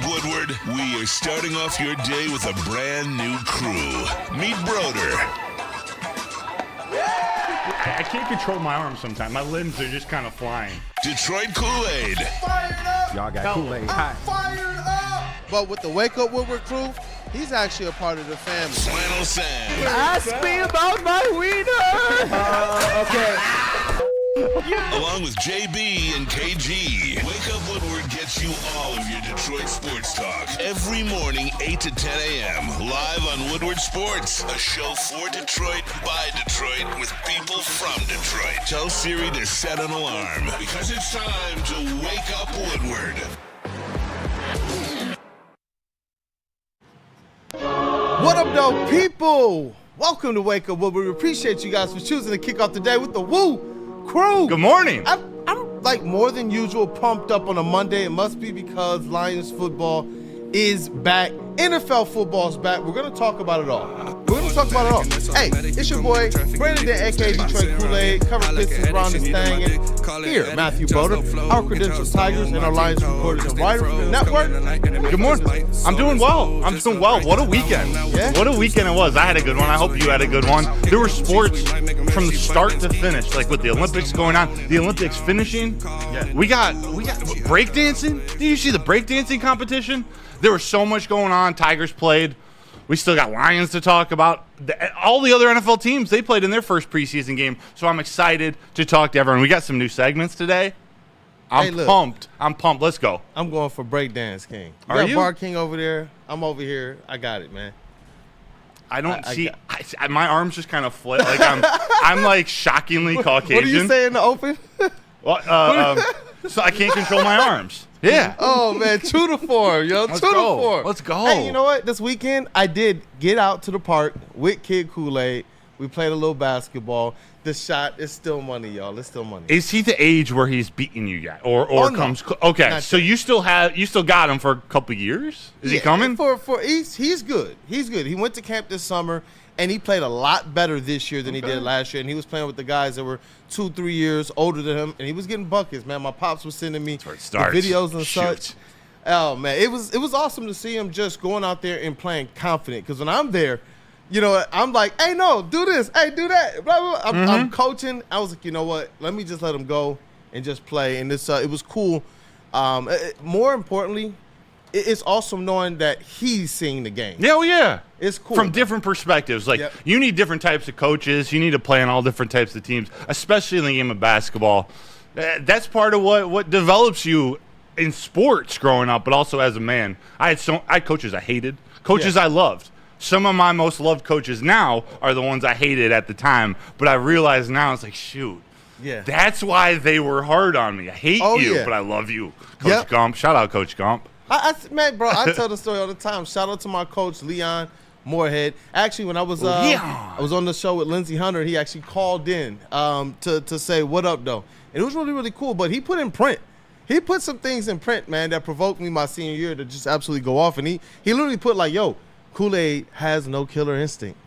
Woodward, we are starting off your day with a brand new crew. Meet Broder. I can't control my arms sometimes. My limbs are just kind of flying. Detroit Kool-Aid. Fired up! Y'all got Kool-Aid. I'm fired up! But with the Wake Up Woodward Crew, he's actually a part of the family. Flannel Sam. Ask me about my wiener! Okay. Along with JB and KG. Wake Up Woodward gets you all of your Detroit sports talk. Every morning, 8 to 10 a.m. Live on Woodward Sports. A show for Detroit, by Detroit, with people from Detroit. Tell Siri to set an alarm, because it's time to Wake Up Woodward. What up, though, people? Welcome to Wake Up Woodward. We appreciate you guys for choosing to kick off the day with the WUW Crew. Good morning. I'm like more than usual pumped up on a Monday. It must be because Lions football is back. NFL football is back. We're going to talk about it all. We're going to talk about it all. Hey, it's your boy, Brandon, aka Detroit Kool-Aid, cover Pistons around this thing. And here, Matthew Broder, our credential Tigers and our Lions recorders and writers for the network. Good morning. I'm doing well. What a weekend. Yeah? What a weekend it was. I had a good one. I hope you had a good one. There were sports from the start to finish, like with the Olympics going on, the Olympics finishing. Yeah. We got breakdancing. Did you see the breakdancing competition? There was so much going on. Tigers played. We still got Lions to talk about. All the other NFL teams, they played in their first preseason game. So I'm excited to talk to everyone. We got some new segments today. I'm pumped. Let's go. I'm going for Breakdance King. Are you? Bar King over there. I'm over here. I got it, man. I don't see. My arms just kind of flip. Like I'm like shockingly Caucasian. What do you say in the open? Well, so I can't control my arms. Yeah. Oh, man, true to form, yo. Let's true go. to form. Let's go. Hey, you know what? This weekend, I did get out to the park with Kid Kool-Aid. We played a little basketball. The shot is still money, y'all. It's still money. Is he the age where he's beating you yet, or no. comes? Okay, Not so yet. you still got him for a couple years. Is he coming? He's good. He's good. He went to camp this summer, and he played a lot better this year than he did last year. And he was playing with the guys that were 2-3 years older than him, and he was getting buckets, man. My pops was sending me where it the starts. videos and Shoot. such. Oh, man, it was awesome to see him just going out there and playing confident. Because when I'm there, you know, I'm like, hey, no, do this. Hey, do that. Blah, blah, blah. I'm coaching. I was like, you know what? Let me just let him go and just play. And this, it was cool. More importantly, it's awesome knowing that he's seeing the game. Yeah, well, yeah. It's cool. From different perspectives. Like, you need different types of coaches. You need to play on all different types of teams, especially in the game of basketball. That's part of what develops you in sports growing up, but also as a man. I had coaches I hated, coaches I loved. Some of my most loved coaches now are the ones I hated at the time, but I realize now it's like, shoot. Yeah. That's why they were hard on me. I hate you, but I love you. Coach Gump. Shout out Coach Gump. Man, bro, I tell the story all the time. Shout out to my coach, Leon Moorhead. Actually, when I was on the show with Lindsey Hunter, he actually called in to say, what up, though? And it was really, really cool. But he put in print. He put some things in print, man, that provoked me my senior year to just absolutely go off. And he literally put like, yo, Kool-Aid has no killer instinct.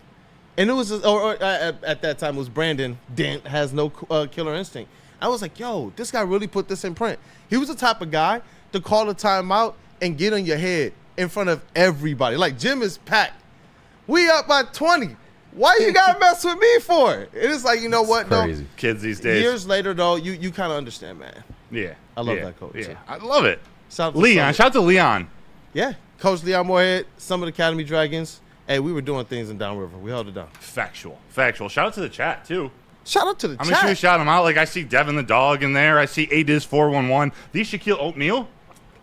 And it was, at that time, it was Brandon Dent has no killer instinct. I was like, yo, this guy really put this in print. He was the type of guy to call a timeout and get on your head in front of everybody. Like, gym is packed. We up by 20. Why you got to mess with me for it? It is like, you know what, crazy. though? Kids these days. Years later, though, you kind of understand, man. Yeah. I love that coach. Yeah. I love it. Shout out to Leon. Shout out to Leon. Yeah. Coach Leon Moorhead, some of the Academy Dragons. Hey, we were doing things in Downriver. We held it down. Factual. Shout out to the chat, too. Shout out to the chat. I'm sure shout them out. Like, I see Devin the dog in there. I see ADiz411. These Shaquille O'Neal.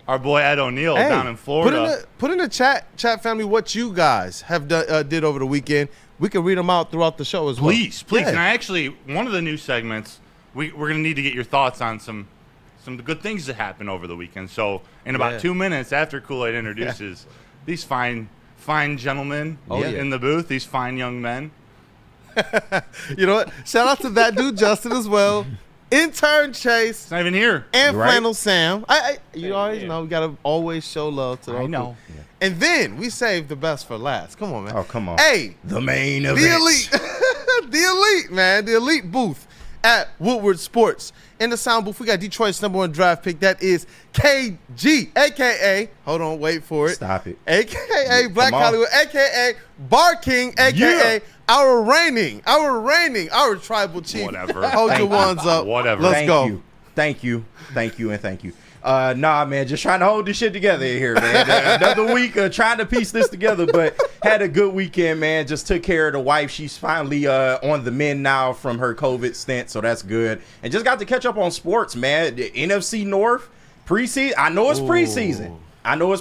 Our boy Ed O'Neal down in Florida. Put in the chat family what you guys have did over the weekend. We can read them out throughout the show as well. Please. Yeah. And I actually, one of the new segments, we're going to need to get your thoughts on some of the good things that happened over the weekend. So in about 2 minutes after Kool-Aid introduces these fine gentlemen in the booth, these fine young men. You know what? Shout out to that dude Justin as well. Intern Chase. It's not even here. And Flannel Sam. You always know we gotta always show love to the I know. Yeah. And then we saved the best for last. Come on, man. Oh, come on. Hey, the main event. the elite. The elite, man. The elite booth. at Woodward Sports. In the sound booth, we got Detroit's #1 draft pick. That is KG, a.k.a. Hold on, wait for it. Stop it. A.k.a. Black Hollywood, a.k.a. Bar King, a.k.a. our tribal chief. Whatever. Hold your ones up. Whatever. Let's go. Thank you. Nah, man, just trying to hold this shit together here, man. Another week trying to piece this together, but had a good weekend, man. Just took care of the wife. She's finally on the mend now from her COVID stint, so that's good. And just got to catch up on sports, man. The NFC North, preseason. I know it's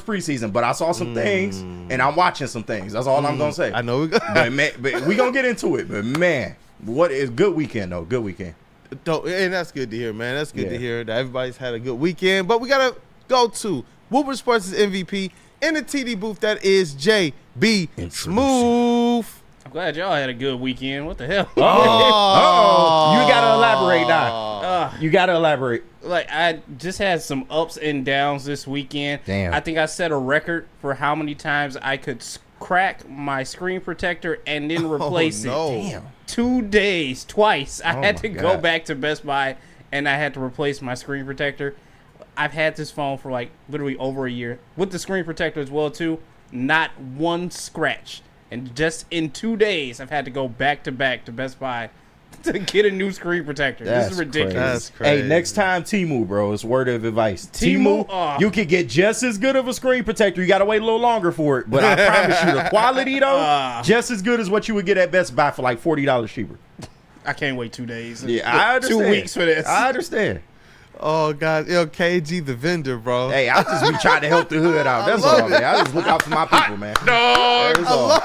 preseason, but I saw some things, and I'm watching some things. That's all I'm going to say. I know but we going to get into it. But, man, what is good weekend, though. Good weekend. And that's good to hear, man. That's good to hear that everybody's had a good weekend. But we got to go to Woodward Sports' MVP in the TD booth. That is JB Smooth. I'm glad y'all had a good weekend. What the hell? Oh, you got to elaborate now. You got to elaborate. Like, I just had some ups and downs this weekend. Damn. I think I set a record for how many times I could crack my screen protector and then replace it. Damn. 2 days, twice. I had to go God. back to Best Buy and I had to replace my screen protector. I've had this phone for like literally over a year with the screen protector as well too. Not one scratch. And just in 2 days, I've had to go back to Best Buy to get a new screen protector. This is ridiculous. That's crazy. Hey, next time Temu, bro, it's word of advice. Temu, you can get just as good of a screen protector. You got to wait a little longer for it. But I promise you, the quality, though, just as good as what you would get at Best Buy for like $40 cheaper. I can't wait 2 days. Yeah, I understand. 2 weeks for this. I understand. Oh, God. Yo, KG, the vendor, bro. Hey, I just be trying to help the hood out. That's all, man. I just look out for my people, man. Dog. That's all.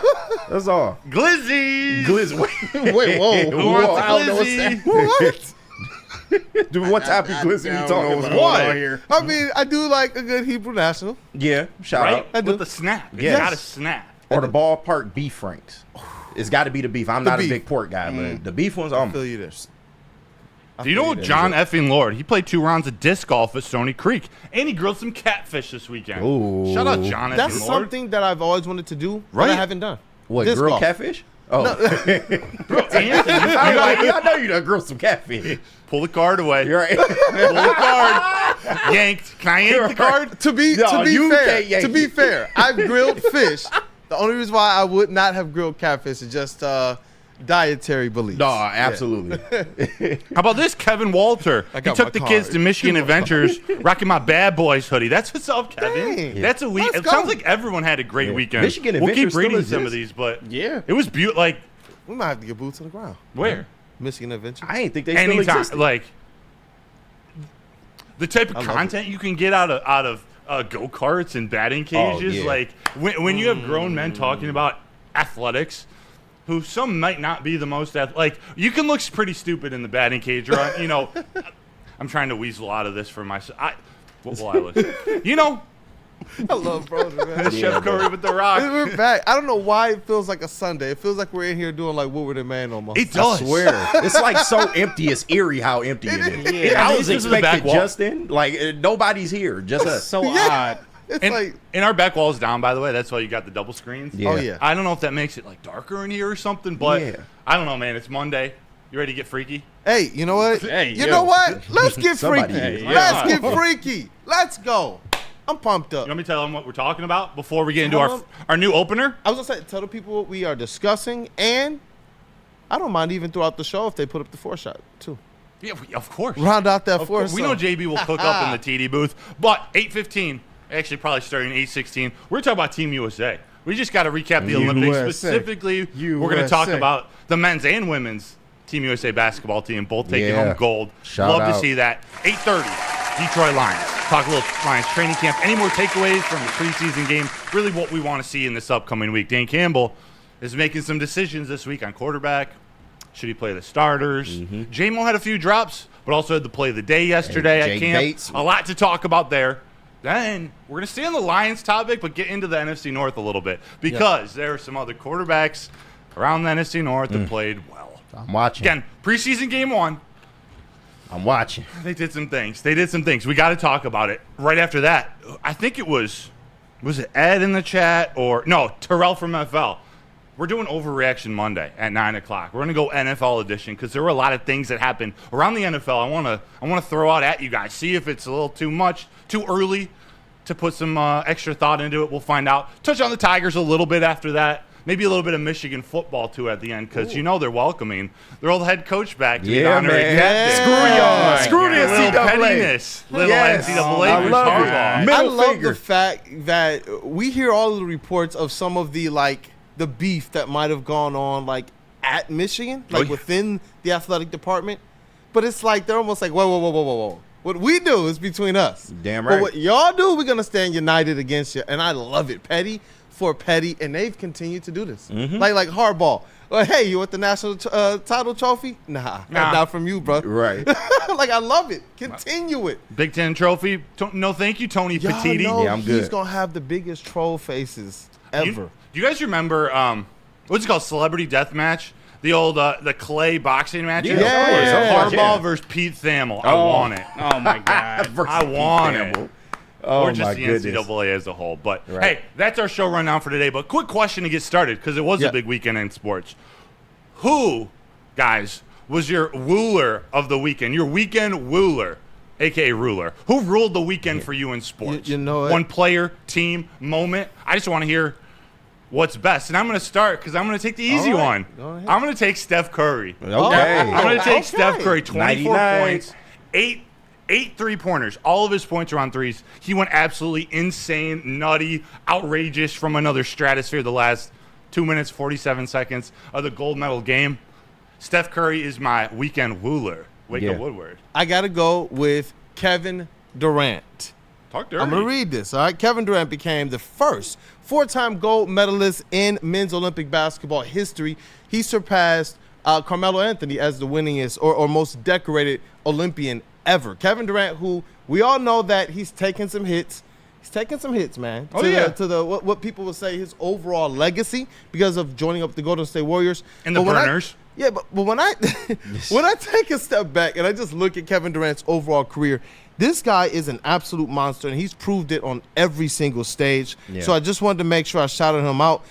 That's all. Glizzy. Wait, whoa. Who wants I don't know what's Glizzy? What? Dude, what type of glizzy you talking about? What? Here. I mean, I do like a good Hebrew national. Yeah, shout Right? out. I do. With the snap. Yes. You got to snap. Or the ballpark beef franks. It's got to be the beef. I'm not beef. a big pork guy, but the beef ones, I feel you there. Do you know John effing Lord? He played 2 rounds of disc golf at Stony Creek, and he grilled some catfish this weekend. Ooh. Shout out John That's effing Lord. something that I've always wanted to do, but Right. I haven't done. What, Disc grilled golf. catfish? Oh. Bro, Anthony, I'm like, I know you done grilled some catfish. pull the card away. You're right. Pull the card. Yanked. Can I yank the card? To be No, you can't yank to be it. fair, I've grilled fish. The only reason why I would not have grilled catfish is just dietary beliefs. No, absolutely. How about this, Kevin Walter? He got took my the kids card. to Michigan Adventures, rocking my Bad Boys hoodie. That's what's up, Kevin. Dang. That's a week. Let's It go. sounds like everyone had a great weekend. Michigan we'll keep Adventures still reading some of exists? these, but Yeah. it was beautiful. Like, We might have to get boots on the ground. where? Michigan Adventure. I ain't think they still Anytime. existed. Like, the type of love content you can get out of go-karts and batting cages. yeah. Like, when you have grown men talking about athletics, who some might not be the most like, you can look pretty stupid in the batting cage, or you know, I'm trying to weasel out of this for myself. What will I listen? You know, I love Brother, man. Chef Curry with the rock. We're back. I don't know why it feels like a Sunday. It feels like we're in here doing like Woodward and Man almost. It I does. swear. It's like so empty. It's eerie how empty it is. Yeah. I was This is the back expecting wall. Justin. Like, nobody's here. Just us. So Yeah. odd. It's And, like, and our back wall is down, by the way. That's why you got the double screens. Yeah. oh yeah. I don't know if that makes it like darker in here or something, but Yeah. I don't know, man. It's Monday. You ready to get freaky? Hey, you know what? Hey, you yo. know what? Let's get Somebody freaky. is. Hey, Let's yeah. get freaky. Let's go. I'm pumped up. You want me to tell them what we're talking about before we get into Tell our new opener? I was gonna say, tell the people what we are discussing, and I don't mind even throughout the show if they put up the 4-shot too. Yeah, of course. Round out that Of 4. course. We know JB will cook up in the TD booth, but 8:15, actually probably starting 8:16. We're talking about Team USA. We just got to recap the Olympics. USA. Specifically, we're going to talk USA. about the men's and women's Team USA basketball team, both taking Yeah. home gold. Shout Love to out. see that. 8:30, Detroit Lions. Talk a little Lions training camp. Any more takeaways from the preseason game? Really what we want to see in this upcoming week. Dan Campbell is making some decisions this week on quarterback. Should he play the starters? J-Mo had a few drops, but also had the play of the day yesterday Hey, at Jake camp. Bates. A lot to talk about there. Then we're going to stay on the Lions topic, but get into the NFC North a little bit because there are some other quarterbacks around the NFC North that played well. I'm watching. Again, preseason game 1, I'm watching. they did some things. We got to talk about it. Right after that, I think it was it Ed in the chat or no, Terrell from FL. we're doing Overreaction Monday at 9 o'clock. We're going to go NFL edition because there were a lot of things that happened around the NFL. I want to throw out at you guys. See if it's a little too much, too early to put some extra thought into it. We'll find out. Touch on the Tigers a little bit after that. Maybe a little bit of Michigan football, too, at the end, because they're welcoming their old head coach back to be honorary captain. Screw y'all. Screw the Little NCAA. pettiness. Little NCAA. I love it. I love the fact that we hear all of the reports of some of the, the beef that might have gone on, at Michigan, within the athletic department. But it's they're almost whoa. What we do is between us. Damn right. But what y'all do, we're going to stand united against you. And I love it. Petty for petty, and they've continued to do this. Mm-hmm. Like hardball. Well, hey, you want the national title trophy? Nah, not from you, bro. Right. I love it. Continue it. Big Ten trophy? No, thank you, Tony Petiti. Yeah, I'm good. He's going to have the biggest troll faces ever. Do you guys remember, what's it called, Celebrity Deathmatch? The old, the clay boxing matches? Yeah. Harbaugh versus Pete Thamel. I want it. Oh, my God. I want it. Oh, or just my the goodness. NCAA as a whole. But, Right. hey, that's our show rundown for today. But quick question to get started, because it was a big weekend in sports. Who, guys, was your WUW-ler of the weekend? Your weekend WUW-ler, a.k.a. ruler. Who ruled the weekend for you in sports? You know it. One player, team, moment. I just want to hear what's best. And I'm going to start because I'm going to take the easy one. Go ahead. I'm going to take Steph Curry. Okay. I'm going to take Okay. Steph Curry, 24 99. points, eight three-pointers. All of his points are on threes. He went absolutely insane, nutty, outrageous from another stratosphere the last 2 minutes, 47 seconds of the gold medal game. Steph Curry is my weekend WUW-ler. Wake up Woodward. I got to go with Kevin Durant. Talk dirty. I'm going to read this, all right? Kevin Durant became the first four-time gold medalist in men's Olympic basketball history. He surpassed Carmelo Anthony as the winningest or most decorated Olympian ever. Kevin Durant, who we all know that he's taken some hits. He's taking some hits, man. To the what people would say his overall legacy because of joining up the Golden State Warriors. And the Burners. But when I when I take a step back and I just look at Kevin Durant's overall career, this guy is an absolute monster, and he's proved it on every single stage. Yeah. So I just wanted to make sure I shouted him out.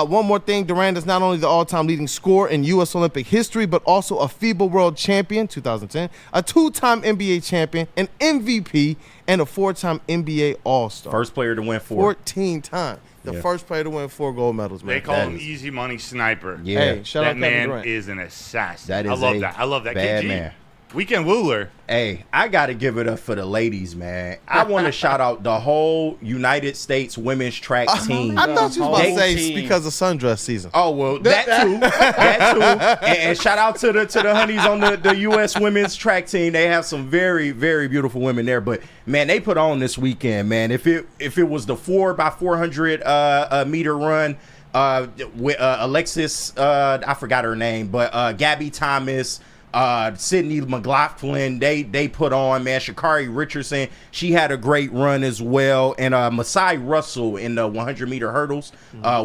One more thing, Durant is not only the all-time leading scorer in U.S. Olympic history, but also a FIBA World Champion, 2010, a two-time NBA champion, an MVP, and a four-time NBA All-Star. First player to win 14 times. The first player to win 4 gold medals, man. They call him Easy Money Sniper. Yeah. Hey, shout out That Kevin man Durant. is an assassin. That is I love a that. I love that. bad KG. man. Weekend WUW-ler. Hey, I got to give it up for the ladies, man. I want to shout out the whole United States women's track team. I thought you was about to Whole say team. because of sundress season. Oh, well, that too. That too. And shout out to the honeys on the U.S. women's track team. They have some very, very beautiful women there. But, man, they put on this weekend, man. If it was the 4x400 meter run with Alexis, I forgot her name, but Gabby Thomas, Sydney McLaughlin, they put on, man. Sha'Carri Richardson, she had a great run as well. And Masai Russell in the 100-meter hurdles,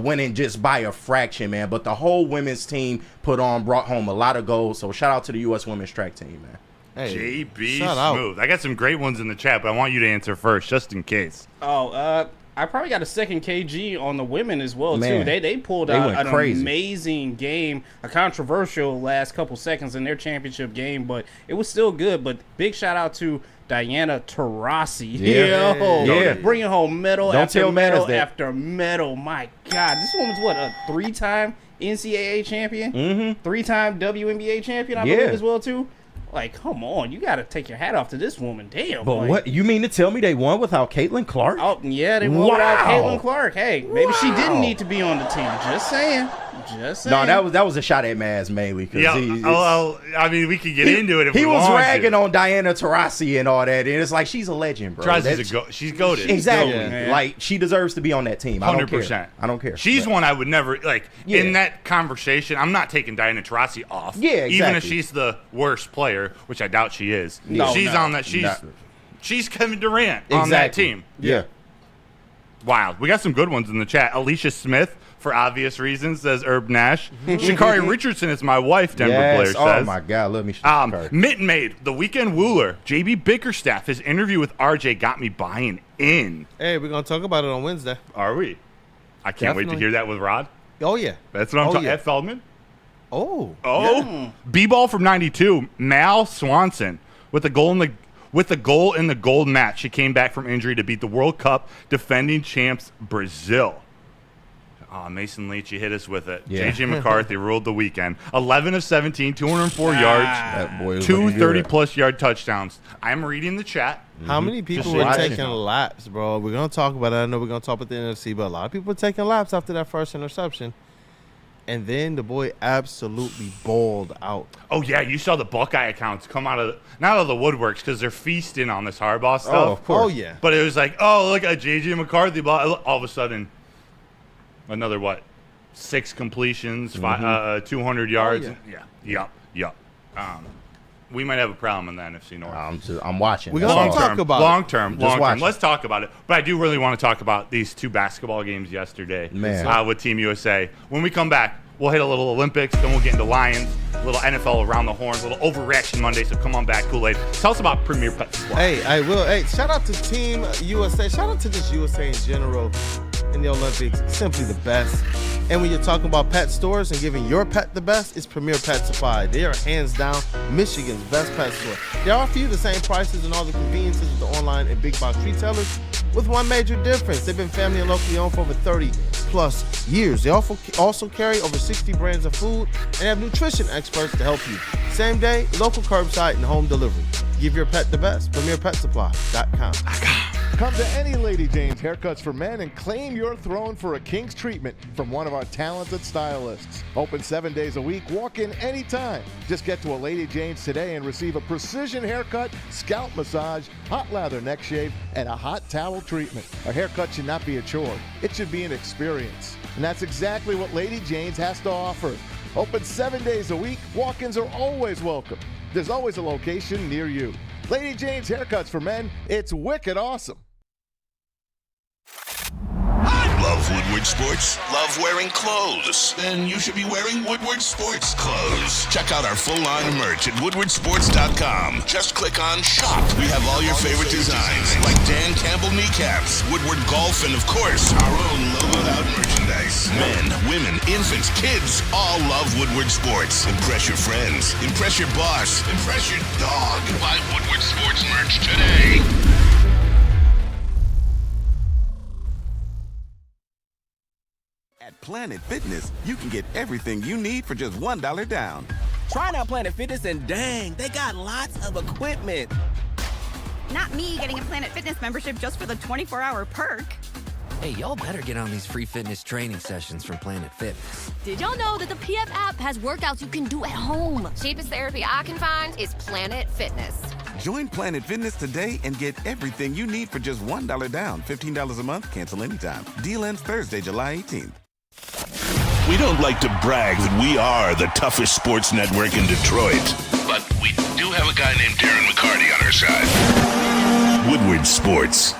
winning just by a fraction, man. But the whole women's team brought home a lot of gold. So shout out to the U.S. women's track team, man. Hey, JB shout out. Smooth. I got some great ones in the chat, but I want you to answer first, just in case. I probably got a second KG on the women as well, Man, too. They pulled they out went an crazy. amazing game, a controversial last couple seconds in their championship game, but it was still good. But big shout out to Diana Taurasi. Yeah. Bringing home medal Don't after tell medal Manners that. after medal. My God, this woman's what, a 3-time NCAA champion? Mm-hmm. 3-time WNBA champion, I Yeah. believe, as well, too. Like, come on, you got to take your hat off to this woman. Damn. But like, what, you mean to tell me they won without Caitlin Clark? Oh, yeah, they won without Wow. Caitlin Clark. Hey, maybe she didn't need to be on the team. Just saying. No, that was a shot at Maz mainly. 'Cause Yeah, I mean, we could get into it if he we was want ragging to. on Diana Taurasi and all that, and it's like she's a legend, bro. She's goated. Exactly. Yeah. Like she deserves to be on that team. I don't 100%. care. I don't care. She's But- one I would never Yeah. in that conversation. I'm not taking Diana Taurasi off. Yeah, Even if exactly. she's the worst player, which I doubt she is. No, she's no. on that. No. She's Kevin Durant on that Exactly. team. Yeah. Wild. We got some good ones in the chat. Alicia Smith, for obvious reasons, says Herb Nash. Sha'Carri Richardson is my wife, Denver Blair Yes. says. Oh my God, let me. Sha'Carri. Mitten Maid, the weekend WUW-ler, JB Bickerstaff, his interview with RJ got me buying in. Hey, we're going to talk about it on Wednesday. Are we? I can't wait to Definitely. hear that with Rod. Oh, yeah. That's what I'm talking. Ed Feldman. Oh. Yeah. B-ball from '92. Mal Swanson with the goal in the gold match. She came back from injury to beat the World Cup defending champs Brazil. Oh, Mason Leach, you hit us with it. Yeah. J.J. McCarthy ruled the weekend. 11 of 17, 204 yards, That boy was 2 looking good. 30-plus yard touchdowns. I'm reading the chat. How many people Just were watching. taking laps, bro? We're going to talk about it. I know we're going to talk about the NFC, but a lot of people were taking laps after that first interception. And then the boy absolutely balled out. Oh, yeah, you saw the Buckeye accounts come out of not out of the woodworks because they're feasting on this Harbaugh stuff. Oh, of course. Oh, yeah. But it was like, oh, look at J.J. McCarthy. All of a sudden, another, 6 completions, 200 yards. yeah. Yep. We might have a problem in the NFC North. I'm watching. We're That's gonna all. talk about it. Long term. watching. Let's talk about it. But I do really want to talk about these 2 basketball games yesterday with Team USA. When we come back, we'll hit a little Olympics, then we'll get into Lions, a little NFL around the horn, a little overreaction Monday. So come on back, Kool-Aid. Tell us about Premier Pet Supply. Hey, I will. Hey, shout out to Team USA. Shout out to just USA in general in the Olympics. Simply the best. And when you're talking about pet stores and giving your pet the best, it's Premier Pet Supply. They are hands down Michigan's best pet store. They offer you the same prices and all the conveniences of the online and big box retailers with one major difference. They've been family and locally owned for over 30 plus years. They also carry over 60 brands of food and have nutrition experts to help you. Same day, local curbside, and home delivery. Give your pet the best. PremierPetSupply.com. Come to any Lady Jane's Haircuts for Men and claim your throne for a king's treatment from one of our talented stylists. Open 7 days a week. Walk in anytime. Just get to a Lady Jane's today and receive a precision haircut, scalp massage, hot lather neck shave, and a hot towel treatment. A haircut should not be a chore. It should be an experience. And that's exactly what Lady Jane's has to offer. Open 7 days a week. Walk-ins are always welcome. There's always a location near you. Lady Jane's Haircuts for Men. It's wicked awesome. Love Woodward Sports? Love wearing clothes? Then you should be wearing Woodward Sports clothes. Check out our full line of merch at woodwardsports.com. Just click on Shop. We have all your favorite designs, like Dan Campbell kneecaps, Woodward Golf, and of course, our own logoed out merchandise. Men, women, infants, kids, all love Woodward Sports. Impress your friends. Impress your boss. Impress your dog. Buy Woodward Sports merch today. At Planet Fitness, you can get everything you need for just $1 down. Trying out Planet Fitness and dang, they got lots of equipment. Not me getting a Planet Fitness membership just for the 24-hour perk. Hey, y'all better get on these free fitness training sessions from Planet Fitness. Did y'all know that the PF app has workouts you can do at home? Cheapest therapy I can find is Planet Fitness. Join Planet Fitness today and get everything you need for just $1 down. $15 a month, cancel anytime. Deal ends Thursday, July 18th. We don't like to brag that we are the toughest sports network in Detroit, but we do have a guy named Darren McCarty on our side. Woodward Sports.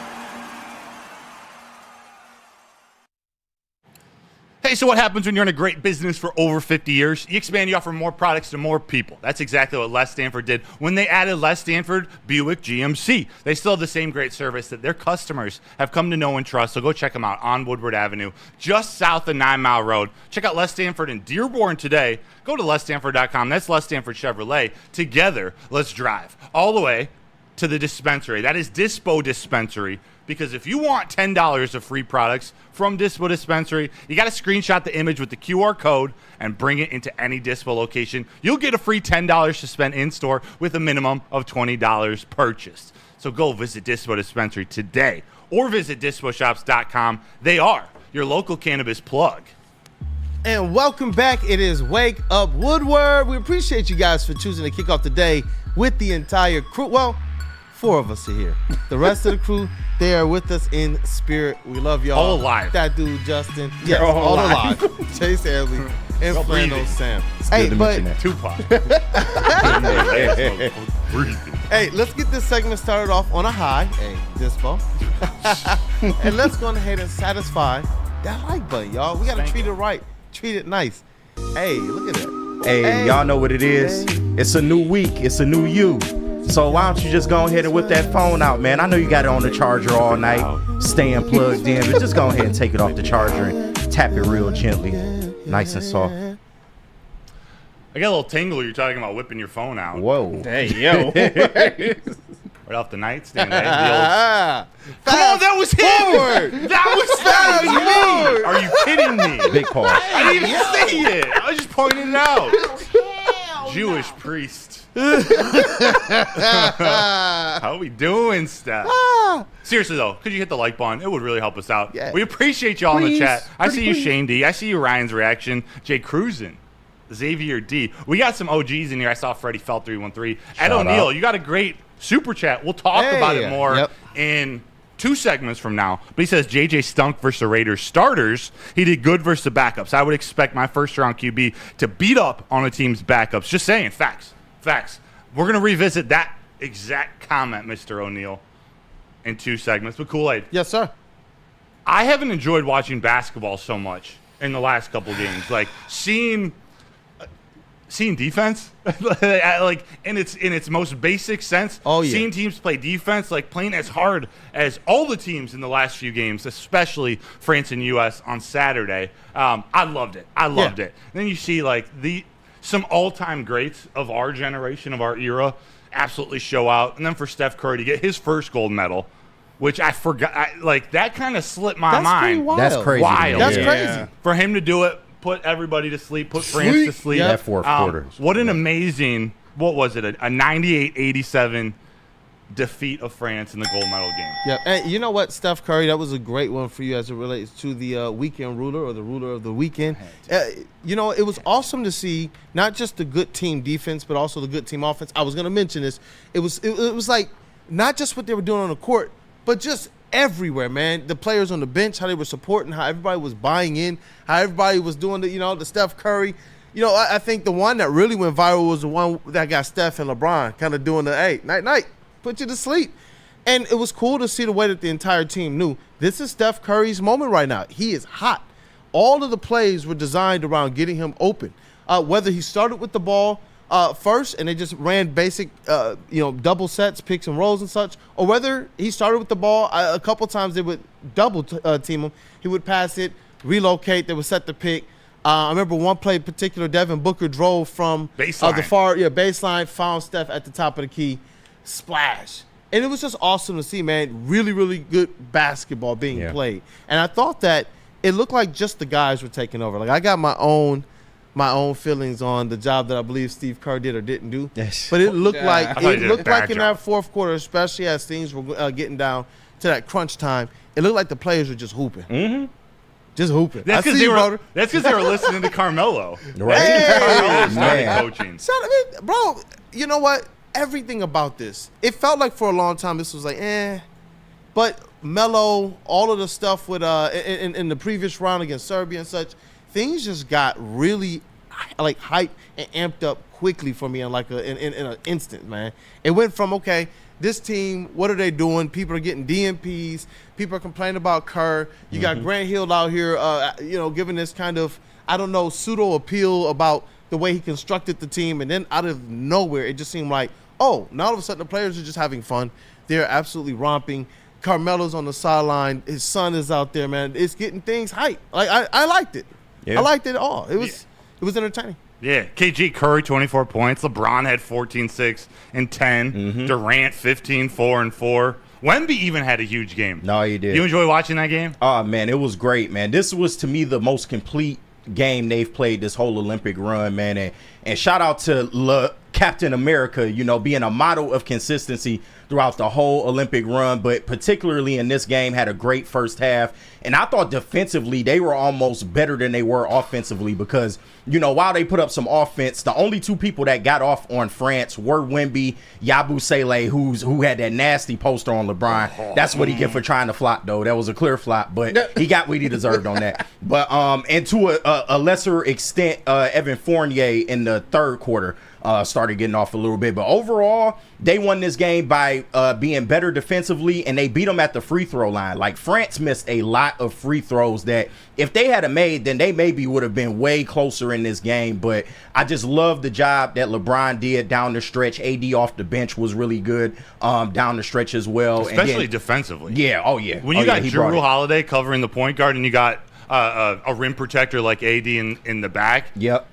Hey, so what happens when you're in a great business for over 50 years? You expand, you offer more products to more people. That's exactly what Les Stanford did when they added Les Stanford Buick GMC. They still have the same great service that their customers have come to know and trust, so go check them out on Woodward Avenue, just south of 9 Mile Road. Check out Les Stanford in Dearborn today. Go to lesstanford.com. That's Les Stanford Chevrolet. Together, let's drive all the way to the dispensary. That is Dispo Dispensary. Because if you want $10 of free products from Dispo Dispensary, you got to screenshot the image with the QR code and bring it into any Dispo location. You'll get a free $10 to spend in-store with a minimum of $20 purchased. So go visit Dispo Dispensary today or visit disposhops.com. They are your local cannabis plug. And welcome back. It is Wake Up Woodward. We appreciate you guys for choosing to kick off the day with the entire crew. Well, 4 of us are here. The rest of the crew, they are with us in spirit. We love y'all. All alive. That dude, Justin. Yes, all alive. Chase Edley and Flando Sam. Hey, but Tupac. Hey, let's get this segment started off on a high. Hey, Dispo. And let's go ahead and satisfy that like button, y'all. We got to treat it right. Treat it nice. Hey, look at that. Hey, y'all know what it is. It's a new week. It's a new you. So why don't you just go ahead and whip that phone out, man? I know you got it on the charger all night, staying plugged in, but just go ahead and take it off the charger and tap it real gently. Nice and soft. I got a little tingle. You're talking about whipping your phone out. Whoa. Hey, yo. Right off the nightstand. Come on, that was him. That was me. Are you kidding me? Big pause. I didn't even say it. I was just pointing it out. Jewish priest. How we doing, Steph? Seriously though, could you hit the like button? It would really help us out. Yeah. We appreciate y'all in the Please. chat. I see you, Please. Shane D. I see you, Ryan's reaction. Jay Cruisin. Xavier D. We got some OGs in here. I saw Freddie Felt 313. Ed O'Neill, you got a great super chat. We'll talk about it more in 2 segments from now. But he says JJ stunk versus the Raiders starters. He did good versus the backups. I would expect my first-round QB to beat up on a team's backups. Just saying, facts. We're going to revisit that exact comment, Mr. O'Neill, in 2 segments. But Kool-Aid. Yes, sir. I haven't enjoyed watching basketball so much in the last couple games. Like, seeing defense, like in its most basic sense. Oh, yeah. Seeing teams play defense, like playing as hard as all the teams in the last few games, especially France and U.S. on Saturday. I loved it. And then you see like some all-time greats of our generation, of our era, absolutely show out. And then for Steph Curry to get his first gold medal, which I forgot, that kind of slipped my mind. Wild. That's crazy. That's crazy. For him to do it. Put everybody to sleep. Put France to sleep. That fourth quarter. What an amazing, what was it, a 98-87 defeat of France in the gold medal game. Yeah, and you know what, Steph Curry, that was a great one for you as it relates to the weekend ruler or the ruler of the weekend. You know, it was awesome to see not just the good team defense, but also the good team offense. I was going to mention this. It was like not just what they were doing on the court, but just everywhere, man. The players on the bench, how they were supporting, how everybody was buying in, how everybody was doing the Steph Curry. You know, I think the one that really went viral was the one that got Steph and LeBron kind of doing the, hey, night, put you to sleep. And it was cool to see the way that the entire team knew this is Steph Curry's moment right now. He is hot. All of the plays were designed around getting him open. Whether he started with the ball first and they just ran basic, double sets, picks and rolls and such, or whether he started with the ball a couple times, they would double team him. He would pass it, relocate, they would set the pick. I remember one play in particular, Devin Booker drove from baseline. The far baseline, found Steph at the top of the key, splash. And it was just awesome to see, man, really, really good basketball being played. And I thought that it looked like just the guys were taking over. Like I got my own feelings on the job that I believe Steve Kerr did or didn't do. Yes. But it looked like in that fourth quarter, especially as things were getting down to that crunch time, it looked like the players were just hooping. Mm-hmm. Just hooping. That's because they were listening to Carmelo. Right. Carmelo started coaching. Bro, you know what? Everything about this, it felt like for a long time this was like, but Melo, all of the stuff with in the previous round against Serbia and such, things just got really like hyped and amped up quickly for me in an instant, man. It went from, okay, this team, what are they doing? People are getting DMPs. People are complaining about Kerr. You got Grant Hill out here, giving this kind of, pseudo appeal about the way he constructed the team. And then out of nowhere, it just seemed like, now all of a sudden the players are just having fun. They're absolutely romping. Carmelo's on the sideline. His son is out there, man. It's getting things hyped. Like I liked it. Yeah. I liked it all. It was entertaining. Yeah, KG Curry 24 points. LeBron had 14, 6, and 10. Durant 15, 4, and 4. Wemby even had a huge game. No, he did. You enjoy watching that game? Oh man, it was great, man. This was to me the most complete game they've played this whole Olympic run, man. And shout out to Captain America, being a model of consistency throughout the whole Olympic run, but particularly in this game, had a great first half. And I thought defensively, they were almost better than they were offensively because, while they put up some offense, the only two people that got off on France were Wemby, Yabusele, who had that nasty poster on LeBron. That's what he get for trying to flop, though. That was a clear flop, but he got what he deserved on that. But and to a lesser extent, Evan Fournier in the third quarter started getting off a little bit. But overall, they won this game by being better defensively, and they beat them at the free throw line. Like, France missed a lot of free throws that if they had made, then they maybe would have been way closer in this game. But I just love the job that LeBron did down the stretch. AD off the bench was really good down the stretch as well. Especially defensively. Yeah, oh yeah. When you got Jrue Holiday covering the point guard and you got a rim protector like AD in the back. Yep.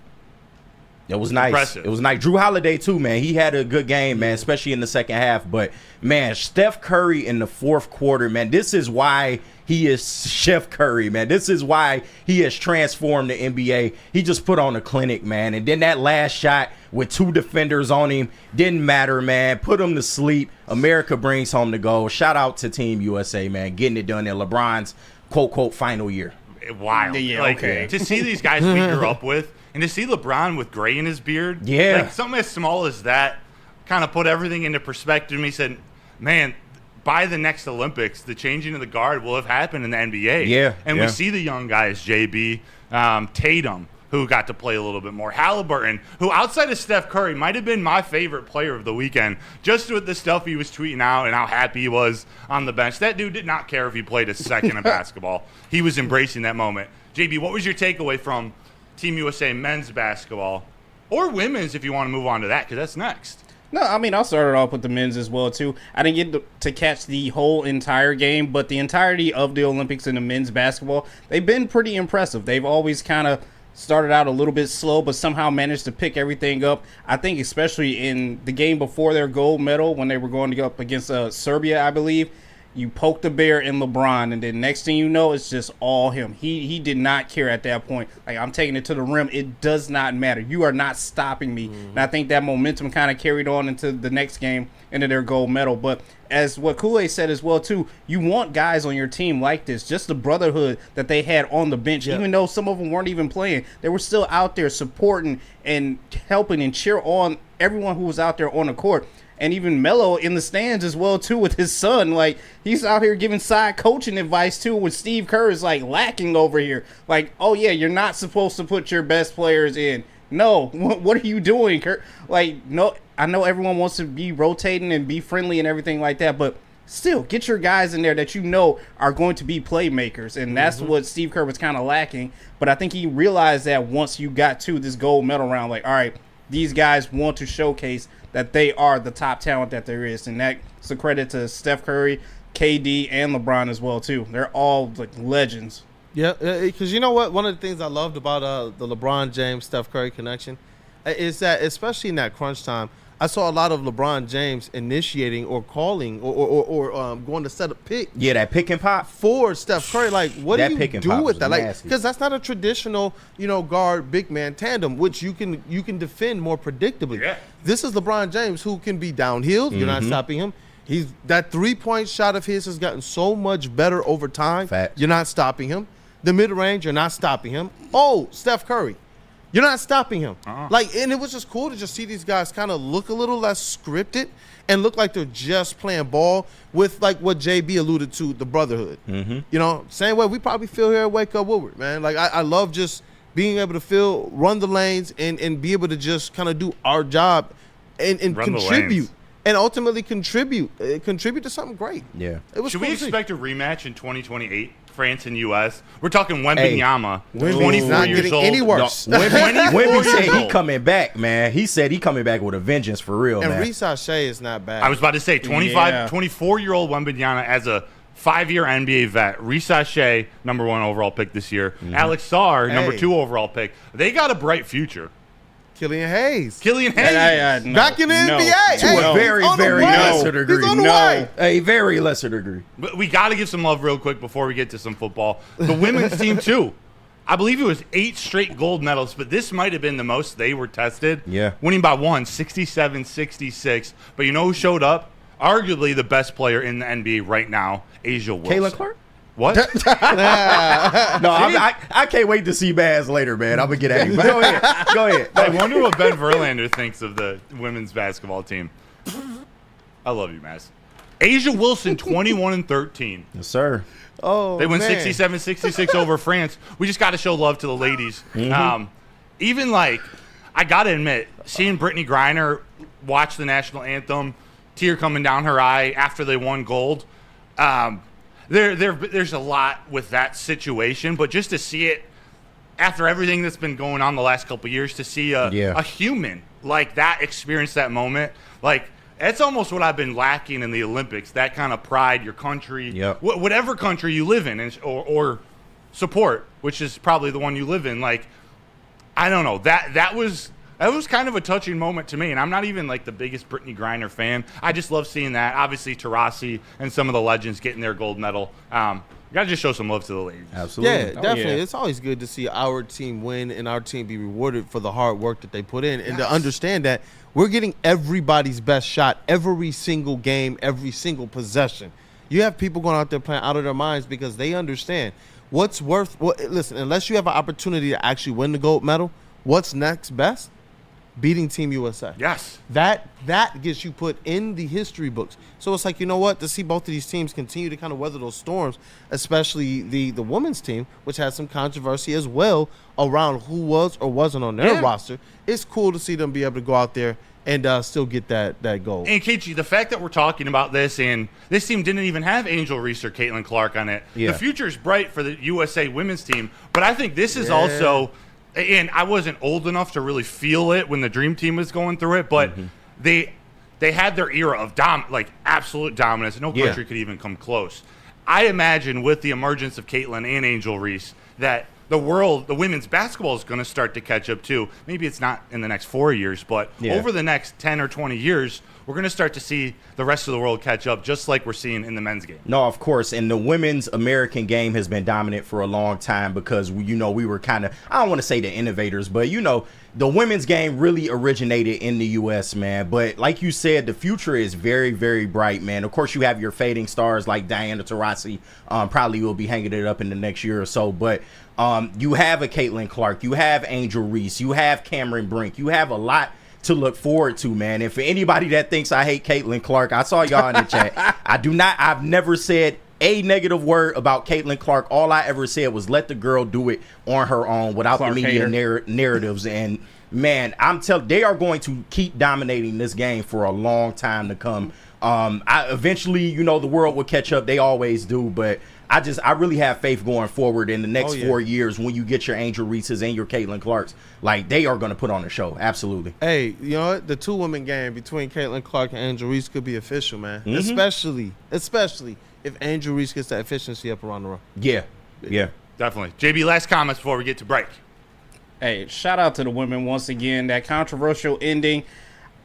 It was nice. Impressive. It was nice. Drew Holiday, too, man. He had a good game, man, especially in the second half. But, man, Steph Curry in the fourth quarter, man, this is why he is Chef Curry, man. This is why he has transformed the NBA. He just put on a clinic, man. And then that last shot with 2 defenders on him didn't matter, man. Put him to sleep. America brings home the gold. Shout out to Team USA, man, getting it done in LeBron's quote final year. Wild. Yeah, like, okay. To see these guys we grew up with, and to see LeBron with gray in his beard, like something as small as that kind of put everything into perspective. And he said, man, by the next Olympics, the changing of the guard will have happened in the NBA. Yeah. And we see the young guys, JB, Tatum, who got to play a little bit more. Halliburton, who outside of Steph Curry might have been my favorite player of the weekend, just with the stuff he was tweeting out and how happy he was on the bench. That dude did not care if he played a second of basketball. He was embracing that moment. JB, what was your takeaway from Team USA men's basketball, or women's if you want to move on to that, because that's next? No, I mean, I'll start it off with the men's as well, too. I didn't get to catch the whole entire game, but the entirety of the Olympics in the men's basketball, they've been pretty impressive. They've always kind of started out a little bit slow, but somehow managed to pick everything up. I think especially in the game before their gold medal, when they were going to go up against Serbia, I believe, you poke the bear in LeBron, and then next thing you know, it's just all him. He did not care at that point. Like, I'm taking it to the rim. It does not matter. You are not stopping me. And I think that momentum kind of carried on into the next game, into their gold medal. But as what Kool-Aid said as well, too, you want guys on your team like this. Just the brotherhood that they had on the bench. Even though some of them weren't even playing, they were still out there supporting and helping and cheer on everyone who was out there on the court. And even Melo in the stands as well, too, with his son. Like, he's out here giving side coaching advice, too, when Steve Kerr is, like, lacking over here. Like, oh, yeah, you're not supposed to put your best players in. No, what are you doing, Kerr? Like, no, I know everyone wants to be rotating and be friendly and everything like that, but still, get your guys in there that you know are going to be playmakers. And that's what Steve Kerr was kind of lacking. But I think he realized that once you got to this gold medal round, like, all right, these guys want to showcase that they are the top talent that there is. And that's a credit to Steph Curry, KD, and LeBron as well, too. They're all like legends. Yeah, because you know what? One of the things I loved about the LeBron James-Steph Curry connection is that, especially in that crunch time, I saw a lot of LeBron James initiating or calling or going to set a pick. Yeah, that pick and pop for Steph Curry. Like, what that do you do with that? Like, because that's not a traditional, guard big man tandem, which you can defend more predictably. Yeah. This is LeBron James, who can be downhill. You're not stopping him. That 3-point shot of his has gotten so much better over time. Facts. You're not stopping him. The mid range, you're not stopping him. Oh, Steph Curry. You're not stopping him. And it was just cool to just see these guys kind of look a little less scripted and look like they're just playing ball with, like what JB alluded to, the brotherhood. Same way we probably feel here at Wake Up Woodward, man. Like, I love just being able to run the lanes and be able to just kind of do our job and contribute. And ultimately contribute to something great. Yeah. It was Should cool we to see. expect a rematch in 2028? France and U.S. We're talking Wembanyama, Wemby's 24 not years getting old. any worse. Wemby said he coming back, man. He said he coming back with a vengeance for real, And man. Ricochet is not bad. I was about to say 24-year-old Wembanyama as a 5-year NBA vet. Ricochet, number 1 overall pick this year. Alex Sarr, number 2 overall pick. They got a bright future. Killian Hayes. No. Back in the NBA. To a very, very lesser degree. He's on the way. A very lesser degree. But we got to give some love real quick before we get to some football. The women's team, too. I believe it was 8 straight gold medals, but this might have been the most they were tested. Yeah. Winning by 1, 67-66. But you know who showed up? Arguably the best player in the NBA right now, Asia Wilson. Caitlin Clark? What? No, I can't wait to see Baz later, man. I'm going to get at him. But go ahead. I wonder what Ben Verlander thinks of the women's basketball team. I love you, Maz. Asia Wilson, 21-13. Yes, sir. Oh, They win man. 67-66 over France. We just got to show love to the ladies. Even, like, I got to admit, seeing Brittany Griner watch the national anthem, tear coming down her eye after they won gold, there's a lot with that situation, but just to see it after everything that's been going on the last couple of years, to see a human like that experience that moment, like, that's almost what I've been lacking in the Olympics, that kind of pride, your country, whatever country you live in, or support, which is probably the one you live in. Like, I don't know. That was kind of a touching moment to me, and I'm not even like the biggest Brittany Griner fan. I just love seeing that. Obviously, Taurasi and some of the legends getting their gold medal. You got to just show some love to the ladies. Absolutely. Yeah, definitely. It's always good to see our team win and our team be rewarded for the hard work that they put in, and to understand that we're getting everybody's best shot every single game, every single possession. You have people going out there playing out of their minds because they understand what's worth. Well, listen, unless you have an opportunity to actually win the gold medal, what's next best? Beating Team USA. Yes. That gets you put in the history books. So it's like, you know what? To see both of these teams continue to kind of weather those storms, especially the women's team, which has some controversy as well around who was or wasn't on their roster, it's cool to see them be able to go out there and still get that goal. And KG, the fact that we're talking about this, and this team didn't even have Angel Reese or Caitlin Clark on it. Yeah. The future's bright for the USA women's team, but I think this is also, and I wasn't old enough to really feel it when the Dream Team was going through it, but they had their era of absolute dominance. No country could even come close. I imagine with the emergence of Caitlin and Angel Reese that the women's basketball is going to start to catch up too. Maybe it's not in the next 4 years, but over the next 10 or 20 years, we're going to start to see the rest of the world catch up, just like we're seeing in the men's game. No, of course. And the women's American game has been dominant for a long time because, we were kind of, I don't want to say the innovators, but, the women's game really originated in the U.S., man. But like you said, the future is very, very bright, man. Of course, you have your fading stars like Diana Taurasi, probably will be hanging it up in the next year or so. But you have a Caitlin Clark, you have Angel Reese, you have Cameron Brink, you have a lot to look forward to, man. And for anybody that thinks I hate Caitlin Clark, I saw y'all in the chat. I've never said a negative word about Caitlin Clark. All I ever said was let the girl do it on her own without Clark the media narratives. And man, they are going to keep dominating this game for a long time to come. Eventually, the world will catch up. They always do, but I really have faith going forward in the next 4 years when you get your Angel Reeses and your Caitlin Clarks. Like, they are going to put on a show. Absolutely. Hey, you know what? The two-woman game between Caitlin Clark and Angel Reese could be official, man. Especially if Angel Reese gets that efficiency up around the room. Yeah. Definitely. JB, last comments before we get to break. Hey, shout out to the women once again. That controversial ending,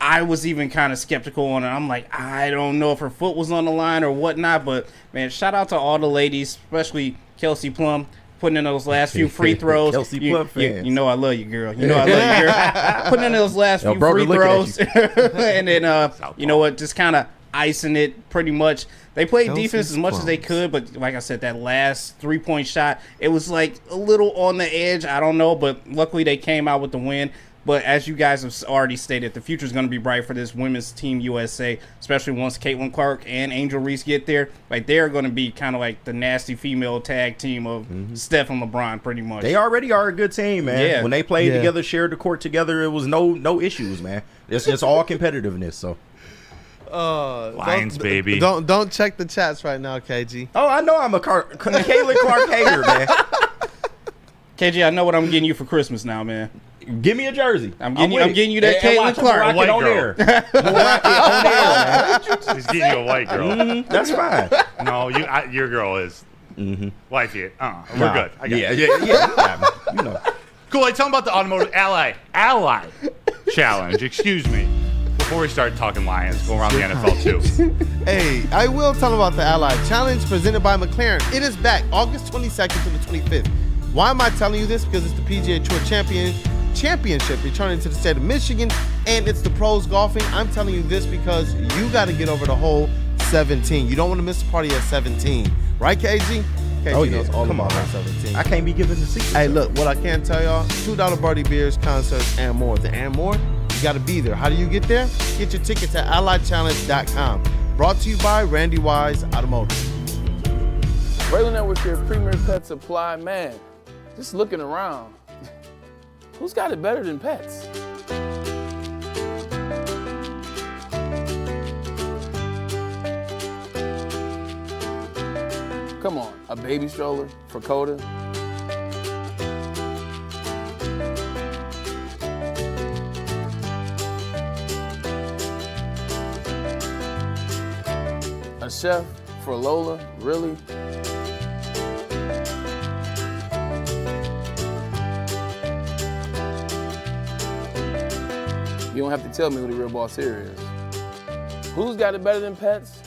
I was even kind of skeptical on it. I'm like, I don't know if her foot was on the line or whatnot, but man, shout out to all the ladies, especially Kelsey Plum, putting in those last few free throws. Kelsey Plum fans. You know I love you, girl. Putting in those last few free throws, and then you know what, just kind of icing it pretty much. They played defense as much as they could, but like I said, that last 3-point shot, it was like a little on the edge. I don't know, but luckily they came out with the win. But as you guys have already stated, the future is going to be bright for this women's team USA, especially once Caitlin Clark and Angel Reese get there. Like, they're going to be kind of like the nasty female tag team of Steph and LeBron, pretty much. They already are a good team, man. Yeah. When they played together, shared the court together, it was no issues, man. It's just all competitiveness. So. Lions, baby. Don't check the chats right now, KG. Oh, I know I'm a Caitlin Clark hater, man. KG, I know what I'm getting you for Christmas now, man. Give me a jersey. I'm getting you that Caitlin Clark. A white girl. He's getting you a white girl. That's fine. No, your girl is wifey. We're good. I got Yeah. Cool. I tell them about the Automotive Ally Challenge. Excuse me. Before we start talking Lions, go around the NFL too. Hey, I will tell them about the Ally Challenge presented by McLaren. It is back August 22nd to the 25th. Why am I telling you this? Because it's the PGA Tour Championship returning to the state of Michigan, and it's the pros golfing. I'm telling you this because you got to get over the hole 17. You don't want to miss the party at 17. Right, KG? KG knows all about 17. I can't be giving the secret. Hey, look, what I can tell y'all, $2 Birdie beers, concerts, and more. And more, you got to be there. How do you get there? Get your tickets at allychallenge.com. Brought to you by Randy Wise Automotive. Raylan Edwards here, Premier Pet Supply. Man, just looking around, who's got it better than pets? Come on, a baby stroller for Coda? A chef for Lola? Really? You don't have to tell me who the real boss here is. Who's got it better than pets?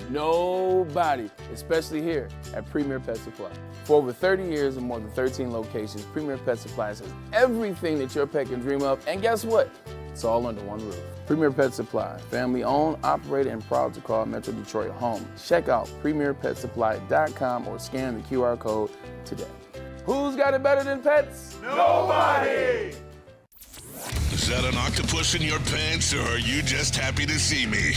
Nobody, especially here at Premier Pet Supply. For over 30 years and more than 13 locations, Premier Pet Supply has everything that your pet can dream of, and guess what? It's all under one roof. Premier Pet Supply, family owned, operated, and proud to call Metro Detroit home. Check out premierpetsupply.com or scan the QR code today. Who's got it better than pets? Nobody! Is that an octopus in your pants, or are you just happy to see me?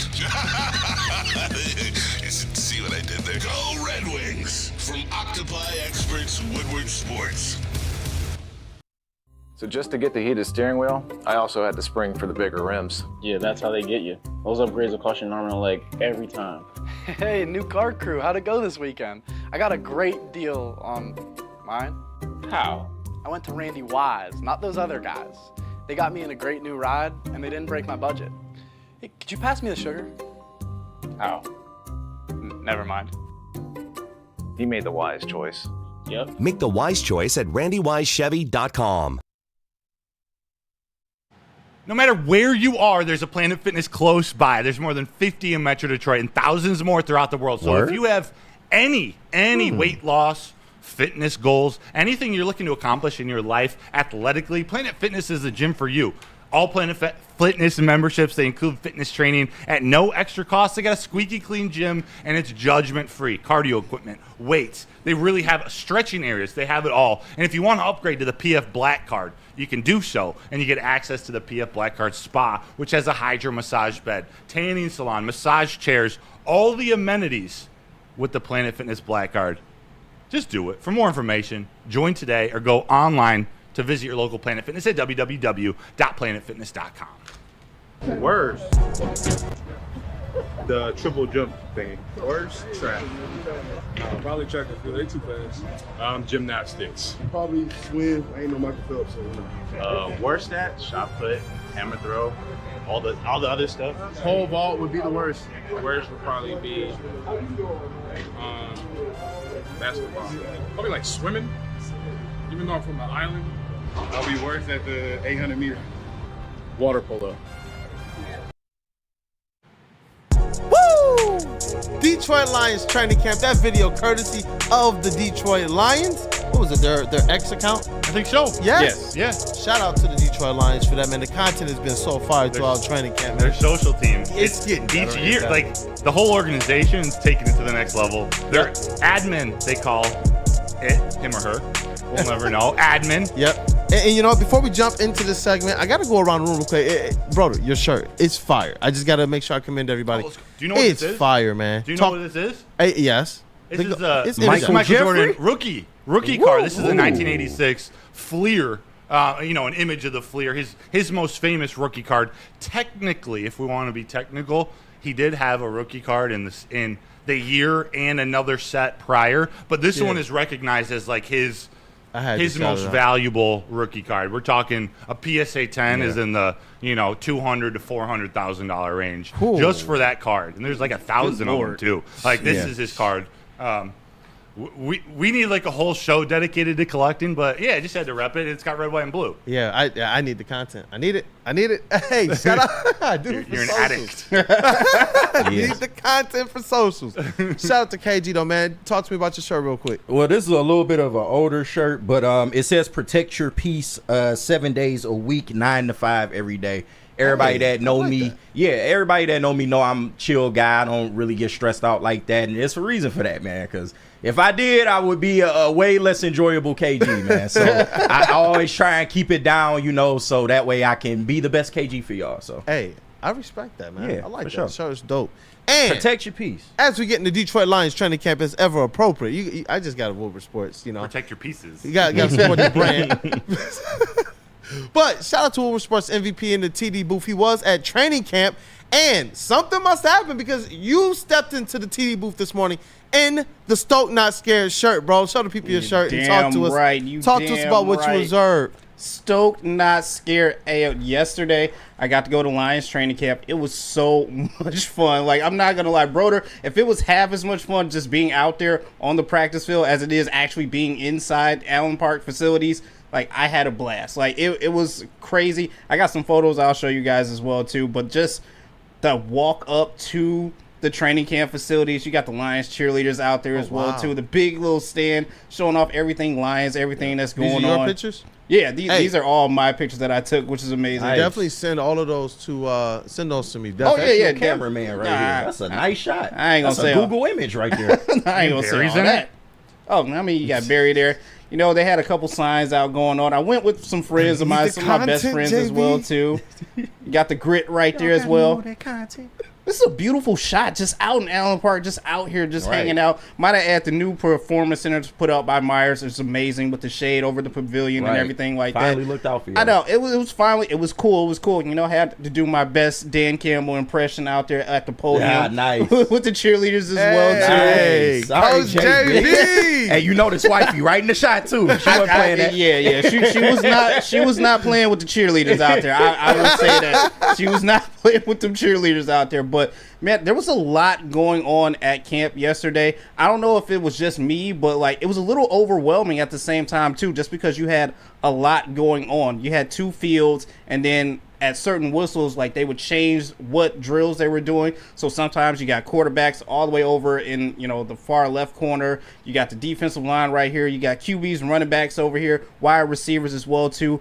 See what I did there? Go Red Wings! From Octopi Experts Woodward Sports. So just to get the heated steering wheel, I also had the spring for the bigger rims. Yeah, that's how they get you. Those upgrades will cost you an arm and a leg every time. Hey, new car crew, how'd it go this weekend? I got a great deal on mine. How? I went to Randy Wise, not those other guys. They got me in a great new ride, and they didn't break my budget. Hey, could you pass me the sugar? How? Never mind. He made the wise choice. Yep. Make the wise choice at randywisechevy.com. No matter where you are, there's a Planet Fitness close by. There's more than 50 in Metro Detroit and thousands more throughout the world. So if you have any weight loss, fitness goals, anything you're looking to accomplish in your life athletically, Planet Fitness is the gym for you. All Planet Fitness memberships, they include fitness training at no extra cost. They got a squeaky clean gym, and it's judgment-free. Cardio equipment, weights. They really have stretching areas. They have it all. And if you want to upgrade to the PF Black Card, you can do so, and you get access to the PF Black Card Spa, which has a hydro massage bed, tanning salon, massage chairs, all the amenities with the Planet Fitness Black Card. Just do it. For more information, join today or go online to visit your local Planet Fitness at www.planetfitness.com. Worst. The triple jump thing. Worst? Track. Probably track and field. They too fast. Gymnastics. Probably swim. I ain't no Michael Phelps. So worst at shot put, hammer throw, all the other stuff. Pole vault would be the worst. Worst would probably be basketball. Probably like swimming. Even though I'm from the island, I'll be worse at the 800 meter. water polo. Woo! Detroit Lions training camp. That video courtesy of the Detroit Lions. What was it? Their X account? I think so. Yes. Yeah. Shout out to the Detroit Lions for that, man. The content has been so far throughout training camp, man. Their social team. It's getting each better year. and better. Like the whole organization's taking it to the next level. Their admin, they call it, him or her. We'll never know. Admin. Yep. And you know, before we jump into this segment, I got to go around the room real quick. Brother, your shirt, it's fire. I just got to make sure I commend everybody. Do you know what this is? It's fire, man. Do you know what this is? Yes. This is it's Michael Jordan rookie card. This is a 1986 Fleer. An image of the Fleer. His most famous rookie card. Technically, if we want to be technical, he did have a rookie card in the year and another set prior, but this one is recognized as like his most valuable rookie card. We're talking a PSA 10 is in the $200,000 to $400,000 range just for that card, and there's like 1,000 of them too. Like this is his card. We need like a whole show dedicated to collecting, but yeah, I just had to rep it. It's got red, white, and blue. Yeah, I need the content. I need it. Hey, shout out. You're an addict. I need the content for socials. Shout out to KG though, man. Talk to me about your shirt real quick. Well, this is a little bit of an older shirt, but it says protect your peace 7 days a week, 9 to 5 every day. Everybody that know me, everybody that know me know I'm a chill guy. I don't really get stressed out like that, and there's a reason for that, man, because if I did, I would be a way less enjoyable KG, man. So I always try and keep it down, so that way I can be the best KG for y'all. So hey, I respect that, man. Yeah, I like that. sure. Shirt's dope. And protect your peace. As we get into Detroit Lions training camp as ever appropriate, I just got a Woodward Sports, Protect your pieces. You got to support the brand. But shout out to Woodward Sports MVP in the TD booth. He was at training camp, and something must happen because you stepped into the TD booth this morning in the Stoke Not Scared shirt, bro. Show the people your shirt and talk to us. Talk to us about what you observed. Stoked, not scared. Hey, yesterday, I got to go to Lions training camp. It was so much fun. Like, I'm not going to lie, Broder, if it was half as much fun just being out there on the practice field as it is actually being inside Allen Park facilities, like, I had a blast. Like, it was crazy. I got some photos I'll show you guys as well, too. But just the walk up to the training camp facilities, you got the Lions cheerleaders out there as well, too. The big little stand showing off everything Lions, everything that's going on. These are your pictures? Yeah, these are all my pictures that I took, which is amazing. Definitely send all of those to to me. Definitely. Yeah, cameraman right here. That's a nice shot. I ain't gonna say a Google image right there. I ain't gonna say all that. Oh, I mean, you got Barry there. You know, they had a couple signs out going on. I went with some friends of mine, some of my best friends as well, too. You got the grit right there as well. This is a beautiful shot, just out in Allen Park, just out here, just hanging out. Might I add, the new performance center put up by Myers is amazing with the shade over the pavilion and everything like that. Finally looked out for you. I know it was cool. It was cool. You know, I had to do my best Dan Campbell impression out there at the podium. Yeah, nice. With the cheerleaders as well too. Hey, Coach JB. Hey, you know this wifey right in the shot too. She wasn't playing that. Yeah. She was not playing with the cheerleaders out there. I will say that she was not playing with them cheerleaders out there. But man, there was a lot going on at camp yesterday. I don't know if it was just me, but like it was a little overwhelming at the same time too, just because you had a lot going on. You had two fields, and then at certain whistles, like they would change what drills they were doing. So sometimes you got quarterbacks all the way over in, you know, the far left corner. You got the defensive line right here. You got QBs and running backs over here, wide receivers as well too.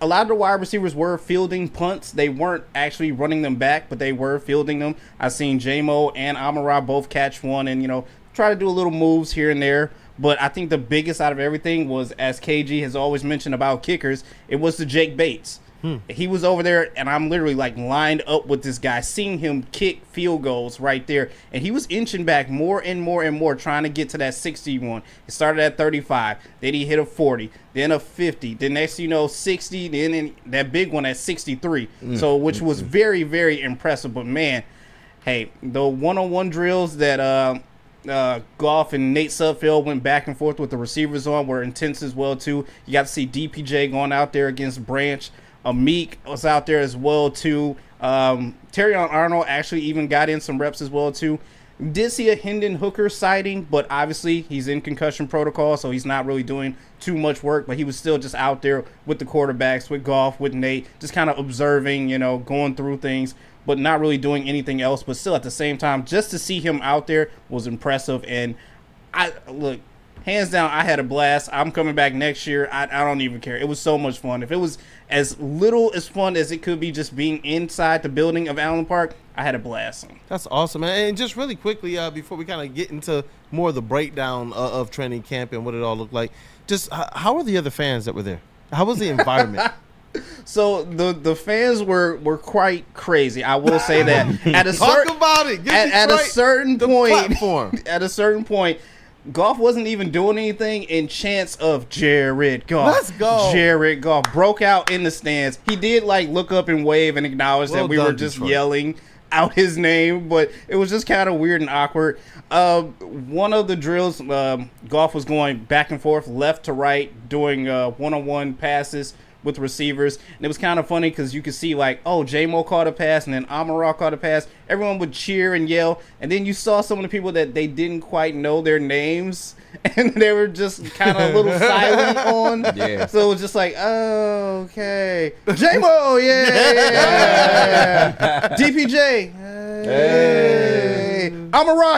A lot of the wide receivers were fielding punts. They weren't actually running them back, but they were fielding them. I've seen J-Mo and Amon-Ra both catch one and, you know, try to do a little moves here and there. But I think the biggest out of everything was, as KG has always mentioned about kickers, it was the Jake Bates. He was over there, and I'm literally like lined up with this guy, seeing him kick field goals right there. And he was inching back more and more and more, trying to get to that 61. It started at 35. Then he hit a 40, then a 50. Then next you know, 60. Then that big one at 63. So which was very, very impressive. But man, hey, the one-on-one drills that Goff and Nate Sudfeld went back and forth with the receivers on were intense as well too. You got to see DPJ going out there against Branch. Meek was out there as well too. Terrion Arnold actually even got in some reps as well too. Did see a Hendon Hooker sighting, but obviously he's in concussion protocol, so he's not really doing too much work. But he was still just out there with the quarterbacks, with Goff, with Nate, just kind of observing, you know, going through things, but not really doing anything else. But still, at the same time, just to see him out there was impressive. And look, hands down, I had a blast. I'm coming back next year. I don't even care. It was so much fun. If it was as little as fun as it could be just being inside the building of Allen Park, I had a blast. That's awesome, man. And just really quickly, before we kind of get into more of the breakdown of training camp and what it all looked like, just how were the other fans that were there? How was the environment? So the fans were quite crazy. I will say that at a certain about it. At a certain point, at a certain point, Goff wasn't even doing anything, and chants of Jared Goff. Let's go. Jared Goff broke out in the stands. He did like look up and wave and acknowledge that we were just yelling out his name, but it was just kind of weird and awkward. One of the drills, Goff was going back and forth, left to right, doing one-on-one passes with receivers, and it was kind of funny because you could see like, oh, J-Mo caught a pass, and then Amon-Ra caught a pass. Everyone would cheer and yell, and then you saw some of the people that they didn't quite know their names, and they were just kind of a little silent on. Yeah. So it was just like, oh, okay, J-Mo, yeah, DPJ, hey, Amon-Ra,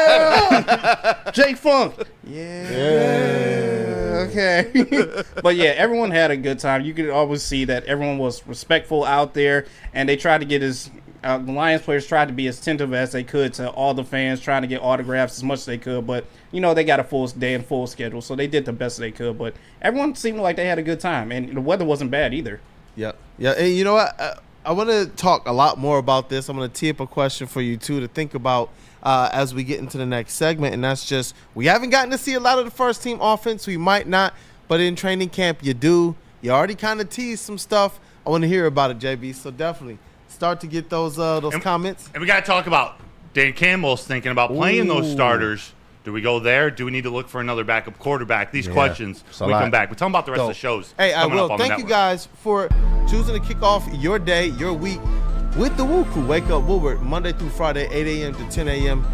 yeah, Jake Funk, yeah. Okay. But yeah, everyone had a good time. You could always see that everyone was respectful out there, and they tried to get the Lions players tried to be as attentive as they could to all the fans, trying to get autographs as much as they could. But you know, they got a full day and full schedule, so they did the best they could. But everyone seemed like they had a good time, and the weather wasn't bad either. Yeah. And you know what? I want to talk a lot more about this. I'm going to tee up a question for you too to think about as we get into the next segment, and that's just, we haven't gotten to see a lot of the first team offense. We might not, but in training camp you do. You already kind of teased some stuff. I want to hear about it, JB. So definitely start to get those comments. And we got to talk about Dan Campbell's thinking about playing those starters Do we go there? Do we need to look for another backup quarterback? These questions when we come back. We're talking about the rest of the shows. Hey, I will. Thank Thank you guys for choosing to kick off your day, your week with the WUW Crew. Wake up Woodward, Monday through Friday, 8 a.m. to 10 a.m.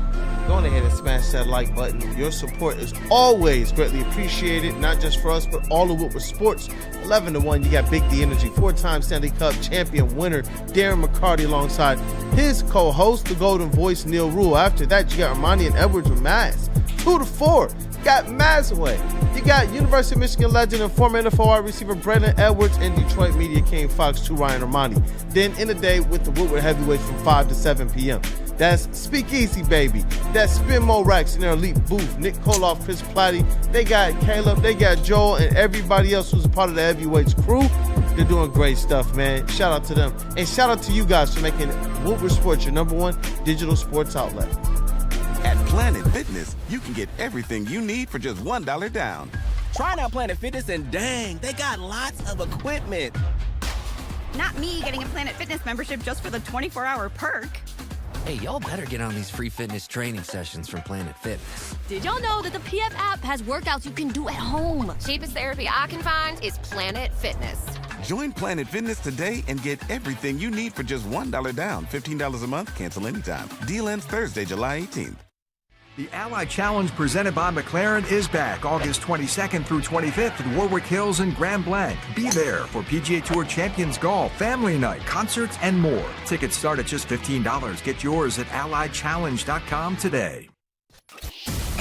Go on ahead and smash that like button. Your support is always greatly appreciated, not just for us, but all of Woodward Sports. 11-1, you got Big D Energy, 4-time Stanley Cup champion winner Darren McCarty alongside his co-host, the Golden Voice, Neil Rule. After that, you got Armani and Edwards with Maz. 2-4, you got Mazaway. You got University of Michigan legend and former NFL wide receiver Braylon Edwards and Detroit Media King Fox 2 Ryan Armani. Then in the day with the Woodward Heavyweights from 5 to 7 p.m. That's Speakeasy, baby. That's Spin Mo Racks in their elite booth. Nick Koloff, Chris Platty. They got Caleb, they got Joel, and everybody else who's a part of the Heavyweights crew. They're doing great stuff, man. Shout out to them. And shout out to you guys for making Woodward Sports your #1 digital sports outlet. At Planet Fitness, you can get everything you need for just $1 down. Try out Planet Fitness and dang, they got lots of equipment. Not me getting a Planet Fitness membership just for the 24-hour perk. Hey, y'all better get on these free fitness training sessions from Planet Fitness. Did y'all know that the PF app has workouts you can do at home? Cheapest therapy I can find is Planet Fitness. Join Planet Fitness today and get everything you need for just $1 down. $15 a month, cancel anytime. Deal ends Thursday, July 18th. The Ally Challenge presented by McLaren is back August 22nd through 25th at Warwick Hills and Grand Blanc. Be there for PGA Tour Champions Golf, Family Night, concerts, and more. Tickets start at just $15. Get yours at allychallenge.com today.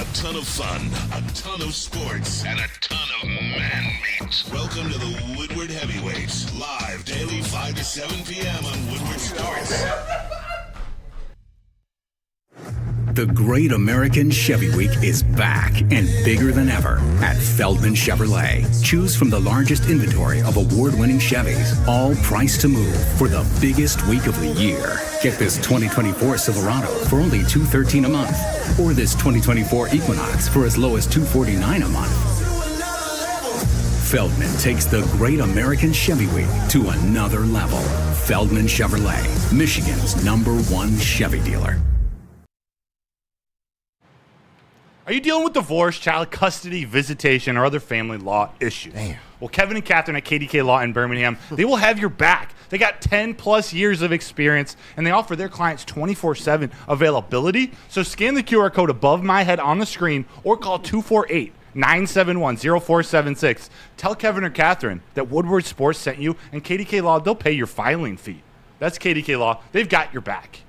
A ton of fun, a ton of sports, and a ton of man-meat. Welcome to the Woodward Heavyweights, live daily 5 to 7 p.m. on Woodward Sports. The Great American Chevy Week is back and bigger than ever at Feldman Chevrolet. Choose from the largest inventory of award-winning Chevys, all priced to move for the biggest week of the year. Get this 2024 Silverado for only $213 a month, or this 2024 Equinox for as low as $249 a month. Feldman takes the Great American Chevy Week to another level. Feldman Chevrolet, Michigan's #1 Chevy dealer. Are you dealing with divorce, child custody, visitation, or other family law issues? Damn. Well, Kevin and Catherine at KDK Law in Birmingham, they will have your back. They got 10-plus years of experience, and they offer their clients 24/7 availability. So scan the QR code above my head on the screen or call 248-971-0476. Tell Kevin or Catherine that Woodward Sports sent you, and KDK Law, they'll pay your filing fee. That's KDK Law. They've got your back.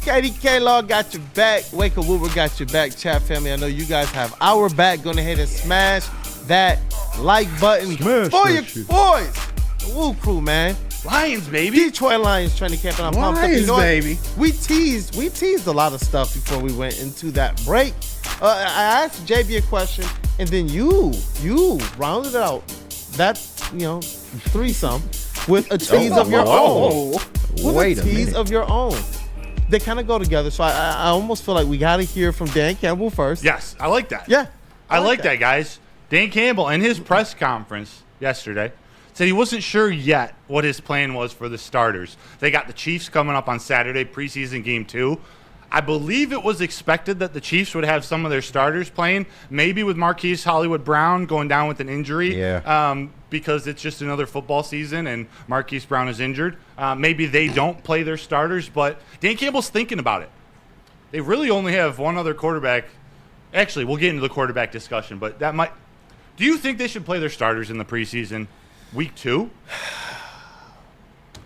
KDK Law got your back. Wake Up Woodward got your back, chat family. I know you guys have our back. Go ahead and smash that like button for your boys. The WUW Crew, man. Lions, baby. Detroit Lions training camp. And I'm pumped up. You know what? Baby. We teased a lot of stuff before we went into that break. I asked JB a question, and then you rounded out that, threesome with a tease of your own. With a tease of your own. They kind of go together, so I almost feel like we got to hear from Dan Campbell first. Yes, I like that. Yeah. I like that, guys. Dan Campbell, in his press conference yesterday, said he wasn't sure yet what his plan was for the starters. They got the Chiefs coming up on Saturday, preseason game 2. I believe it was expected that the Chiefs would have some of their starters playing, maybe with Marquise Hollywood Brown going down with an injury. Yeah. Because it's just another football season and Marquise Brown is injured. Maybe they don't play their starters, but Dan Campbell's thinking about it. They really only have one other quarterback. Actually, we'll get into the quarterback discussion, but that might. Do you think they should play their starters in the preseason week 2?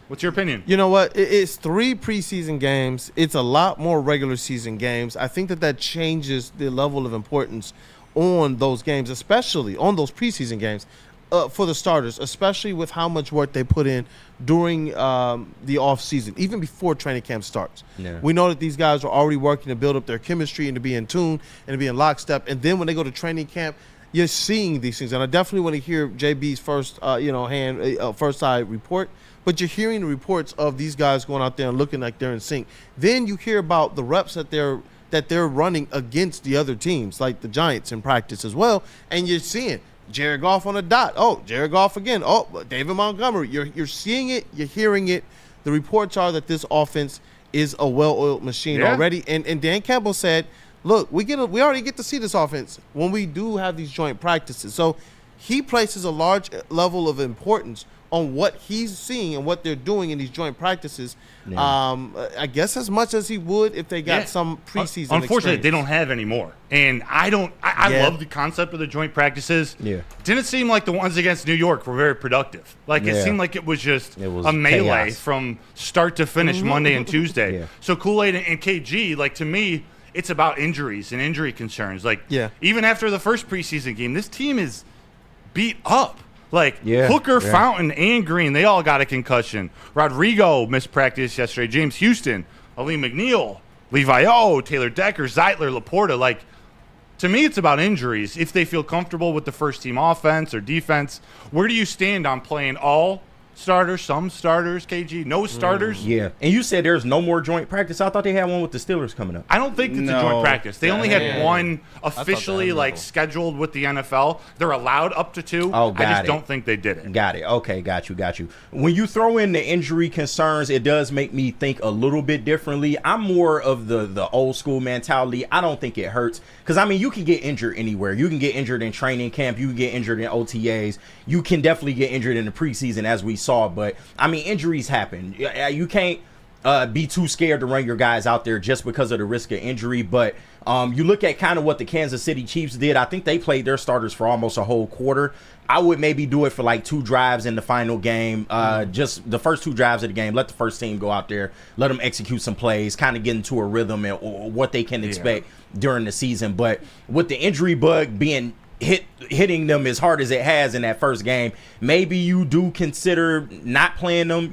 What's your opinion? You know what? It's 3 preseason games. It's a lot more regular season games. I think that changes the level of importance on those games, especially on those preseason games. For the starters, especially with how much work they put in during the off season, even before training camp starts. Yeah. We know that these guys are already working to build up their chemistry and to be in tune and to be in lockstep. And then when they go to training camp, you're seeing these things. And I definitely want to hear JB's first eye report. But you're hearing the reports of these guys going out there and looking like they're in sync. Then you hear about the reps that they're running against the other teams, like the Giants in practice as well. And you're seeing Jared Goff on a dot. Oh, Jared Goff again. Oh, David Montgomery. You're seeing it. You're hearing it. The reports are that this offense is a well-oiled machine already. And Dan Campbell said look, we already get to see this offense when we do have these joint practices. So he places a large level of importance on what he's seeing and what they're doing in these joint practices. Yeah. I guess as much as he would if they got some preseason Unfortunately, experience. they don't have any more. And I love the concept of the joint practices. Yeah. Didn't seem like the ones against New York were very productive. It seemed like it was just a melee from start to finish Monday and Tuesday. Yeah. So Kool-Aid and KG, to me, it's about injuries and injury concerns. Even after the first preseason game, this team is beat up. Hooker, Fountain, and Green, they all got a concussion. Rodrigo missed practice yesterday. James Houston, Ali McNeil, Levi O, Taylor Decker, Zeitler, Laporta. To me, it's about injuries. If they feel comfortable with the first-team offense or defense, where do you stand on playing all starters, some starters, KG, no starters? Yeah. And you said there's no more joint practice. I thought they had one with the Steelers coming up. I don't think it's a joint practice. They only had one officially scheduled with the NFL. They're allowed up to 2. Oh, I just don't think they did it. Got it. Okay, got you. When you throw in the injury concerns, it does make me think a little bit differently. I'm more of the old school mentality. I don't think it hurts because, you can get injured anywhere. You can get injured in training camp. You can get injured in OTAs. You can definitely get injured in the preseason as we saw, but injuries happen. You can't be too scared to run your guys out there just because of the risk of injury. But you look at kind of what the Kansas City Chiefs did. I think they played their starters for almost a whole quarter. I would maybe do it for 2 drives in the final game, just the first 2 drives of the game. Let the first team go out there, let them execute some plays, kind of get into a rhythm and what they can expect during the season. But with the injury bug being hitting them as hard as it has in that first game, maybe you do consider not playing them,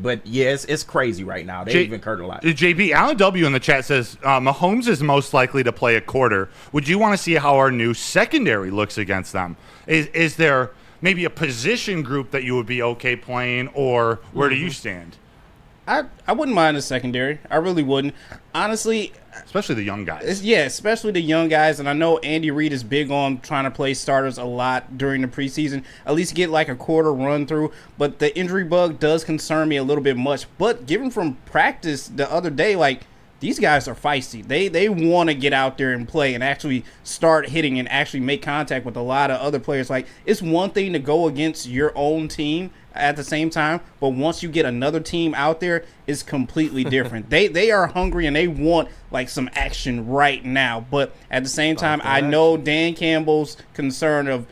but yes, it's crazy right now. They've been hurt a lot. JB, Alan W in the chat says Mahomes is most likely to play a quarter. Would you want to see how our new secondary looks against them? Is there maybe a position group that you would be okay playing, or where do you stand? I wouldn't mind the secondary. I really wouldn't. Honestly, especially the young guys. Especially the young guys. And I know Andy Reid is big on trying to play starters a lot during the preseason, at least get a quarter run through. But the injury bug does concern me a little bit much. But given from practice the other day, these guys are feisty. They want to get out there and play and actually start hitting and actually make contact with a lot of other players. It's one thing to go against your own team at the same time, but once you get another team out there, it's completely different. They are hungry and they want some action right now. But at the same time, I know Dan Campbell's concern of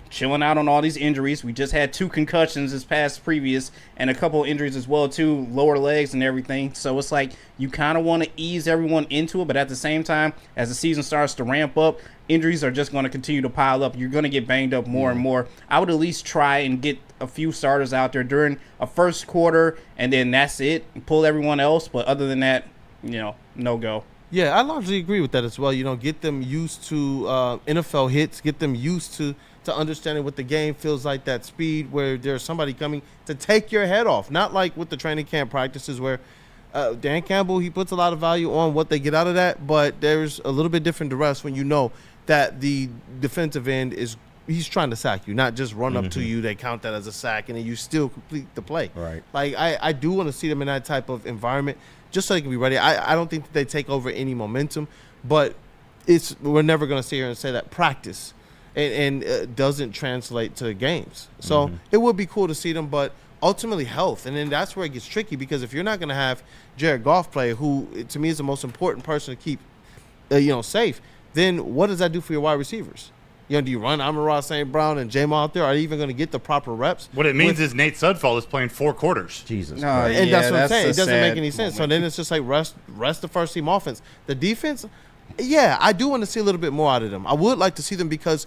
chilling out on all these injuries. We just had 2 concussions this past previous and a couple of injuries as well too, lower legs and everything. So it's you kind of want to ease everyone into it, but at the same time, as the season starts to ramp up, injuries are just going to continue to pile up. You're going to get banged up more and more. I would at least try and get a few starters out there during a first quarter, and then that's it. Pull everyone else, but other than that, no go. Yeah, I largely agree with that as well. Get them used to NFL hits, get them used to understanding what the game feels like, that speed where there's somebody coming to take your head off. Not like with the training camp practices where Dan Campbell, he puts a lot of value on what they get out of that, but there's a little bit different duress when you know that the defensive end he's trying to sack you, not just run up to you. They count that as a sack, and then you still complete the play. Right. I do want to see them in that type of environment just so they can be ready. I don't think that they take over any momentum, but we're never going to sit here and say that practice and doesn't translate to games. So it would be cool to see them, but ultimately health. And then that's where it gets tricky, because if you're not going to have Jared Goff play, who to me is the most important person to keep safe, then what does that do for your wide receivers? Do you run Amon-Ra, St. Brown, and J-Mal out there? Are you even going to get the proper reps? What it means is Nate Sudfeld is playing 4 quarters. Jesus Christ. And that's what I'm saying. It doesn't make any sense. So then it's just rest the first team offense. The defense, I do want to see a little bit more out of them. I would like to see them because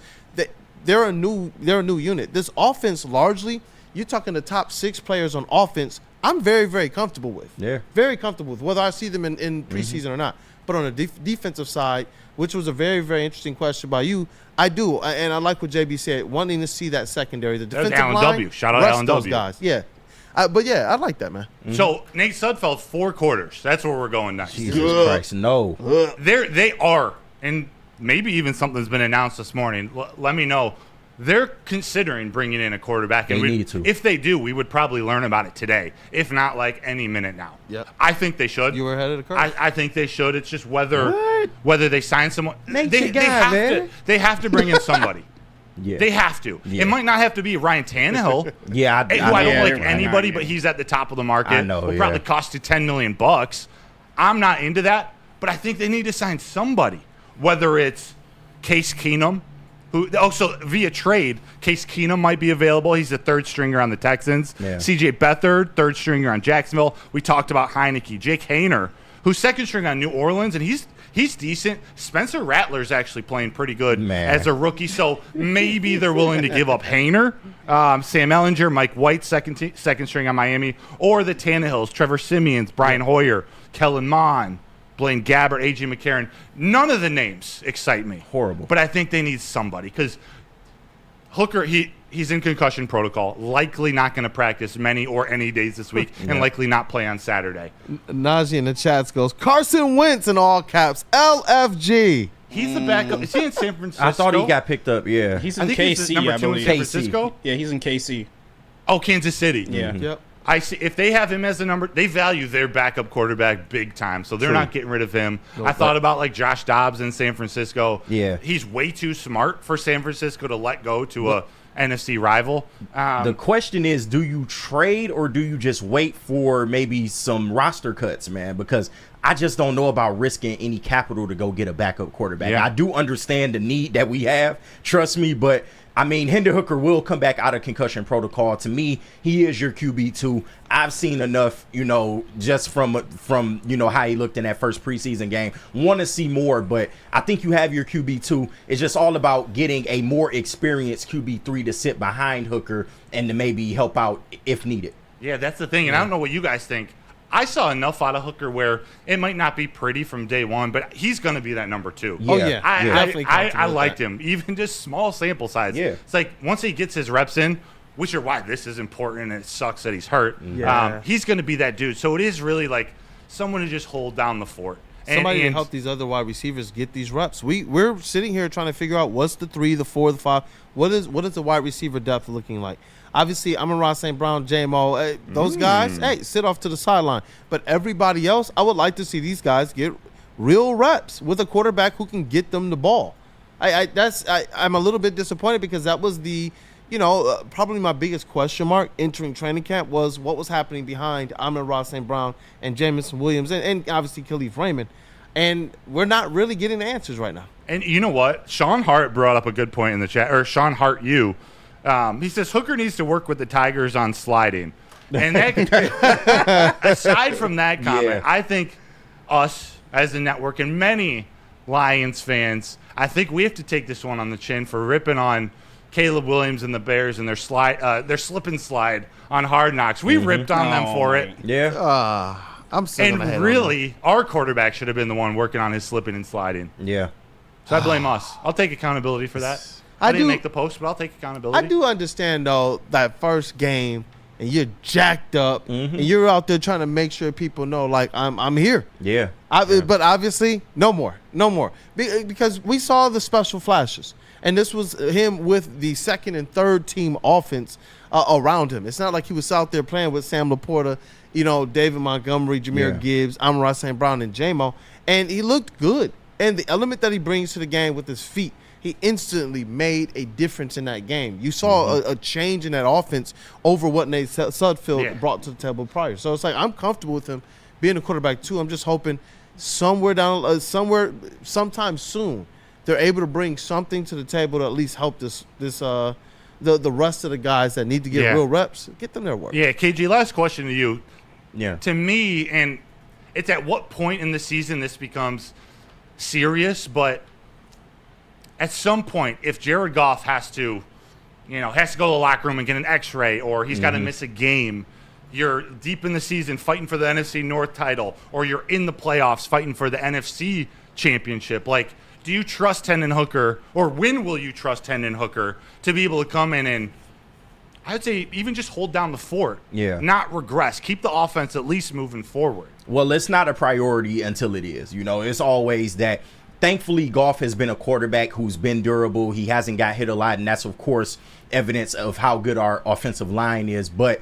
they're a new unit. This offense, largely, you're talking the top 6 players on offense, I'm very, very comfortable with. Yeah. Very comfortable with, whether I see them in preseason or not. But on the defensive side, which was a very, very interesting question by you, I do. And I like what JB said, wanting to see that secondary. The defensive Alan line, W. Shout out Alan those W. guys. Yeah. But, I like that, man. So, Nate Sudfeld, 4 quarters. That's where we're going next. Jesus Christ, no. They are, and maybe even something's been announced this morning. Let me know. they're considering bringing in a quarterback. They need to. If they do, we would probably learn about it today, if not like any minute now. Yep. I think they should. You were ahead of the curve. I think they should. It's just whether they sign someone. They have to bring in somebody. Yeah. They have to. Yeah. It might not have to be Ryan Tannehill. Yeah, who I don't like anybody, but he's at the top of the market. I know, will probably cost you $10 million. I'm not into that, but I think they need to sign somebody, whether it's Case Keenum, who also via trade, Case Keenum might be available. He's the third stringer on the Texans. Yeah. CJ Beathard, third stringer on Jacksonville. We talked about Heinecke. Jake Haener, who's second string on New Orleans, and he's decent. Spencer Rattler's actually playing pretty good as a rookie, so maybe they're willing to give up Haener, Sam Ehlinger, Mike White, second string on Miami, or the Tannehills, Trevor Siemian, Brian Hoyer, Kellen Mond, Blaine Gabbert, A.J. McCarron. None of the names excite me. Horrible. But I think they need somebody because Hooker, he's in concussion protocol, likely not going to practice many or any days this week, and likely not play on Saturday. Najee in the chats goes, Carson Wentz in all caps, LFG. He's the backup. Is he in San Francisco? I thought he got picked up, yeah. He's in I think KC, he's number 2 in San Francisco. Yeah, he's in KC. Oh, Kansas City. Yeah. Yep. I see. If they have him as a number, they value their backup quarterback big time, so they're not getting rid of him. I thought about like Josh Dobbs in San Francisco. Yeah. He's way too smart for San Francisco to let go to a NFC rival. The question is, do you trade or do you just wait for maybe some roster cuts, man? Because I just don't know about risking any capital to go get a backup quarterback. Yeah. I do understand the need that we have, trust me, but I mean, Hendon Hooker will come back out of concussion protocol. To me, he is your QB2. I've seen enough, just from how he looked in that first preseason game. Want to see more, but I think you have your QB2. It's just all about getting a more experienced QB3 to sit behind Hooker and to maybe help out if needed. Yeah, that's the thing, and I don't know what you guys think. I saw enough out of Hooker where it might not be pretty from day one, but he's going to be that number 2. Yeah. Oh, yeah. I liked him, even just small sample size. Yeah. It's like once he gets his reps in, which are why this is important and it sucks that he's hurt, he's going to be that dude. So it is really like someone to just hold down the fort. Somebody to help these other wide receivers get these reps. We're sitting here trying to figure out what's the 3, the 4, the 5. What is the wide receiver depth looking like? Obviously, Amon-Ra, St. Brown, J-Mo, those guys, sit off to the sideline. But everybody else, I would like to see these guys get real reps with a quarterback who can get them the ball. I'm a little bit disappointed because that was the, probably my biggest question mark entering training camp was what was happening behind Amon-Ra, St. Brown, and Jameson Williams, and obviously Khalif Raymond. And we're not really getting the answers right now. And you know what? Sean Hart brought up a good point in the chat, or Sean Hart, he says Hooker needs to work with the Tigers on sliding. And that, aside from that comment, I think us as a network and many Lions fans, I think we have to take this one on the chin for ripping on Caleb Williams and the Bears and their slip and slide on Hard Knocks. We ripped on them for it. Yeah. I'm still gonna hate and really, our quarterback should have been the one working on his slipping and sliding. Yeah. So I blame us. I'll take accountability for that. I didn't make the post, but I'll take accountability. I do understand, though, that first game, and you're jacked up, and you're out there trying to make sure people know, like, I'm here. Yeah. But obviously, no more. Because we saw the special flashes, and this was him with the second and third team offense around him. It's not like he was out there playing with Sam Laporta, David Montgomery, Jahmyr Gibbs, Amon-Ra St. Brown, and J-Mo, and he looked good. And the element that he brings to the game with his feet, he instantly made a difference in that game. You saw a change in that offense over what Nate Sudfeld brought to the table prior. So it's like I'm comfortable with him being a quarterback too. I'm just hoping sometime soon they're able to bring something to the table to at least help the rest of the guys that need to get real reps, get them their work. Yeah, KG, last question to you. Yeah. To me, and it's at what point in the season this becomes serious, but at some point, if Jared Goff has to go to the locker room and get an x-ray, or he's got to miss a game, you're deep in the season fighting for the NFC North title, or you're in the playoffs fighting for the NFC championship. Like, do you trust Hendon Hooker, or when will you trust Hendon Hooker to be able to come in and, I would say, even just hold down the fort, not regress, keep the offense at least moving forward? Well, it's not a priority until it is. It's always that thankfully, Goff has been a quarterback who's been durable. He hasn't got hit a lot, and that's, of course, evidence of how good our offensive line is. But,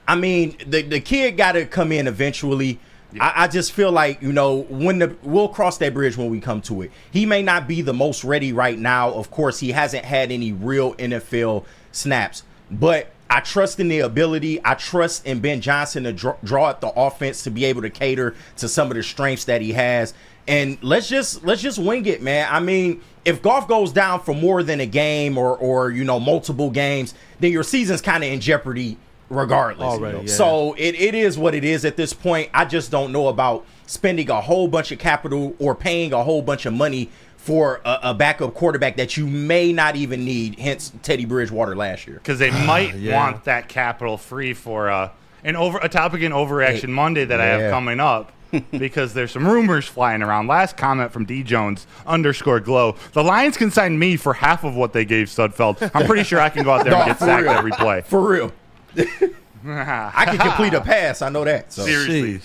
I mean, the kid got to come in eventually. Yeah. I just feel like, we'll cross that bridge when we come to it. He may not be the most ready right now. Of course, he hasn't had any real NFL snaps. But I trust in the ability. I trust in Ben Johnson to draw up the offense to be able to cater to some of the strengths that he has. And let's just wing it, man. I mean, if Goff goes down for more than a game or multiple games, then your season's kind of in jeopardy regardless. Already, yeah. So it is what it is at this point. I just don't know about spending a whole bunch of capital or paying a whole bunch of money for a backup quarterback that you may not even need, hence Teddy Bridgewater last year. Because they might want that capital free for a topic in Overreaction Monday that I have coming up. Because there's some rumors flying around. Last comment from D Jones _glow. The Lions can sign me for half of what they gave Sudfeld. I'm pretty sure I can go out there and get sacked every play. For real. I can complete a pass. I know that. So. Seriously.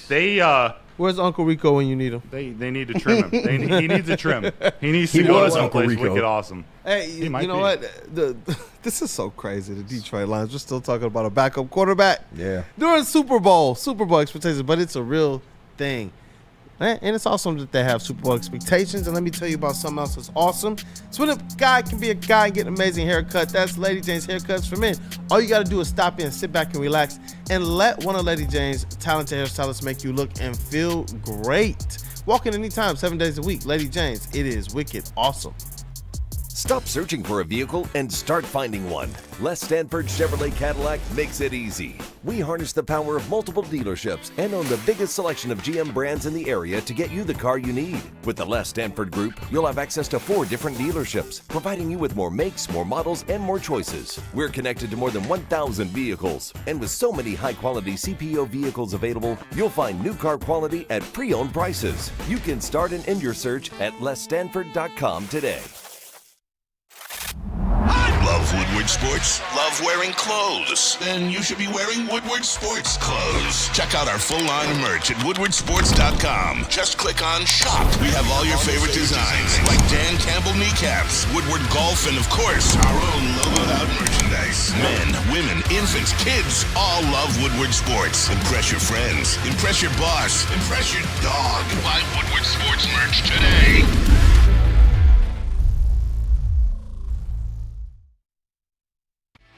Where's Uncle Rico when you need him? They need to trim him. He needs a trim. He needs to go to some place wicked awesome. Hey, you know what? This is so crazy. The Detroit Lions. We're still talking about a backup quarterback. Yeah. During Super Bowl expectations, but it's a real thing. And it's awesome that they have Super Bowl expectations. And let me tell you about something else that's awesome. It's when a guy can be a guy and get an amazing haircut. That's Lady Jane's Haircuts for Men. All you got to do is stop in, sit back and relax, and let one of Lady Jane's talented hairstylists make you look and feel great. Walk in anytime, 7 days a week. Lady Jane's, it is wicked awesome. Stop searching for a vehicle and start finding one. Les Stanford Chevrolet Cadillac makes it easy. We harness the power of multiple dealerships and own the biggest selection of GM brands in the area to get you the car you need. With the Les Stanford Group, you'll have access to 4 different dealerships, providing you with more makes, more models, and more choices. We're connected to more than 1,000 vehicles, and with so many high-quality CPO vehicles available, you'll find new car quality at pre-owned prices. You can start and end your search at lesstanford.com today. Love Woodward Sports? Love wearing clothes? Then you should be wearing Woodward Sports clothes. Check out our full line of merch at woodwardsports.com. Just click on Shop. We have all your favorite designs, like Dan Campbell kneecaps, Woodward Golf, and of course, our own logoed out merchandise. Men, women, infants, kids all love Woodward Sports. Impress your friends. Impress your boss. Impress your dog. Buy Woodward Sports merch today.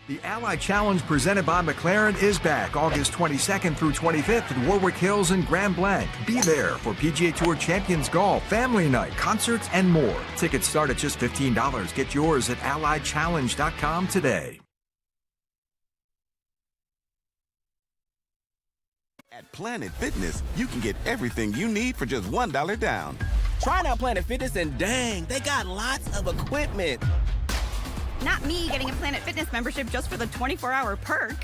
The Ally Challenge presented by McLaren is back August 22nd through 25th at Warwick Hills and Grand Blanc. Be there for PGA Tour Champions Golf, Family Night, concerts, and more. Tickets start at just $15. Get yours at allychallenge.com today. At Planet Fitness, you can get everything you need for just $1 down. Try out Planet Fitness and dang, they got lots of equipment. Not me getting a Planet Fitness membership just for the 24-hour perk.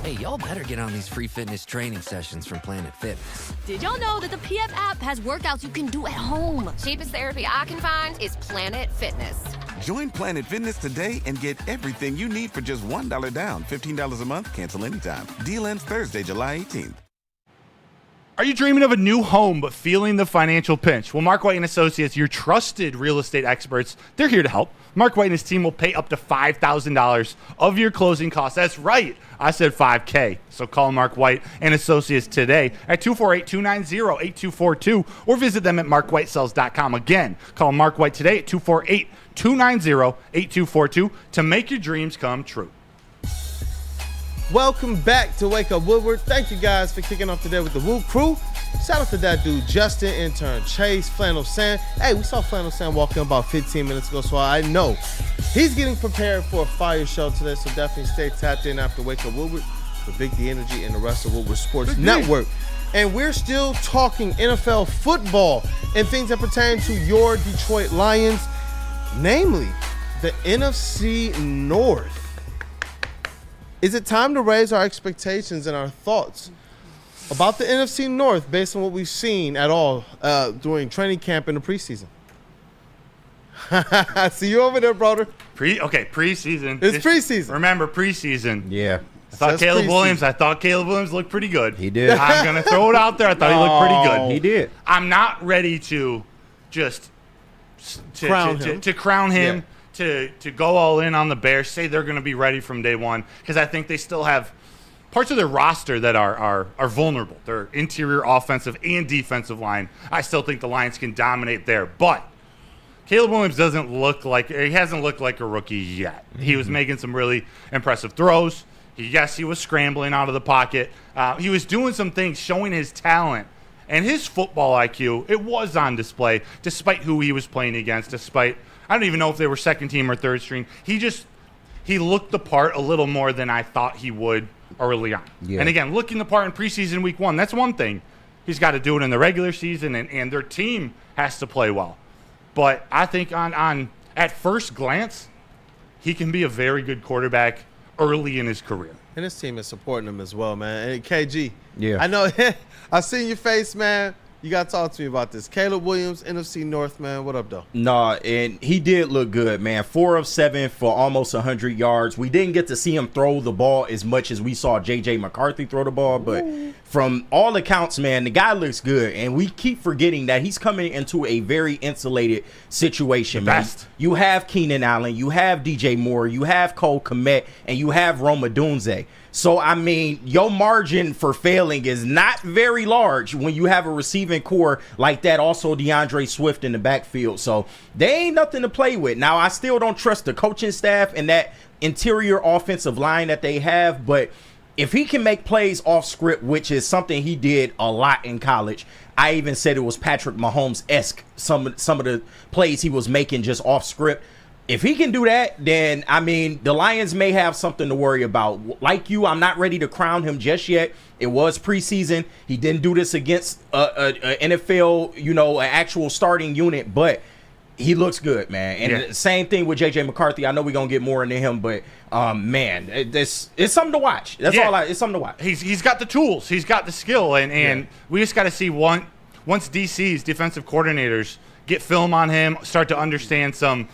Hey, y'all better get on these free fitness training sessions from Planet Fitness. Did y'all know that the PF app has workouts you can do at home? Cheapest therapy I can find is Planet Fitness. Join Planet Fitness today and get everything you need for just $1 down. $15 a month, cancel anytime. Deal ends Thursday, July 18th. Are you dreaming of a new home but feeling the financial pinch? Well, Mark White & Associates, your trusted real estate experts, they're here to help. Mark White and his team will pay up to $5,000 of your closing costs. That's right. I said $5K. So call Mark White & Associates today at 248-290-8242 or visit them at markwhitesells.com. Again, call Mark White today at 248-290-8242 to make your dreams come true. Welcome back to Wake Up Woodward. Thank you guys for kicking off today with the WUW Crew. Shout out to that dude, Justin, intern Chase, Flannel Sam. Hey, we saw Flannel Sam walk in about 15 minutes ago, so I know he's getting prepared for a fire show today, so definitely stay tapped in after Wake Up Woodward with Big D Energy and the rest of Woodward Sports Network. And we're still talking NFL football and things that pertain to your Detroit Lions, namely the NFC North. Is it time to raise our expectations and our thoughts about the NFC North based on what we've seen at all during training camp in the preseason? See you over there, brother. Preseason. It's preseason. Remember, preseason. Yeah. I thought Caleb Williams looked pretty good. He did. I'm going to throw it out there. I thought he looked pretty good. He did. I'm not ready to just to crown him, to go all in on the Bears, say they're going to be ready from day one, because I think they still have parts of their roster that are vulnerable. Their interior offensive and defensive line. I still think the Lions can dominate there, but Caleb Williams hasn't looked like a rookie yet. He was making some really impressive throws. He was scrambling out of the pocket. He was doing some things, showing his talent. And his football IQ, it was on display, despite who he was playing against, I don't even know if they were second team or third string. He looked the part a little more than I thought he would early on. Yeah. And again, looking the part in preseason week 1, that's one thing. He's got to do it in the regular season, and their team has to play well. But I think at first glance, he can be a very good quarterback early in his career. And his team is supporting him as well, man. And KG, yeah, I know I seen your face, man. You got to talk to me about this. Caleb Williams, NFC North, man. What up, though? No, and he did look good, man. 4 of 7 for almost 100 yards. We didn't get to see him throw the ball as much as we saw J.J. McCarthy throw the ball, but from all accounts, man, the guy looks good. And we keep forgetting that he's coming into a very insulated situation, man. You have Keenan Allen, you have DJ Moore, you have Cole Kmet, and you have Rome Odunze. So, I mean, your margin for failing is not very large when you have a receiving core like that. Also, DeAndre Swift in the backfield. So, there ain't nothing to play with. Now, I still don't trust the coaching staff and that interior offensive line that they have. But if he can make plays off script, which is something he did a lot in college, I even said it was Patrick Mahomes-esque, some of the plays he was making just off script. If he can do that, then, I mean, the Lions may have something to worry about. Like you, I'm not ready to crown him just yet. It was preseason. He didn't do this against a NFL, an actual starting unit, but he looks good, man. And same thing with J.J. McCarthy. I know we're going to get more into him, but, man, it's something to watch. It's something to watch. He's got the tools. He's got the skill, and we just got to see once DC's defensive coordinators get film on him, start to understand some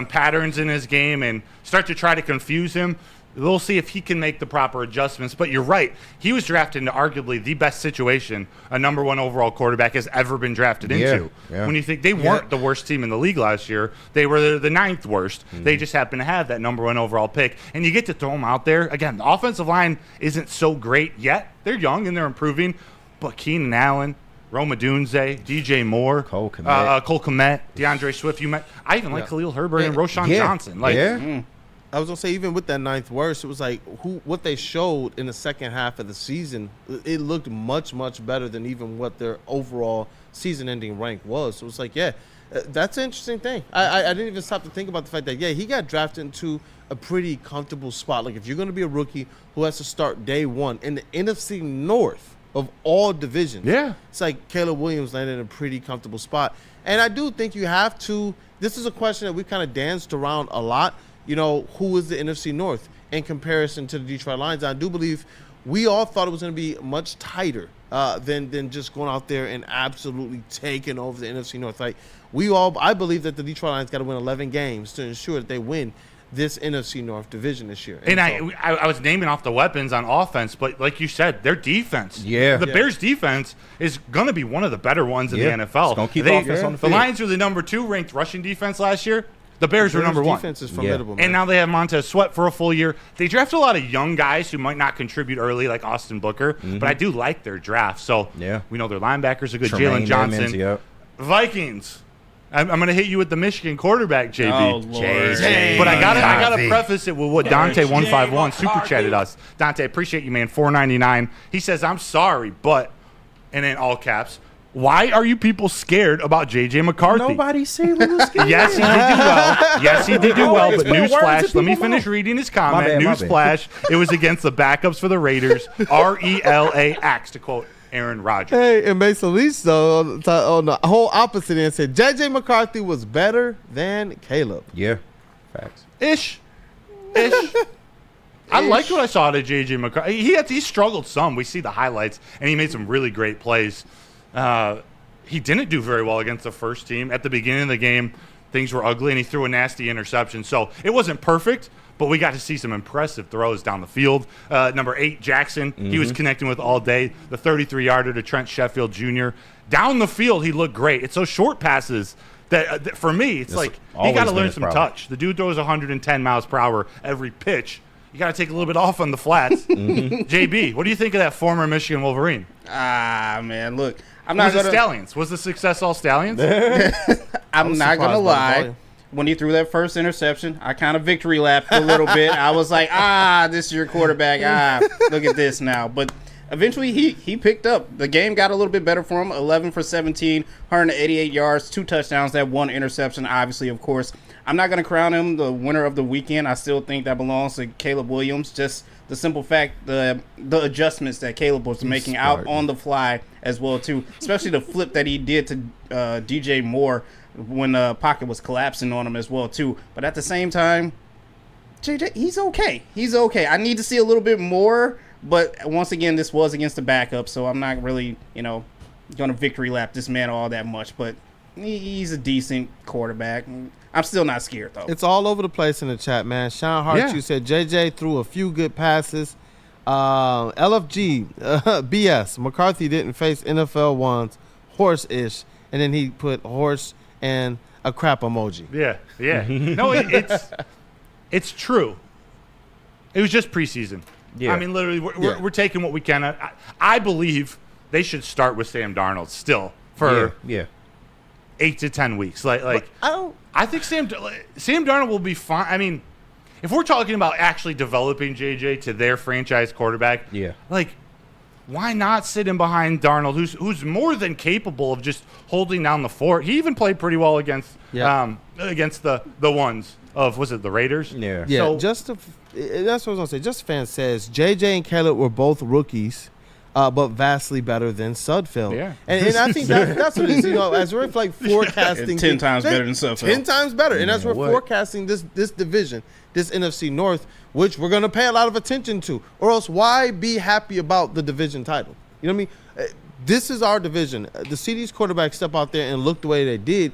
patterns in his game, and start to try to confuse him. We'll see if he can make the proper adjustments. But you're right. He was drafted into arguably the best situation a number 1 overall quarterback has ever been drafted into. Yeah. When you think they weren't the worst team in the league last year, they were the 9th worst. Mm-hmm. They just happened to have that number 1 overall pick. And you get to throw him out there. Again, the offensive line isn't so great yet. They're young and they're improving. But Keenan Allen, Rome Odunze, DJ Moore, Cole Kmet, DeAndre Swift. I even like Khalil Herbert and Roschon Johnson. I was gonna say, even with that 9th worst, it was like what they showed in the second half of the season. It looked much, much better than even what their overall season-ending rank was. So it was like, that's an interesting thing. I didn't even stop to think about the fact that he got drafted into a pretty comfortable spot. Like, if you're gonna be a rookie who has to start day 1 in the NFC North of all divisions, it's like Caleb Williams landed in a pretty comfortable spot. And I do think you have to. This is a question that we kind of danced around a lot. Who is the NFC North in comparison to the Detroit Lions? I do believe we all thought it was going to be much tighter than just going out there and absolutely taking over the NFC North. Like, I believe that the Detroit Lions got to win 11 games to ensure that they win this NFC North division this year. And I was naming off the weapons on offense, but like you said, their defense. The Bears' defense is going to be one of the better ones in the NFL. It's going to keep the offense on the field. The Lions were the number 2 ranked rushing defense last year. The Bears were number 1. Defense is formidable, man. And now they have Montez Sweat for a full year. They draft a lot of young guys who might not contribute early, like Austin Booker, but I do like their draft. So we know their linebackers are good. Jalen Johnson. Vikings. I'm going to hit you with the Michigan quarterback, JB. Oh, Lord. But I gotta preface it with what Dante151 super chatted us. Dante, appreciate you, man. $4.99. He says, I'm sorry, but, and in all caps, why are you people scared about J.J. McCarthy? Nobody said we were scared. Yes, he did do well. Yes, he did do well. But newsflash, let me finish reading his comment. Newsflash, it was against the backups for the Raiders. RELAX, to quote Aaron Rodgers. Hey, and Mason Leach, though, on the whole opposite end, said J.J. McCarthy was better than Caleb. Yeah, facts. Ish. I liked what I saw out of J.J. McCarthy. He struggled some. We see the highlights, and he made some really great plays. He didn't do very well against the first team. At the beginning of the game, things were ugly, and he threw a nasty interception. So it wasn't perfect, but we got to see some impressive throws down the field. Number 8, Jackson, he was connecting with all day. The 33-yarder to Trent Sheffield Jr. Down the field, he looked great. It's those short passes That for me, it's like he got to learn some touch. The dude throws 110 miles per hour every pitch. You got to take a little bit off on the flats. JB, what do you think of that former Michigan Wolverine? Man, look, I'm not going to Stallions. Was the success all Stallions? I'm not going to lie. When he threw that first interception, I kind of victory lapped a little bit. I was like, this is your quarterback. Look at this now. But eventually he picked up. The game got a little bit better for him. 11 for 17, 188 yards, 2 touchdowns, that 1 interception, obviously, of course. I'm not going to crown him the winner of the weekend. I still think that belongs to Caleb Williams. Just the simple fact, the adjustments that Caleb was making out on the fly as well, too. Especially the flip that he did to DJ Moore when the pocket was collapsing on him as well, too. But at the same time, JJ, he's okay. He's okay. I need to see a little bit more. But once again, this was against the backup, so I'm not really, going to victory lap this man all that much. But he's a decent quarterback. I'm still not scared, though. It's all over the place in the chat, man. Sean Hart, you said JJ threw a few good passes. LFG, BS. McCarthy didn't face NFL ones. Horse-ish. And then he put horse and a crap emoji. Yeah. No, it's true. It was just preseason. Yeah. I mean, literally, we're taking what we can. I believe they should start with Sam Darnold still for 8 to 10 weeks. I think Sam Darnold will be fine. I mean, if we're talking about actually developing JJ to their franchise quarterback, why not sit him behind Darnold, who's more than capable of just holding down the fort? He even played pretty well against the ones of, was it the Raiders? Yeah. So, that's what I was going to say. Just Fan says, JJ and Caleb were both rookies, but vastly better than Sudfeld. Yeah. And I think that's what it is. As we're forecasting. 10 times better than Sudfeld. 10 times better. And as we're forecasting this division, this NFC North, which we're going to pay a lot of attention to, or else why be happy about the division title? You know what I mean? This is our division. To see these quarterbacks step out there and look the way they did,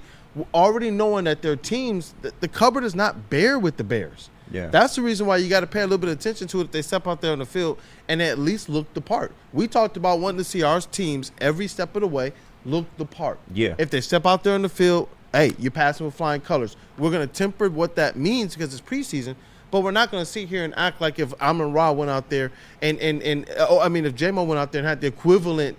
already knowing that their teams, the cupboard is not bare with the Bears. Yeah. That's the reason why you got to pay a little bit of attention to it if they step out there on the field and at least look the part. We talked about wanting to see our teams every step of the way look the part. Yeah. If they step out there on the field, hey, you're passing with flying colors. We're going to temper what that means because it's preseason, but we're not going to sit here and act like if Amon-Ra went out there if J-Mo went out there and had the equivalent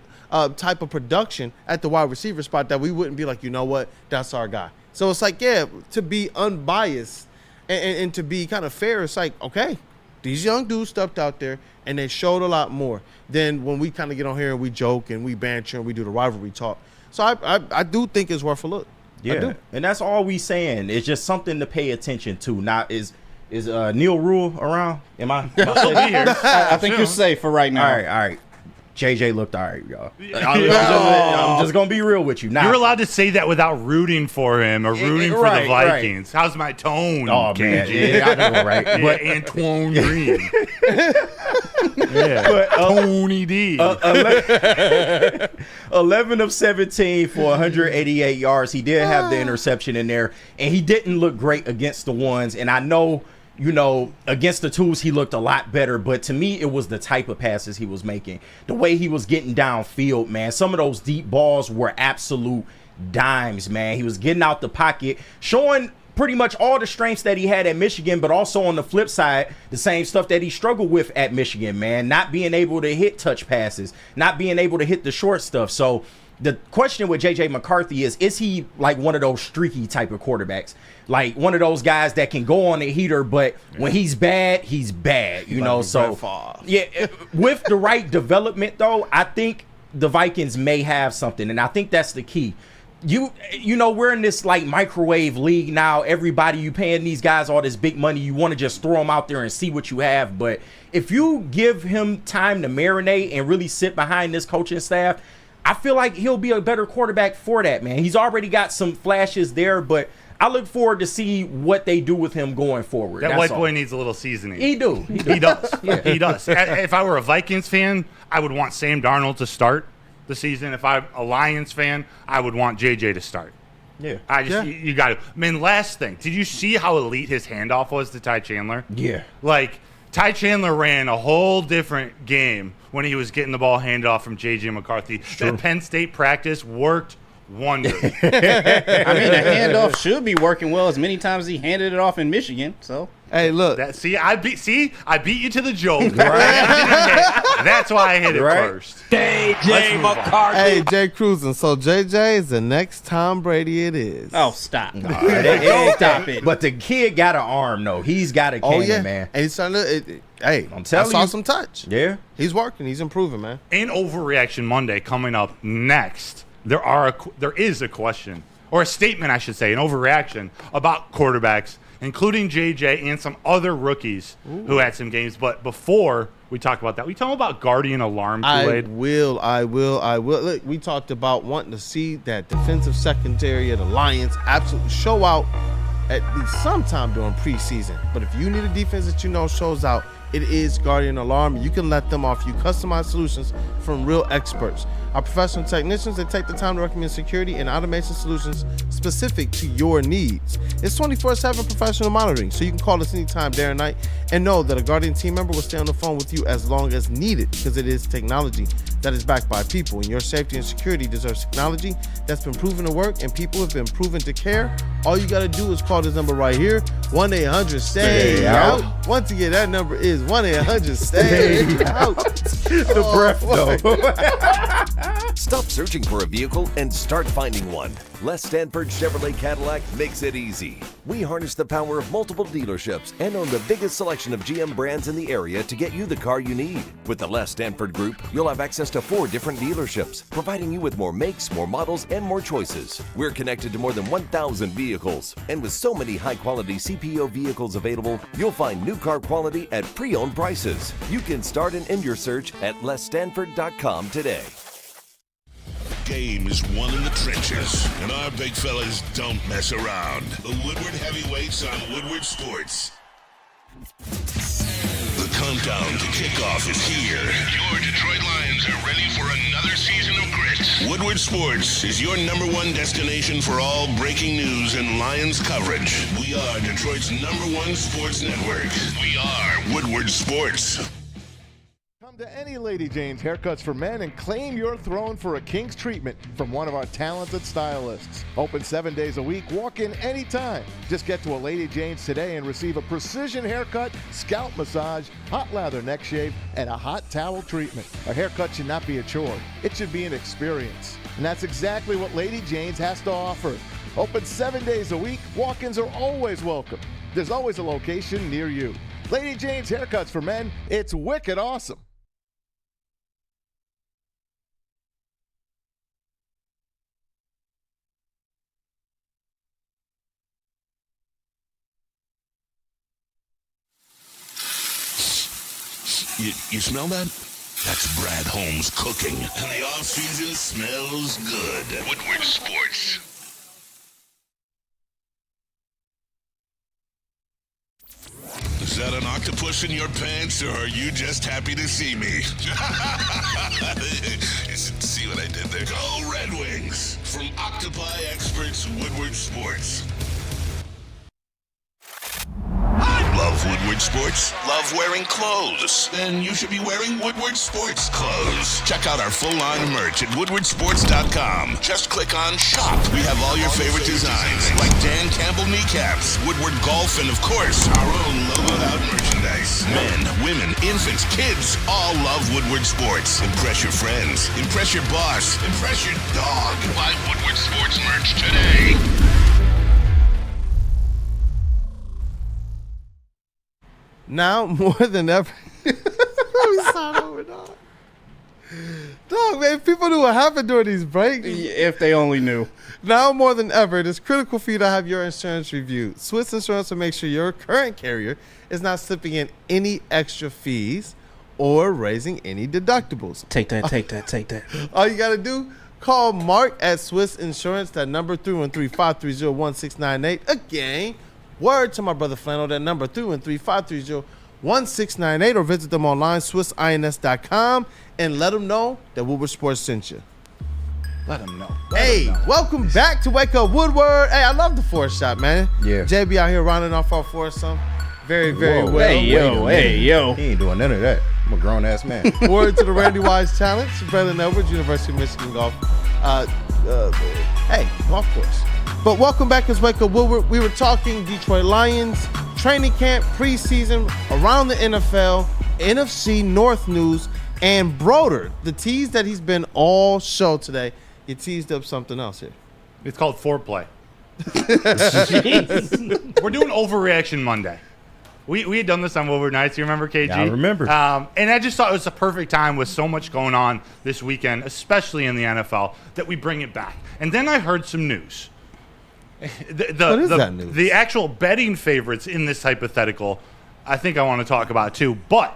type of production at the wide receiver spot, that we wouldn't be like, you know what, that's our guy. So it's like, to be unbiased and to be kind of fair, it's like, okay, these young dudes stepped out there and they showed a lot more than when we kind of get on here and we joke and we banter and we do the rivalry talk. So I do think it's worth a look. Yeah, and that's all we saying. It's just something to pay attention to. Not is Neil Rule around? Am I I think you're safe for right now. All right. JJ looked all right, y'all. I'm just going to be real with you. You're allowed to say that without rooting for him or rooting for the Vikings. Right. How's my tone, KG? Man. Yeah, I know, right? But Antoine Green. Tony D. 11 of 17 for 188 yards. He did have the interception in there, and he didn't look great against the ones. And I know, against the twos, he looked a lot better. But to me, it was the type of passes he was making. The way he was getting downfield, man. Some of those deep balls were absolute dimes, man. He was getting out the pocket, showing pretty much all the strengths that he had at Michigan, but also on the flip side, the same stuff that he struggled with at Michigan, man. Not being able to hit touch passes, not being able to hit the short stuff. So the question with J.J. McCarthy is he like one of those streaky type of quarterbacks? Like one of those guys that can go on a heater, but when he's bad, So, with the right development, though, I think the Vikings may have something, and I think that's the key. We're in this like microwave league now. Everybody, you paying these guys all this big money. You want to just throw them out there and see what you have. But if you give him time to marinate and really sit behind this coaching staff, I feel like he'll be a better quarterback for that, man. He's already got some flashes there, but I look forward to see what they do with him going forward. That white boy needs a little seasoning. He does. He does. If I were a Vikings fan, I would want Sam Darnold to start the season. If I'm a Lions fan, I would want JJ to start. Yeah. You got to. I mean, last thing, did you see how elite his handoff was to Ty Chandler? Yeah. Like, Ty Chandler ran a whole different game when he was getting the ball handed off from J.J. McCarthy. That Penn State practice worked wonder. I mean, the handoff should be working well as many times as he handed it off in Michigan. So hey, look. I beat you to the joke. That's why I hit it first. JJ McCarthy. Hey, Jay Cruising. So JJ is the next Tom Brady. It is. Oh, stop! Stop it. But the kid got an arm though. He's got a cannon, man. And he's starting to. Hey, I'm telling you, I saw some touch. Yeah, he's working. He's improving, man. In Overreaction Monday coming up next, there is a question or a statement, I should say, an overreaction about quarterbacks, including JJ and some other rookies who had some games. But before we talk about that, we talk about Guardian Alarm, Kool-Aid. I will. Look, we talked about wanting to see that defensive secondary of the Lions absolutely show out at least sometime during preseason. But if you need a defense that you know shows out, it is Guardian Alarm. You can let them off you customized solutions from real experts. Our professional technicians, they take the time to recommend security and automation solutions specific to your needs. It's 24/7 professional monitoring, so you can call us anytime, day or night, and know that a Guardian team member will stay on the phone with you as long as needed, because it is technology that is backed by people, and your safety and security deserves technology that's been proven to work and people have been proven to care. All you got to do is call this number right here, 1-800-STAY-OUT. Once again, that number is 1-800-STAY-OUT. The breath, though. Stop searching for a vehicle and start finding one. Les Stanford Chevrolet Cadillac makes it easy. We harness the power of multiple dealerships and own the biggest selection of GM brands in the area to get you the car you need. With the Les Stanford Group, you'll have access to 4 different dealerships, providing you with more makes, more models, and more choices. We're connected to more than 1,000 vehicles, and with so many high-quality CPO vehicles available, you'll find new car quality at pre-owned prices. You can start and end your search at lesstanford.com today. Game is won in the trenches, and our big fellas don't mess around. The Woodward Heavyweights on Woodward Sports. The countdown to kickoff is here. Your Detroit Lions are ready for another season of grit. Woodward Sports is your #1 destination for all breaking news and Lions coverage. We are Detroit's #1 sports network. We are Woodward Sports. To any Lady Jane's Haircuts for Men and claim your throne for a king's treatment from one of our talented stylists. Open 7 days a week. Walk in anytime. Just get to a Lady Jane's today and receive a precision haircut, scalp massage, hot lather neck shave, and a hot towel treatment. A haircut should not be a chore. It should be an experience. And that's exactly what Lady Jane's has to offer. Open 7 days a week. Walk-ins are always welcome. There's always a location near you. Lady Jane's Haircuts for Men. It's wicked awesome. You smell that? That's Brad Holmes cooking. And the off-season smells good. Woodward Sports. Is that an octopus in your pants, or are you just happy to see me? See what I did there? Go Red Wings! From Octopi Experts, Woodward Sports. Love Woodward Sports? Love wearing clothes? Then you should be wearing Woodward Sports clothes. Check out our full-line merch at woodwardsports.com. Just click on Shop. We have all your favorite designs, like Dan Campbell kneecaps, Woodward Golf, and of course, our own logoed-out merchandise. Men, women, infants, kids all love Woodward Sports. Impress your friends. Impress your boss. Impress your dog. Buy Woodward Sports merch today. Now more than ever. We start over, dog. Dog, man, people knew what happened during these breaks. If they only knew. Now more than ever, it is critical for you to have your insurance reviewed. Swiss Insurance will make sure your current carrier is not slipping in any extra fees or raising any deductibles. Take that. All you got to do, call Mark at Swiss Insurance, that number 313-530-1698. Again, word to my brother Flannel, that number 313-530-1698, or visit them online, SwissINS.com, and let them know that Woodward Sports sent you. Let them know. Welcome back to Wake Up Woodward. Hey, I love the force shot, man. Yeah. JB out here rounding off our foursome. Very, very well. Hey, yo. He ain't doing none of that. I'm a grown-ass man. Word to the Randy Wise Challenge. Braylon Edwards, University of Michigan Golf. Hey, golf course. But welcome back as Wake Up Woodward. We were talking Detroit Lions, training camp, preseason, around the NFL, NFC North news, and Broder, the tease that he's been all show today. You teased up something else here. It's called foreplay. We're doing Overreaction Monday. We had done this on Woodward Nights. You remember, KG? Yeah, I remember. And I just thought it was a perfect time with so much going on this weekend, especially in the NFL, that we bring it back. And then I heard some news. What is that news? The actual betting favorites in this hypothetical, I think I want to talk about too. But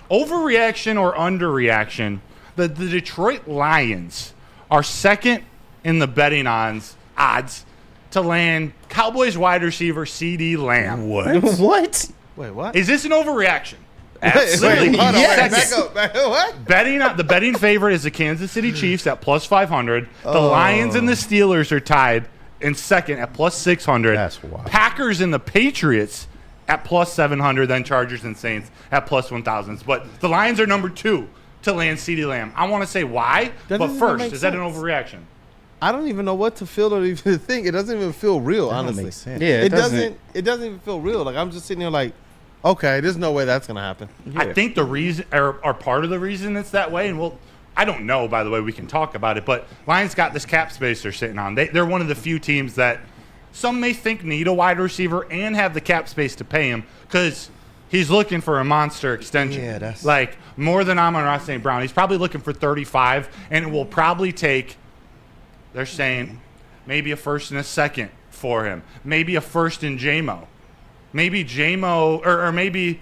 overreaction or underreaction, the Detroit Lions are second in the betting odds to land Cowboys wide receiver CD Lamb. What? Wait, what? Is this an overreaction? Absolutely. Hold on, Yes. Back up. What? The betting favorite is the Kansas City Chiefs at plus 500. The Lions and the Steelers are tied in second at plus 600. That's wild. Packers and the Patriots at plus 700. Then Chargers and Saints at plus 1,000. But the Lions are number 2 to land CeeDee Lamb. I want to say why, but first, is that an overreaction? I don't even know what to feel or even think. It doesn't even feel real, honestly. Makes sense. Yeah, It doesn't even feel real. Like, I'm just sitting here like, okay, there's no way that's gonna happen. Yeah. I think the reason, or part of the reason it's that way, and I don't know, by the way, we can talk about it, but Lions got this cap space they're sitting on. They're one of the few teams that some may think need a wide receiver and have the cap space to pay him because he's looking for a monster extension. Yeah, that's like more than Amon-Ra St. Brown. He's probably looking for 35, and it will probably take, they're saying, maybe a first and a second for him. Maybe a first in JMO. Maybe JMO, or maybe,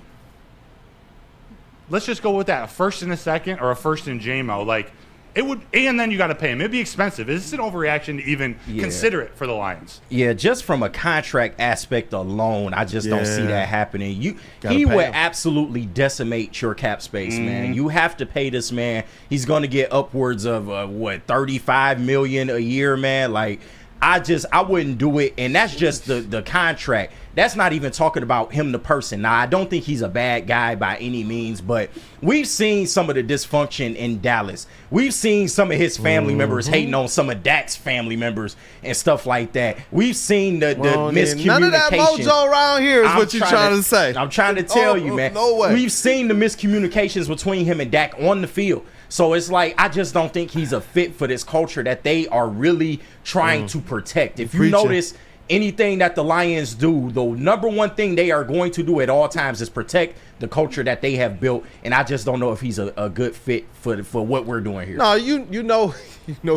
let's just go with that. A first and a second or a first in JMO. Like, it would, and then you got to pay him. It'd be expensive. Is this an overreaction to even consider it for the Lions? Yeah, just from a contract aspect alone, I just don't see that happening. He would absolutely decimate your cap space, man. You have to pay this man. He's going to get upwards of $35 million a year, man. Like, I wouldn't do it, and that's just the contract. That's not even talking about him, the person. Now, I don't think he's a bad guy by any means, but we've seen some of the dysfunction in Dallas. We've seen some of his family members hating on some of Dak's family members and stuff like that. We've seen the miscommunication. None of that mojo around here is what you're trying to say. I'm trying to tell you, man. No way. We've seen the miscommunications between him and Dak on the field. So it's like, I just don't think he's a fit for this culture that they are really trying to protect. If you notice anything that the Lions do, the number one thing they are going to do at all times is protect the culture that they have built. And I just don't know if he's a good fit for what we're doing here. No, you know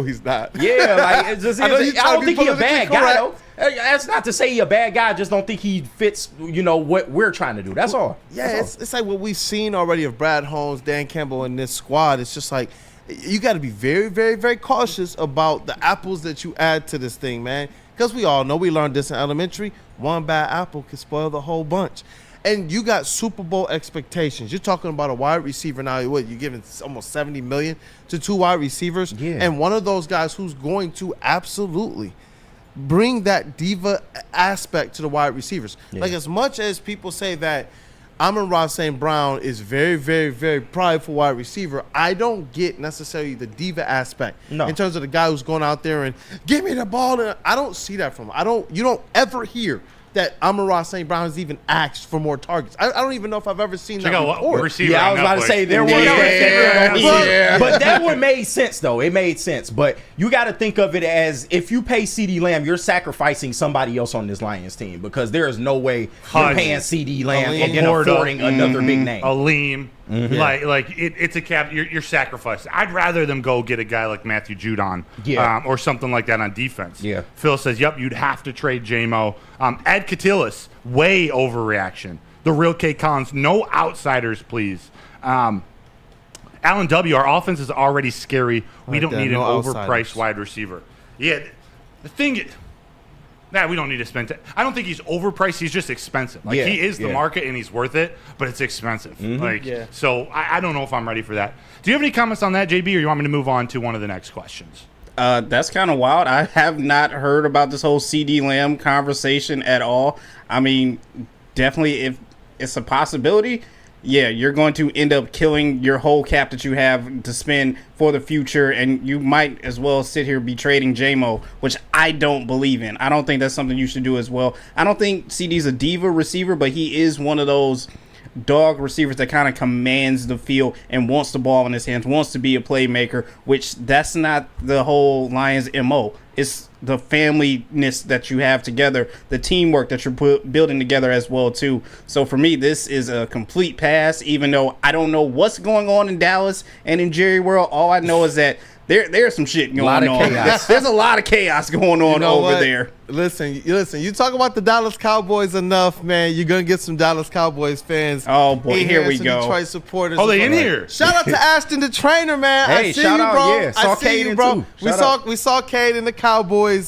he's not. Yeah, like it's just, I don't think he's a bad guy, though. That's not to say he's a bad guy. I just don't think he fits, what we're trying to do. That's all. Yeah, it's like what we've seen already of Brad Holmes, Dan Campbell, and this squad. It's just like you got to be very, very, very cautious about the apples that you add to this thing, man. Because we all know, we learned this in elementary, one bad apple can spoil the whole bunch. And you got Super Bowl expectations. You're talking about a wide receiver now. You're giving almost $70 million to 2 wide receivers. Yeah. And one of those guys who's going to absolutely bring that diva aspect to the wide receivers. Yeah. Like, as much as people say that Amon-Ra St. Brown is very, very, very prideful wide receiver, I don't get necessarily the diva aspect in terms of the guy who's going out there and give me the ball. And I don't see that from him. You don't ever hear that Amon-Ra St. Brown has even asked for more targets. I don't even know if I've ever seen that before. I was about to say there was but that one made sense, though. It made sense. But you got to think of it as, if you pay CeeDee Lamb, you're sacrificing somebody else on this Lions team, because there is no way you're paying CeeDee Lamb and then affording another big name. Aleem. It's a cap. You're sacrificing. I'd rather them go get a guy like Matthew Judon or something like that on defense. Yeah. Phil says, yep, you'd have to trade JMO. Ed Catillus, way overreaction. The real K. Collins, no outsiders, please. Alan W., our offense is already scary. We don't need an overpriced wide receiver. Yeah, the thing is, we don't need to spend it. I don't think he's overpriced. He's just expensive. Like, he is the market, and he's worth it, but it's expensive. So I don't know if I'm ready for that. Do you have any comments on that, JB, or you want me to move on to one of the next questions? That's kind of wild. I have not heard about this whole CeeDee Lamb conversation at all. I mean, definitely, if it's a possibility, yeah, you're going to end up killing your whole cap that you have to spend for the future, and you might as well sit here be trading J-Mo, which I don't believe in. I don't think that's something you should do as well. I don't think CD's a diva receiver, but he is one of those dog receivers that kind of commands the field and wants the ball in his hands, wants to be a playmaker, which that's not the whole Lions MO. It's the familyness that you have together, the teamwork that you're building together as well too. So for me, this is a complete pass, even though I don't know what's going on in Dallas and in Jerry World. All I know is that there's some shit going on. There's a lot of chaos going on over there. Listen. You talk about the Dallas Cowboys enough, man. You're gonna get some Dallas Cowboys fans. Oh boy, here we go. Detroit supporters. Oh, they in here. Shout out to Ashton the trainer, man. Hey, I see shout you, out, bro. yeah. I see you, bro. We saw Cade in the Cowboys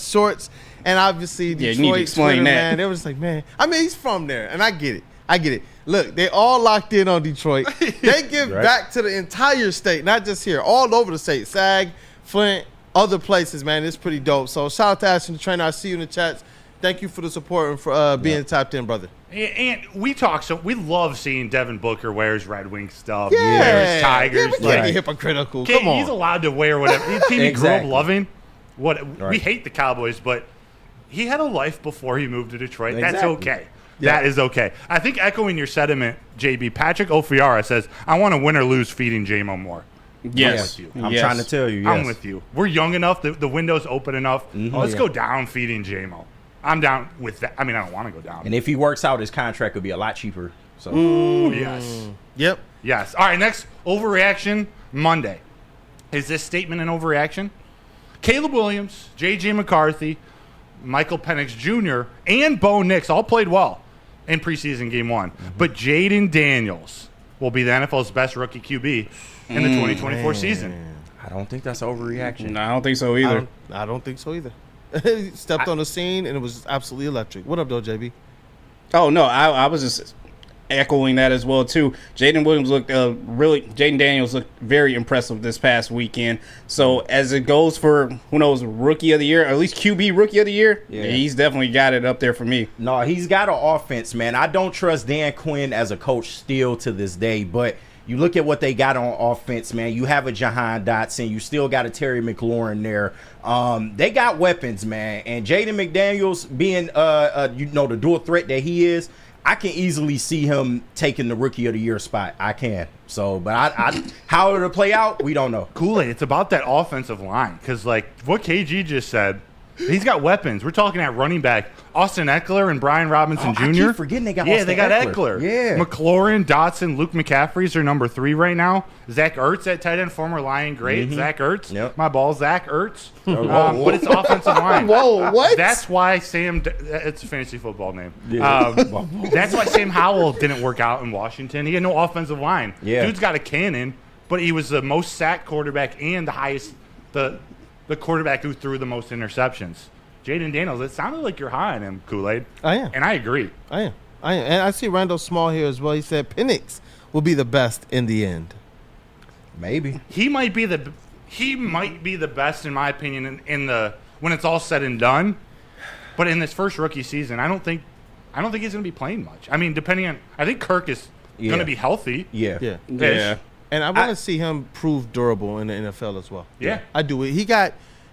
shorts, and obviously Detroit you need to explain Twitter, that. man. They were just like, man. I mean, he's from there, and I get it. Look, they all locked in on Detroit. They give back to the entire state, not just here, all over the state. Sag, Flint, other places, man. It's pretty dope. So shout out to Ashton the trainer. I see you in the chats. Thank you for the support and for being tapped in, brother. And we love seeing Devin Booker wears Red Wing stuff, Yeah. wears Tigers. Yeah, we can't be hypocritical. Okay, Come on. he's allowed to wear whatever. His team he grew up loving. We hate the Cowboys, but he had a life before he moved to Detroit. Exactly. That's okay. Yeah. That is okay. I think echoing your sentiment, JB, Patrick Ofiara says, I want to win or lose feeding J-Mo more. Yes. I'm trying to tell you. Yes. I'm with you. We're young enough. The window's open enough. Let's go down feeding J-Mo. I'm down with that. I mean, I don't want to go down. And if he works out, his contract could be a lot cheaper. So. Yes. Yep. Yes. All right, next, overreaction Monday. Is this statement an overreaction? Caleb Williams, J.J. McCarthy, Michael Penix Jr., and Bo Nix all played well in preseason game one. But Jaden Daniels will be the NFL's best rookie QB in the 2024 season. I don't think that's overreaction. No, I don't think so either. I don't think so either. Stepped on the scene, and it was absolutely electric. What up, though, JB? Oh, no, I was just echoing that as well, too. Jaden Daniels looked very impressive this past weekend. So as it goes for, who knows, rookie of the year, or at least QB rookie of the year, he's definitely got it up there for me. No, he's got an offense, man. I don't trust Dan Quinn as a coach still to this day, but you look at what they got on offense, man. You have a Jahan Dotson. You still got a Terry McLaurin there. They got weapons, man. And Jaden McDaniels being, the dual threat that he is, I can easily see him taking the Rookie of the Year spot. I can. So, but how it'll play out, we don't know. Kool-Aid, it's about that offensive line. Because, like, what KG just said, he's got weapons. We're talking at running back. Austin Eckler and Brian Robinson Jr. I keep forgetting they got Austin they got Eckler. Yeah. McLaurin, Dotson, Luke McCaffrey's are number 3 right now. Zach Ertz at tight end, former Lion great. Zach Ertz. Yep. My ball, Zach Ertz. But it's offensive line. Whoa, what? That's why it's a fantasy football name. That's why Sam Howell didn't work out in Washington. He had no offensive line. Yeah. Dude's got a cannon, but he was the most sacked quarterback and the highest, the quarterback who threw the most interceptions. Jaden Daniels, it sounded like you're high on him, Kool-Aid. I am. And I agree. I am. And I see Randall Small here as well. He said Penix will be the best in the end. Maybe. He might be the best, in my opinion, in the when it's all said and done. But in this first rookie season, I don't think he's going to be playing much. I mean, I think Kirk is going to be healthy. Yeah. And I want to see him prove durable in the NFL as well. Yeah. I do.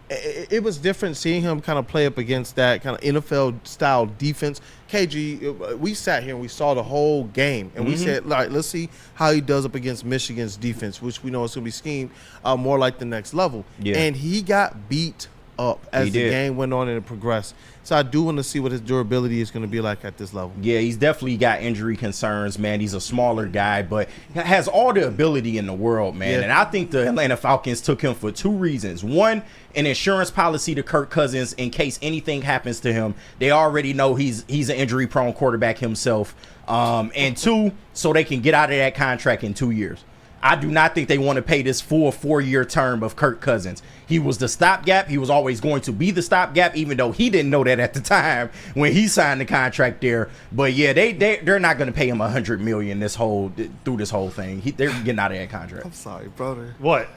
It was different seeing him kind of play up against that kind of NFL-style defense. KG, we sat here and we saw the whole game, and we said, all right, let's see how he does up against Michigan's defense, which we know is going to be schemed more like the next level. Yeah. And he got beat up as the game went on and it progressed. So I do want to see what his durability is going to be like at this level. Yeah, he's definitely got injury concerns, man. He's a smaller guy, but has all the ability in the world, man. Yeah. And I think the Atlanta Falcons took him for 2 reasons. One, an insurance policy to Kirk Cousins in case anything happens to him. They already know he's an injury-prone quarterback himself. And 2, so they can get out of that contract in 2 years. I do not think they want to pay this full 4-year term of Kirk Cousins. He was the stopgap. He was always going to be the stopgap, even though he didn't know that at the time when he signed the contract there. But yeah, they're not going to pay him $100 million through this whole thing. They're getting out of that contract. I'm sorry, brother. What?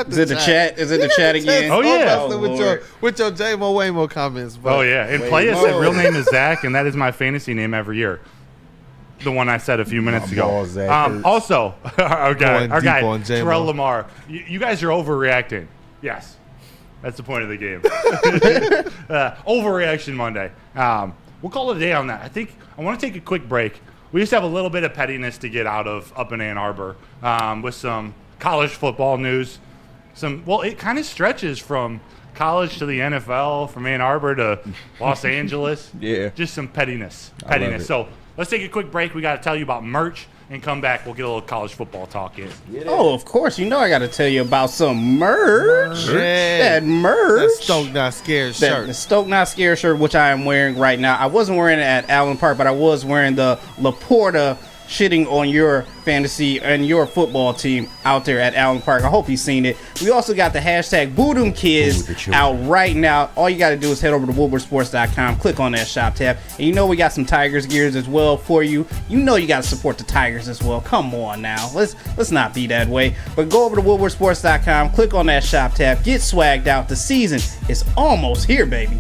Is it the chat? Is it the chat again? Oh, yeah. With your J-Mo Waymo comments. Bro. Oh, yeah. And Playa said real name is Zach, and that is my fantasy name every year. the one I said a few minutes ago. balls, Also, our guy, on J-Mo. Terrell Lamar, you guys are overreacting. Yes, that's the point of the game. Overreaction Monday. We'll call it a day on that. I want to take a quick break. We just have a little bit of pettiness to get out of up in Ann Arbor with some college football news. It kind of stretches from college to the NFL, from Ann Arbor to Los Angeles. Yeah. Just some pettiness. So let's take a quick break. We got to tell you about merch and come back. We'll get a little college football talk in. Oh, of course. You know I got to tell you about some merch. Yeah. That merch. That Stoke Not Scared shirt. The Stoke Not Scared shirt, which I am wearing right now. I wasn't wearing it at Allen Park, but I was wearing the Laporta shitting on your fantasy and your football team out there at Allen Park. I hope you've seen it. We also got the hashtag Boodum Kids out right now. All you got to do is head over to WUW-sports.com, click on that shop tab, and you know we got some Tigers gears as well for you. You know you got to support the Tigers as well. Come on now. Let's not be that way. But go over to WUW-sports.com, click on that shop tab, get swagged out. The season is almost here, baby.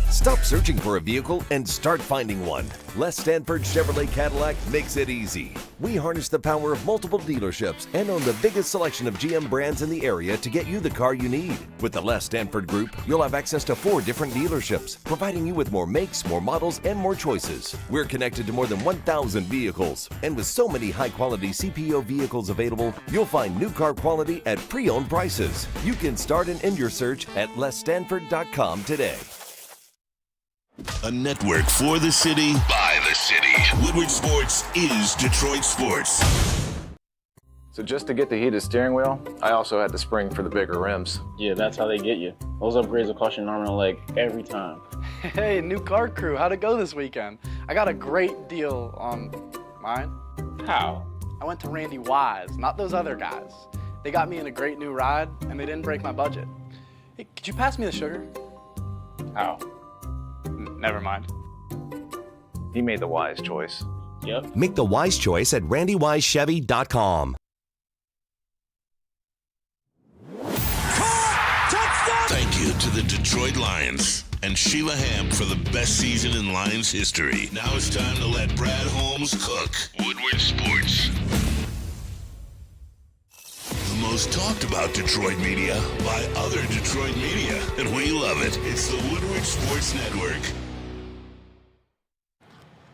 Stop searching for a vehicle and start finding one. Les Stanford Chevrolet Cadillac makes it easy. We harness the power of multiple dealerships and own the biggest selection of GM brands in the area to get you the car you need. With the Les Stanford Group, you'll have access to 4 different dealerships, providing you with more makes, more models, and more choices. We're connected to more than 1,000 vehicles, and with so many high-quality CPO vehicles available, you'll find new car quality at pre-owned prices. You can start and end your search at lesstanford.com today. A network for the city, by the city. Woodward Sports is Detroit Sports. So just to get the heated steering wheel, I also had the spring for the bigger rims. Yeah, that's how they get you. Those upgrades will cost you an arm and a leg every time. Hey, new car crew, how'd it go this weekend? I got a great deal on mine. How? I went to Randy Wise, not those other guys. They got me in a great new ride, and they didn't break my budget. Hey, could you pass me the sugar? How? Never mind. He made the wise choice. Yep. Make the wise choice at randywisechevy.com. Thank you to the Detroit Lions and Sheila Ham for the best season in Lions history. Now it's time to let Brad Holmes cook. Woodward Sports. The most talked about Detroit media by other Detroit media, and we love it. It's the Woodward Sports Network.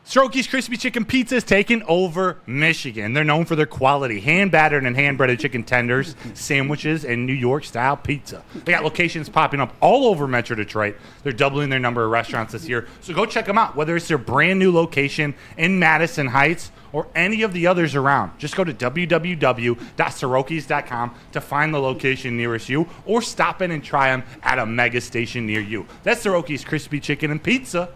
Strokey's Crispy Chicken Pizza is taking over Michigan. They're known for their quality hand-battered and hand-breaded chicken tenders, sandwiches, and New York-style pizza. They got locations popping up all over Metro Detroit. They're doubling their number of restaurants this year, so go check them out, whether it's their brand-new location in Madison Heights or any of the others around. Just go to www.sorokis.com to find the location nearest you, or stop in and try them at a mega station near you. That's Sorokis Crispy Chicken and Pizza.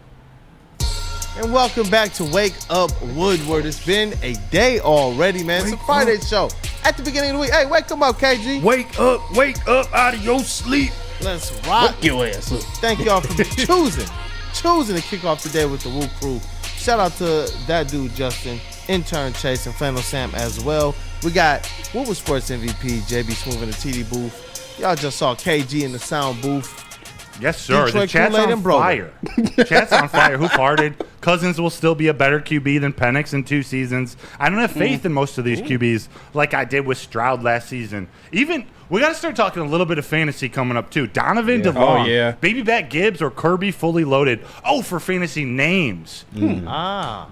And welcome back to Wake Up Woodward. It's been a day already, man. It's a Friday show. At the beginning of the week. Hey, wake up, KG. Wake up out of your sleep. Let's rock. Wake your ass up. Thank y'all for choosing to kick off the day with the WUW Crew. Shout out to that dude, Justin, intern Chase, and Flannel Sam as well. We got WUW Sports MVP, JB Smooth in the TD booth. Y'all just saw KG in the sound booth. Yes, sir. Detroit the chat's Kool-Aid on and Brother. fire. Chat's on fire. Who farted? Cousins will still be a better QB than Penix in 2 seasons. I don't have faith in most of these QBs like I did with Stroud last season. Even we got to start talking a little bit of fantasy coming up too. Donovan DeVaughn, Oh, yeah. Baby Back Gibbs, or Kirby fully loaded. Oh, for fantasy names.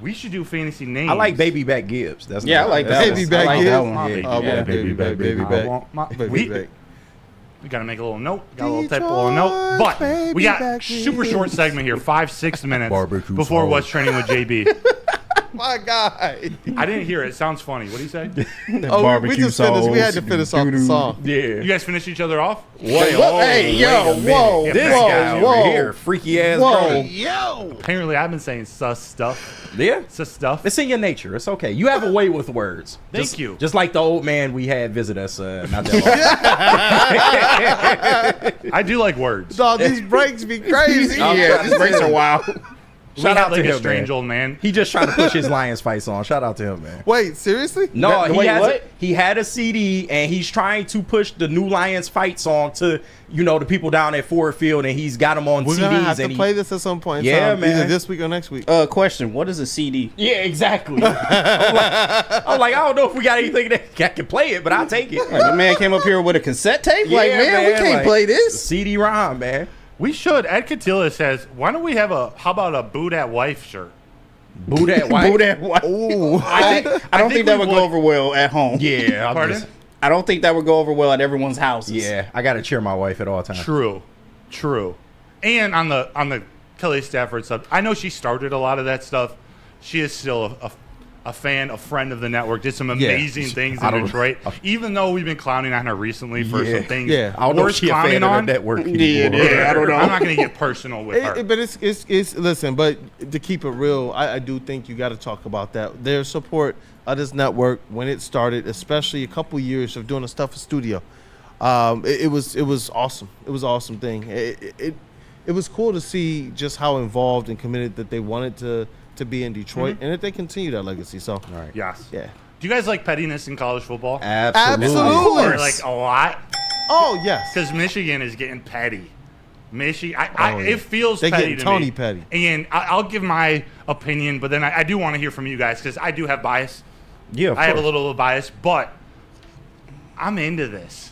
We should do fantasy names. I like Baby Back Gibbs. That's Yeah, I like that. Baby one. Back I like Gibbs. that one. Yeah. Baby back. I want my Baby back. We got to make a little note. Got a little type of little note. But we got super short segment here, 5-6 minutes Barbecue before sauce. What's Trending with JB. My guy. I didn't hear it. It sounds funny. What do you say? We just finished. We had to finish off the song. Yeah. You guys finish each other off? Hey, yo, whoa, This guy over here, freaky ass girl. Yo. Apparently, I've been saying sus stuff. Yeah. Sus stuff. It's in your nature. It's okay. You have a way with words. Thank you. Just like the old man we had visit us not that long. I do like words. Dog, these breaks be crazy. Yeah, these breaks are wild. Shout out to a him, strange old man. He just trying to push his Lions fights on. Shout out to him, man. Wait, seriously? No, Wait, he had a CD and he's trying to push the new Lions fight song to the people down at Ford Field, and he's got them on We're CDs. gonna have to play this at some point. Yeah, man. Either this week or next week. Question: what is a CD? Yeah, exactly. I'm like, I don't know if we got anything that can play it, but I'll take it. Like, the man came up here with a cassette tape. Yeah, Like, man, we can't play this. CD-ROM, man. We should. Ed Catilla says, why don't we have how about a boot at wife shirt? Boot at wife? Boot at wife. Ooh. I don't think that would go over well at home. Yeah. Pardon? I don't think that would go over well at everyone's houses. Yeah, I got to cheer my wife at all times. True. And on the Kelly Stafford stuff, I know she started a lot of that stuff. She is still a fan, a friend of the network. Did some amazing things in Detroit. Even though we've been clowning on her recently for some things. Yeah, I don't know if she's a fan of the network anymore. Yeah, I don't know. I'm not going to get personal with her. But it's listen. But to keep it real, I do think you got to talk about that. Their support of this network when it started, especially a couple years of doing the stuff in studio. It was awesome. It was an awesome thing. It was cool to see just how involved and committed that they wanted to be in Detroit, and that they continue that legacy. So, Yes. Yeah. Do you guys like pettiness in college football? Absolutely. Or like a lot? Oh yes. Because Michigan is getting petty. It feels they petty getting to Tony me. petty. And I'll give my opinion, but then I do want to hear from you guys because I do have bias. Yeah, I have a little bias, but I'm into this.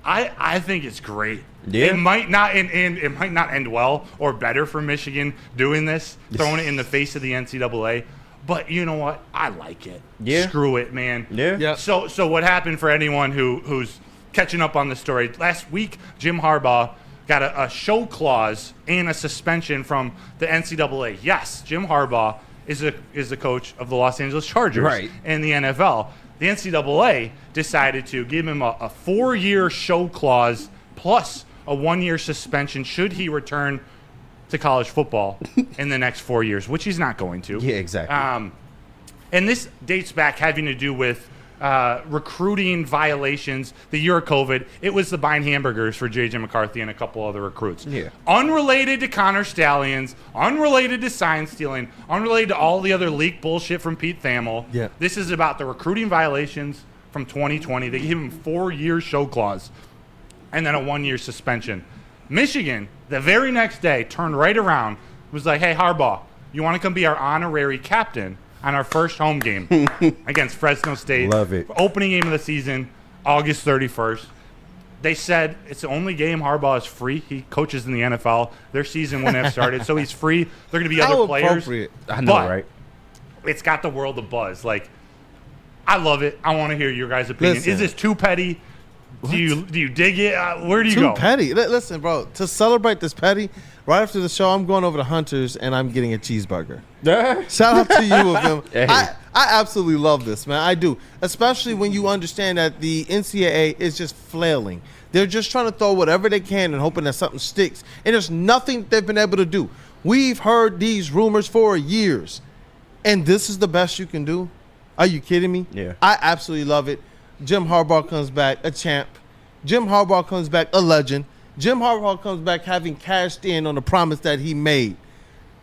I think it's great. Yeah. It might not end well or better for Michigan doing this, throwing it in the face of the NCAA. But you know what? I like it. Yeah. Screw it, man. Yeah. So what happened for anyone who's catching up on the story? Last week, Jim Harbaugh got a show clause and a suspension from the NCAA. Yes, Jim Harbaugh is the coach of the Los Angeles Chargers in the NFL. The NCAA decided to give him a 4-year show clause plus a 1-year suspension should he return to college football in the next 4 years, which he's not going to. Yeah, exactly. And this dates back having to do with recruiting violations. The year of COVID, it was the buying hamburgers for J.J. McCarthy and a couple other recruits. Yeah. Unrelated to Connor Stallions, unrelated to sign stealing, unrelated to all the other leak bullshit from Pete Thamel. Yeah. This is about the recruiting violations from 2020. They gave him 4-year show clause and then a 1-year suspension. Michigan, the very next day, turned right around, was like, hey, Harbaugh, you want to come be our honorary captain on our first home game against Fresno State? Love it. Opening game of the season, August 31st. They said it's the only game Harbaugh is free. He coaches in the NFL. Their season wouldn't have started, so he's free. They're going to be other players. Appropriate. I know, right? It's got the world of buzz. Like, I love it. I want to hear your guys' opinion. Listen. Is this too petty? Do you dig it? Where do you Too go? petty. Listen, bro. To celebrate this petty, right after the show, I'm going over to Hunter's and I'm getting a cheeseburger. Shout out to you of him. Hey. I absolutely love this, man. I do. Especially when you understand that the NCAA is just flailing. They're just trying to throw whatever they can and hoping that something sticks. And there's nothing they've been able to do. We've heard these rumors for years. And this is the best you can do? Are you kidding me? Yeah. I absolutely love it. Jim Harbaugh comes back a champ. Jim Harbaugh comes back a legend. Jim Harbaugh comes back having cashed in on the promise that he made.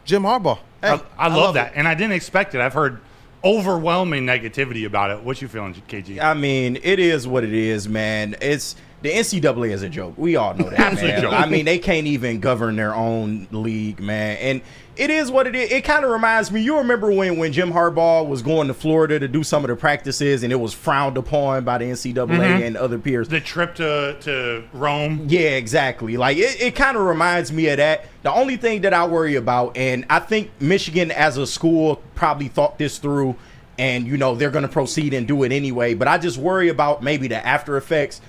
Jim Harbaugh. Hey, I love that. And I didn't expect it. I've heard overwhelming negativity about it. What you feeling, KG? I mean, it is what it is, man. It's the NCAA is a joke. We all know that, Absolute man. joke. I mean, they can't even govern their own league, man. And it is what it is. It kind of reminds me, you remember when Jim Harbaugh was going to Florida to do some of the practices and it was frowned upon by the NCAA and other peers. The trip to Rome. Yeah, exactly. Like, it kind of reminds me of that. The only thing that I worry about, and I think Michigan as a school probably thought this through, and, you know, they're going to proceed and do it anyway. But I just worry about maybe the after effects.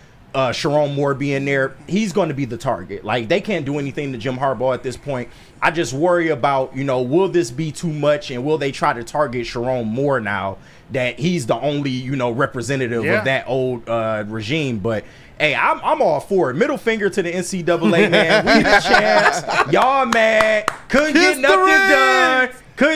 Sharon Moore being there, he's going to be the target. Like, they can't do anything to Jim Harbaugh at this point. I just worry about, you know, will this be too much, and will they try to target Sharon Moore now that he's the only, you know, representative of that old regime? But hey, I'm all for it. Middle finger to the NCAA, man. We the champs. Y'all, man, couldn't get nothing done.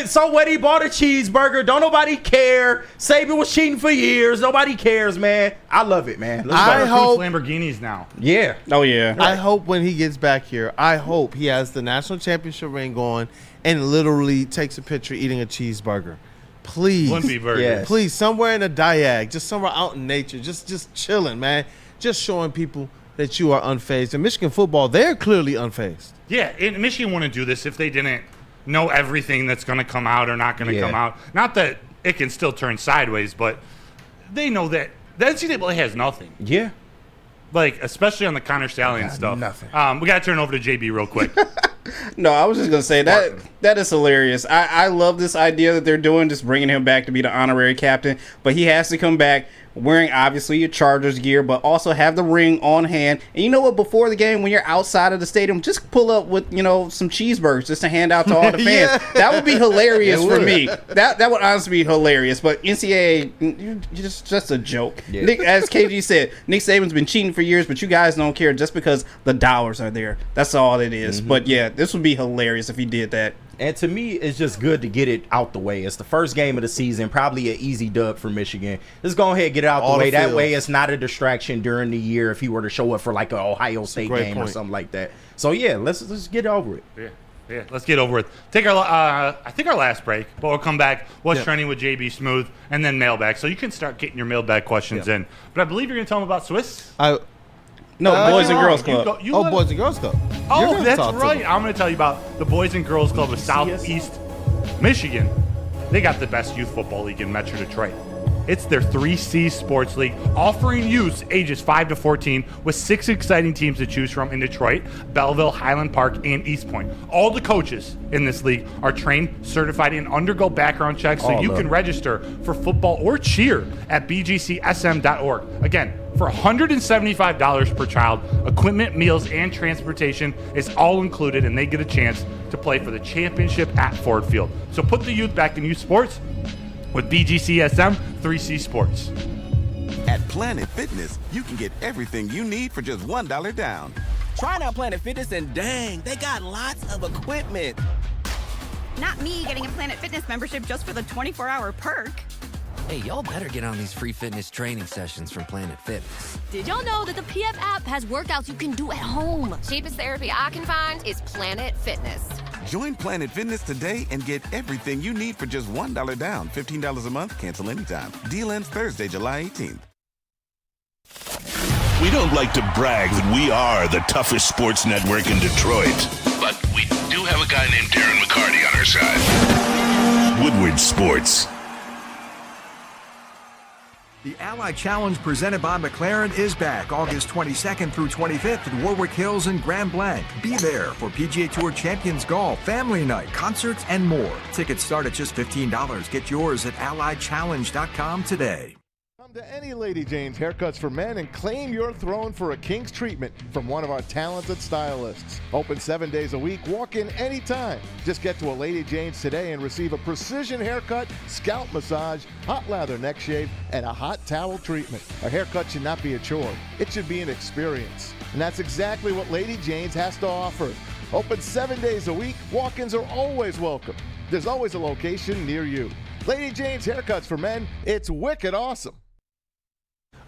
So what? He bought a cheeseburger. Don't nobody care. Saban was cheating for years. Nobody cares, man. I love it, man. I hope Lamborghinis now. Yeah. Oh yeah. I hope when he gets back here, I hope he has the national championship ring on, and literally takes a picture eating a cheeseburger. Please. Wimpy burger. Yes. Please, somewhere in a diag, just somewhere out in nature, just chilling, man. Just showing people that you are unfazed. In Michigan football, they're clearly unfazed. Yeah, and Michigan wouldn't do this if they didn't know everything that's going to come out or not going to come out. Not that it can still turn sideways, but they know that the NCAA has nothing. Yeah. Like, especially on the Connor Stallion stuff. Nothing. We got to turn over to JB real quick. No, I was just going to say that is hilarious. I love this idea that they're doing, just bringing him back to be the honorary captain. But he has to come back wearing, obviously, your Chargers gear, but also have the ring on hand. And you know what? Before the game, when you're outside of the stadium, just pull up with, some cheeseburgers just to hand out to all the fans. Yeah. That would be hilarious for me. That would honestly be hilarious. But NCAA, you're just a joke. Yeah. Nick, as KG said, Nick Saban's been cheating for years, but you guys don't care just because the dollars are there. That's all it is. But yeah, this would be hilarious if he did that. And to me, it's just good to get it out the way. It's the first game of the season, probably an easy dub for Michigan. Let's go ahead and get it out the way. That way it's not a distraction during the year if he were to show up for like an Ohio State game or something like that. So yeah, let's get over it. Yeah, let's get over it. Take our I think our last break, but we'll come back. What's trending with JB Smooth, and then mailbag. So you can start getting your mailbag questions in. But I believe you're going to tell them about Swiss. No, Boys and Girls Club. Boys and Girls Club. Oh, that's right. I'm going to tell you about the Boys and Girls Club of Southeast Michigan. They got the best youth football league in Metro Detroit. It's their 3C Sports League, offering youths ages 5 to 14 with 6 exciting teams to choose from in Detroit, Belleville, Highland Park, and East Point. All the coaches in this league are trained, certified, and undergo background checks, so you can register for football or cheer at bgcsm.org. Again, for $175 per child, equipment, meals, and transportation is all included, and they get a chance to play for the championship at Ford Field. So put the youth back in youth sports with BGCSM 3C Sports. At Planet Fitness, you can get everything you need for just $1 down. Try out Planet Fitness and dang, they got lots of equipment. Not me getting a Planet Fitness membership just for the 24-hour perk. Hey, y'all better get on these free fitness training sessions from Planet Fitness. Did y'all know that the PF app has workouts you can do at home? Cheapest therapy I can find is Planet Fitness. Join Planet Fitness today and get everything you need for just $1 down. $15 a month, cancel anytime. Deal ends Thursday, July 18th. We don't like to brag that we are the toughest sports network in Detroit, but we do have a guy named Darren McCarty on our side. Woodward Sports. The Ally Challenge presented by McLaren is back August 22nd through 25th at Warwick Hills and Grand Blanc. Be there for PGA Tour Champions Golf, Family Night, concerts, and more. Tickets start at just $15. Get yours at allychallenge.com today. Come to any Lady Jane's Haircuts for Men and claim your throne for a king's treatment from one of our talented stylists. Open 7 days a week. Walk in anytime. Just get to a Lady Jane's today and receive a precision haircut, scalp massage, hot lather neck shave, and a hot towel treatment. A haircut should not be a chore. It should be an experience. And that's exactly what Lady Jane's has to offer. Open 7 days a week. Walk-ins are always welcome. There's always a location near you. Lady Jane's Haircuts for Men. It's wicked awesome.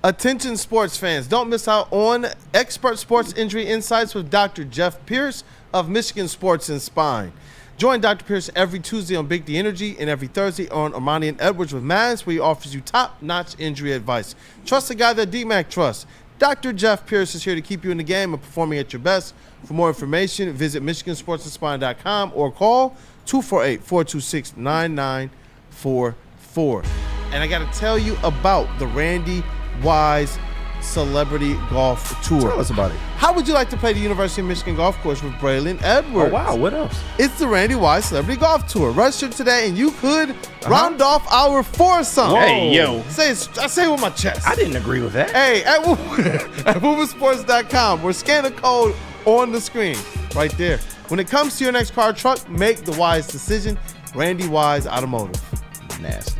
Attention sports fans, don't miss out on expert sports injury insights with Dr. Jeff Pierce of Michigan Sports and Spine. Join Dr. Pierce every Tuesday on Big D Energy and every Thursday on Armani and Edwards with Maz, where he offers you top-notch injury advice. Trust the guy that DMAC trusts. Dr. Jeff Pierce is here to keep you in the game and performing at your best. For more information, visit MichiganSportsandSpine.com or call 248-426-9944. And I got to tell you about the Randy Wise Celebrity Golf Tour. Tell us about it. How would you like to play the University of Michigan golf course with Braylon Edwards? Oh, wow. What else? It's the Randy Wise Celebrity Golf Tour. Register today, and you could round off our foursome. Hey, yo. I say it with my chest. I didn't agree with that. Hey, at WUWsports.com, or scan the code on the screen right there. When it comes to your next car or truck, make the wise decision. Randy Wise Automotive. Nasty.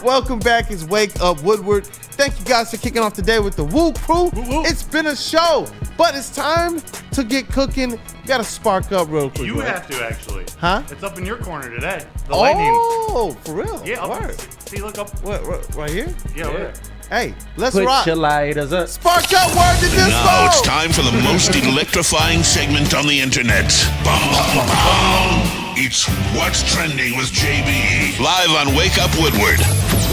Welcome back. It's Wake Up Woodward. Thank you guys for kicking off today with the WUW Crew. It's been a show, but it's time to get cooking. You got to spark up real quick. You have to, actually. Huh? It's up in your corner today. The lightning. Oh, for real? Yeah. Word. See, look up. What, right here? Yeah, right. Hey, let's Put rock. your lighters up. Spark up word to disco. Now it's time for the most electrifying segment on the internet. Bum, bum, bum. It's What's Trending with JB. Live on Wake Up Woodward.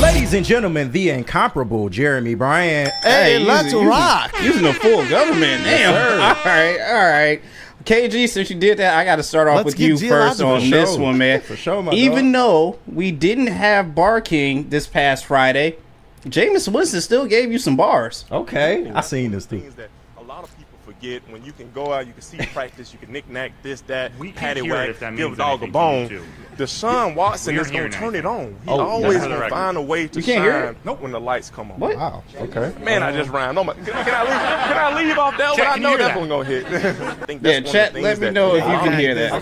Ladies and gentlemen, the incomparable Jeremy Bryant. Hey, let's rock. Using the full government. Damn. All right. KG, since you did that, I got to start off with you first on this one, man. For sure, my Even though we didn't have Bar King this past Friday, Jameis Winston still gave you some bars. Okay. I seen this thing. That a lot of people forget when you can go out, you can see practice, you can knick-knack this, that, patty whack, give a dog a bone. Deshaun Watson is going to turn it on. He always going to find a way to shine when the lights come on. What? Wow. Okay. Man, I just rhymed. Can I leave off that one? I know that one going to hit. I think that's Chat, let me know if you can hear that.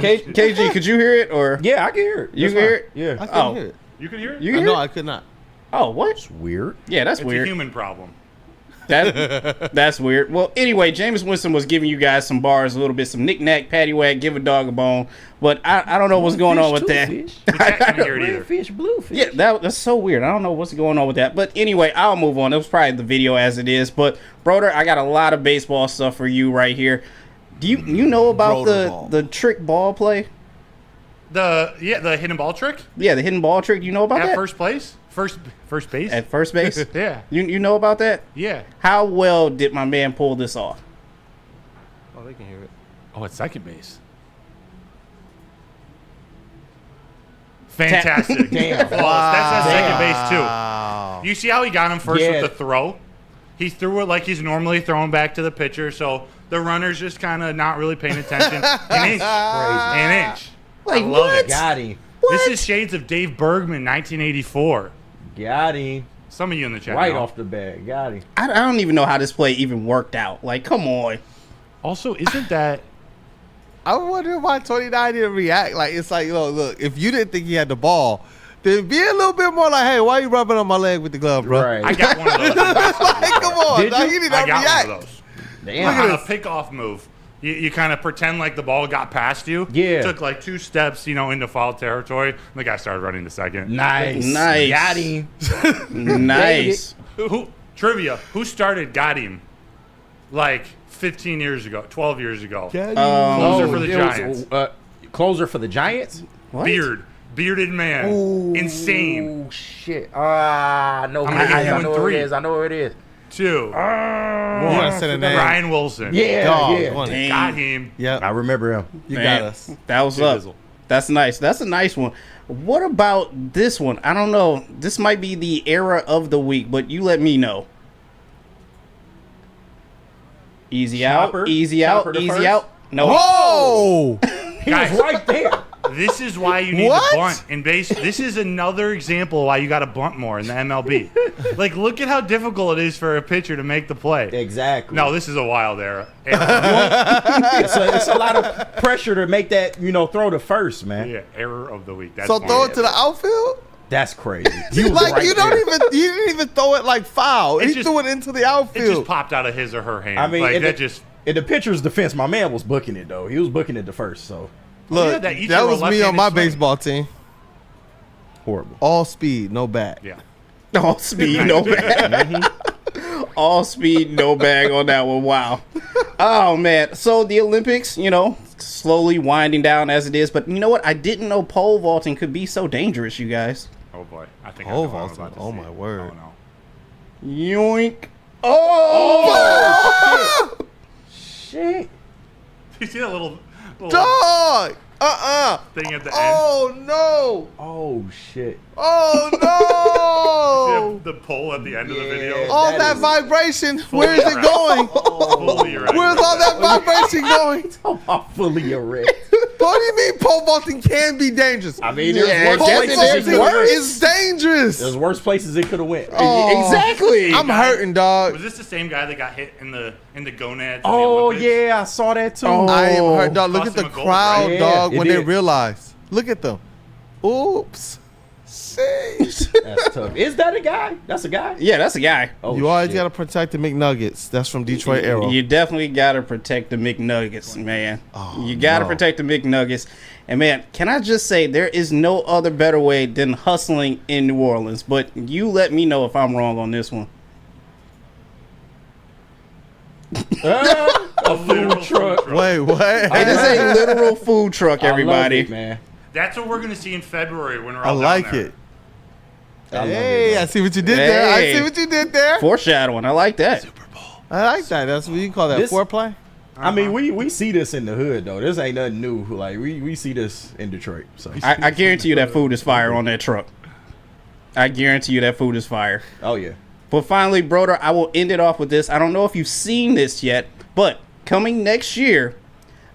KG, could you hear it? Or yeah, I can hear it. You can hear it? Yeah. I couldn't hear it. You could hear it? You can hear No, it? I could not. Oh, what? It's weird. Yeah, that's It's weird. a human problem. That's weird. Well, anyway, Jameis Winston was giving you guys some bars a little bit, some knick-knack, paddywhack, give a dog a bone. But I don't know what's going on with that. I can't hear it either. Fish, blue fish. Yeah, that's so weird. I don't know what's going on with that. But anyway, I'll move on. It was probably the video as it is. But, Broder, I got a lot of baseball stuff for you right here. Do you know about the trick ball play? The hidden ball trick? Yeah, the hidden ball trick. You know about that? At first place? First base? At first base? Yeah. You know about that? Yeah. How well did my man pull this off? Oh, they can hear it. Oh, at second base. Fantastic. Damn. Wow. That's at second base, too. Wow. You see how he got him first with the throw? He threw it like he's normally throwing back to the pitcher, so the runner's just kind of not really paying attention. An inch. An inch. Like, I love it. Got him. This is shades of Dave Bergman, 1984. Got him. Some of you in the chat Right know. off the bat. Got him. I don't even know how this play even worked out. Like, come on. Also, isn't that... I wonder why 29 didn't react. Like, it's like, look, if you didn't think he had the ball, then be a little bit more like, hey, why are you rubbing on my leg with the glove, bro? Right. I got one of those. Like, come on. Did Dog, you? he did not I got react. one of those. Damn. On a pick-off move. You kind of pretend like the ball got past you. Yeah. Took like 2 steps, into foul territory. And the guy started running to second. Nice. Nice. Got him. Nice. Trivia. Who started got him like 15 years ago, 12 years ago? Closer for the Giants. Closer for the Giants? What? Bearded man. Ooh, insane. Shit. I know I'm gonna give you I know in 3. who it is. I know who it is. 2. You want to say the name? Ryan Wilson. Yeah, Dog, yeah. one. Got him. Yep. I remember him. You Man, got us. That was up. That's nice. That's a nice one. What about this one? I don't know. This might be the era of the week, but you let me know. Easy Chopper? out. Easy Chopper out. the Easy first? out. No. Whoa! He was right there. This is why you need What? to bunt in base. This is another example why you got to bunt more in the MLB. Like, look at how difficult it is for a pitcher to make the play. Exactly. No, this is a wild era. It's a lot of pressure to make that, throw to first, man. Yeah, error of the week. That's So throw it to the outfield? That's crazy. Like, you didn't even throw it like foul. He threw it into the It outfield. just popped out of his or her hand. I mean, like, in that the, just. in the pitcher's defense, my man was booking it, though. He was booking it to first, so. Look, that Ichiro that was me on my left-handed swing. baseball team. Horrible. All speed, no bat. Yeah. All speed, no bag. All speed, no bag on that one. Wow. Oh, man. So the Olympics, slowly winding down as it is. But you know what? I didn't know pole vaulting could be so dangerous, you guys. Oh, boy. I think Pole I know what I'm vaulting. about to Oh, see. my word. Oh, no. Yoink. Oh! Shit. You see that little Dog! thing at the end? Oh, no! Oh, shit. Oh, no! The pole at the end of the video. All that vibration, where is it going? Fully erect. Where's all that vibration going? Fully erect. What do you mean pole vaulting can be dangerous? I mean, there's worse pole places it vaulting could have went. is dangerous. There's worse places it could have went. Oh, Exactly. I'm hurting, dog. Was this the same guy that got hit in the gonads? in the Oh, Olympics? yeah, I saw that, too. I am hurt, dog. Look Cost at him the a gold, crowd, right? dog, Yeah, when it they did. realize. Look at them. Oops. That's tough. Is that a guy? That's a guy? Yeah, that's a guy. Oh, you always got to protect the McNuggets. That's from Detroit Arrow. You definitely got to protect the McNuggets, man. You got to protect the McNuggets. And, man, can I just say there is no other better way than hustling in New Orleans. But you let me know if I'm wrong on this one. A food truck. Wait, what? It is a literal food truck, everybody. I love it, man. That's what we're going to see in February when we're I all like down there. it. Hey, I see what you did there. I see what you did there. Foreshadowing. I like that. Super Bowl. I like that. That's what you call that, foreplay? I mean, we see this in the hood, though. This ain't nothing new. Like, we see this in Detroit. So I guarantee you that food is fire on that truck. I guarantee you that food is fire. Oh, yeah. But finally, Broder, I will end it off with this. I don't know if you've seen this yet, but coming next year,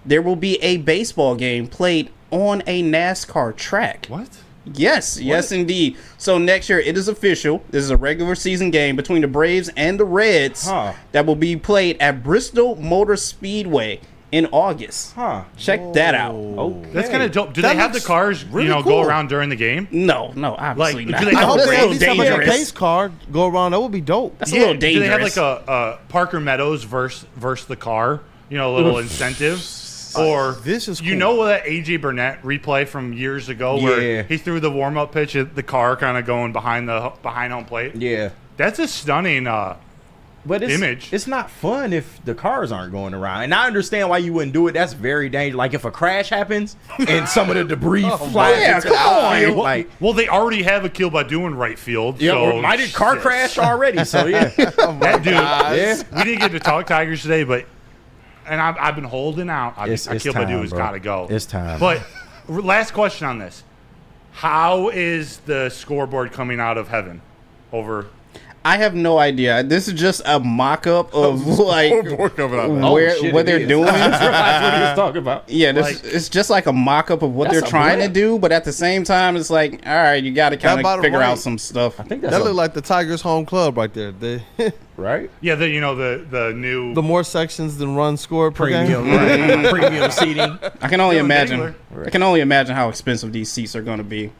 there will be a baseball game played on a NASCAR track. What? Yes, yes, indeed. So next year, it is official. This is a regular season game between the Braves and the Reds that will be played at Bristol Motor Speedway in August. Check that out. Okay. That's kind of dope. Do they have the cars, really go cool. around during the game? No, obviously not. Do they I have hope a they at race? least have a pace car go around. That would be dope. That's a little dangerous. Do they have like a Parker Meadows versus the car? A little incentive? Or this is cool. that AJ Burnett replay from years ago where he threw the warm up pitch at the car kind of going behind home plate? Yeah. That's a stunning image. It's not fun if the cars aren't going around. And I understand why you wouldn't do it. That's very dangerous. Like if a crash happens and some of the debris flies into the outfield. Well, they already have a kill by doing right field. Yeah, so or might have car crash already. So yeah. That dude. We didn't get to talk Tigers today, but I've been holding out. Akil Baddoo has got to go. It's time. But last question on this: how is the scoreboard coming out of heaven? I have no idea. This is just a mock-up of like what they're doing. That's what he was talking about. Yeah, it's just like a mock-up of what they're trying to do, but at the same time, it's like, all right, you got to kind of figure out some stuff. I think that look like the Tigers' home club right there. Right? Yeah, the new more sections than run score per premium, game. Premium seating. I can only imagine. I can only imagine how expensive these seats are going to be.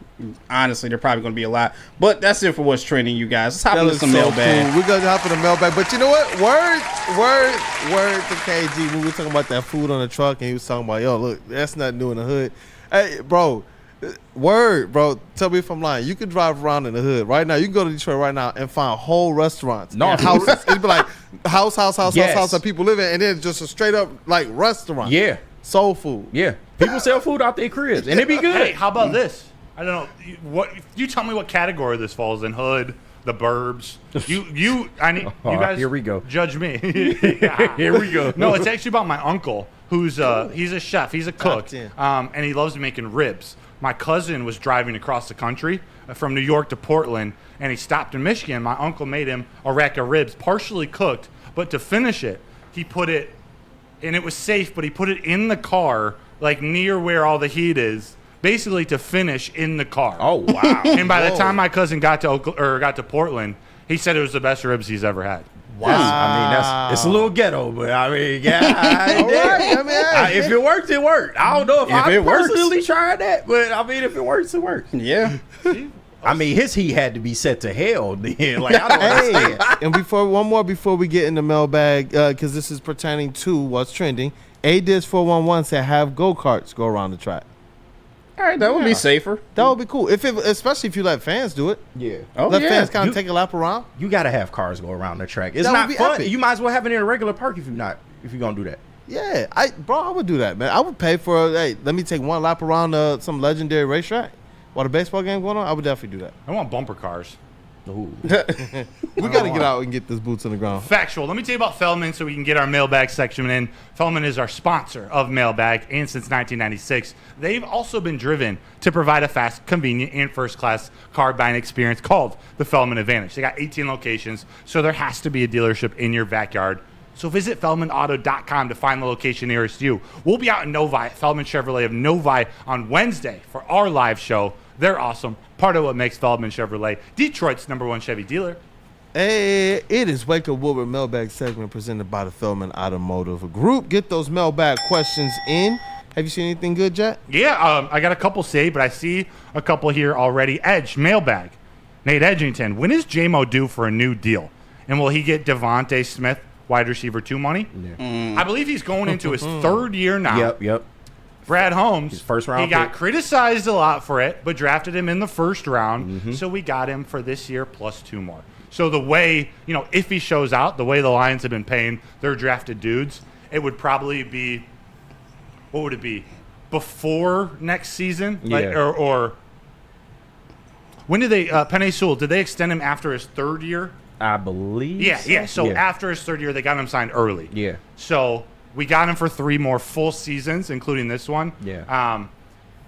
Honestly, they're probably going to be a lot. But that's it for what's trending, you guys. Let's hop into some mailbag. Cool. We're going to hop into the mailbag. But you know what? Word to KG when we were talking about that food on the truck and he was talking about, yo, look, that's nothing new in the hood. Hey, bro. Tell me if I'm lying. You can drive around in the hood right now. You can go to Detroit right now and find whole restaurants. No houses. It'd be like house that people live in, and then just a straight up like restaurant. Yeah. Soul food. Yeah. People sell food out their cribs, and it be good. Hey, how about this? I don't know. You tell me what category this falls in? Hood, the burbs. You guys. Here we go. Judge me. Here we go. No, it's actually about my uncle, who's he's a chef, he's a cook, and he loves making ribs. My cousin was driving across the country from New York to Portland, and he stopped in Michigan. My uncle made him a rack of ribs, partially cooked, but to finish it, he put it, and it was safe, but he put it in the car, like near where all the heat is, basically to finish in the car. Oh, wow. And by the time my cousin got to Portland, he said it was the best ribs he's ever had. Wow. I mean, it's a little ghetto, but I mean, all right. If it worked, it worked. I don't know if I personally tried that, but I mean, if it works, it works. Yeah. I mean, his heat had to be set to hell then. Like, I don't understand. And before we get in the mailbag, because this is pertaining to what's trending, ADIS411 said have go-karts go around the track. All right, that would be safer. That would be cool, especially if you let fans do it. Yeah. Let fans kind of take a lap around. You got to have cars go around the track. It's not fun. Epic. You might as well have it in a regular park if you're going to do that. Yeah, I would do that, man. I would pay for, let me take one lap around some legendary racetrack while the baseball game going on. I would definitely do that. I want bumper cars. Ooh. We got to get out and get this boots on the ground. Factual. Let me tell you about Feldman so we can get our mailbag section in. Feldman is our sponsor of Mailbag, and since 1996, they've also been driven to provide a fast, convenient, and first-class car buying experience called the Feldman Advantage. They got 18 locations, so there has to be a dealership in your backyard. So visit FeldmanAuto.com to find the location nearest you. We'll be out in Novi at Feldman Chevrolet of Novi on Wednesday for our live show. They're awesome. Part of what makes Feldman Chevrolet Detroit's #1 Chevy dealer. Hey, it is Wake Up Woodward mailbag segment presented by the Feldman Automotive Group. Get those mailbag questions in. Have you seen anything good, Jet? Yeah, I got a couple saved, but I see a couple here already. Edge, mailbag. Nate Edgington, when is J-Mo due for a new deal? And will he get Devontae Smith, wide receiver 2 money? Yeah. I believe he's going into his 3rd year now. Yep. Brad Holmes, his first round he got pick. criticized a lot for it, but drafted him in the 1st round. So we got him for this year plus 2 more. So the way, if he shows out, the way the Lions have been paying their drafted dudes, it would probably be, what would it be? Before next season? Or when did they, Penei Sewell, did they extend him after his 3rd year? I believe Yeah. So after his 3rd year, they got him signed early. Yeah. So we got him for 3 more full seasons, including this one. Yeah.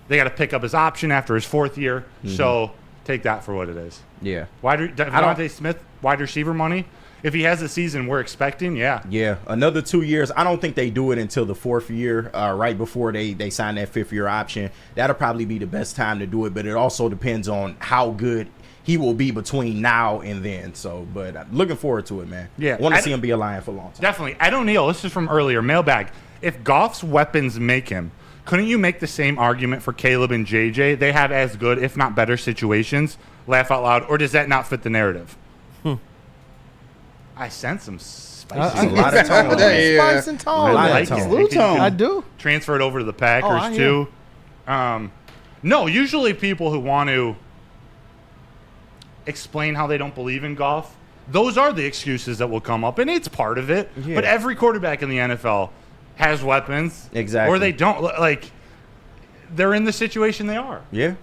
They got to pick up his option after his 4th year. So take that for what it is. Yeah. Devontae Smith, wide receiver money. If he has the season we're expecting, Yeah, another 2 years. I don't think they do it until the 4th year, right before they sign that 5th year option. That'll probably be the best time to do it, but it also depends on how good he will be between now and then. So, but I'm looking forward to it, man. Yeah. Want to see him be a Lion for a long time. Definitely. Ed O'Neill, this is from earlier, mailbag. If Goff's weapons make him, couldn't you make the same argument for Caleb and JJ? They have as good, if not better, situations. Laugh out loud. Or does that not fit the narrative? I sense some spicy. A lot of tone. Spice and tone. I like it. Blue tone. I do. Transfer it over to the Packers, too. No, usually people who want to explain how they don't believe in Goff, those are the excuses that will come up, and it's part of it. Yeah. But every quarterback in the NFL has weapons. Exactly. Or they don't. Like, they're in the situation they are. Yeah.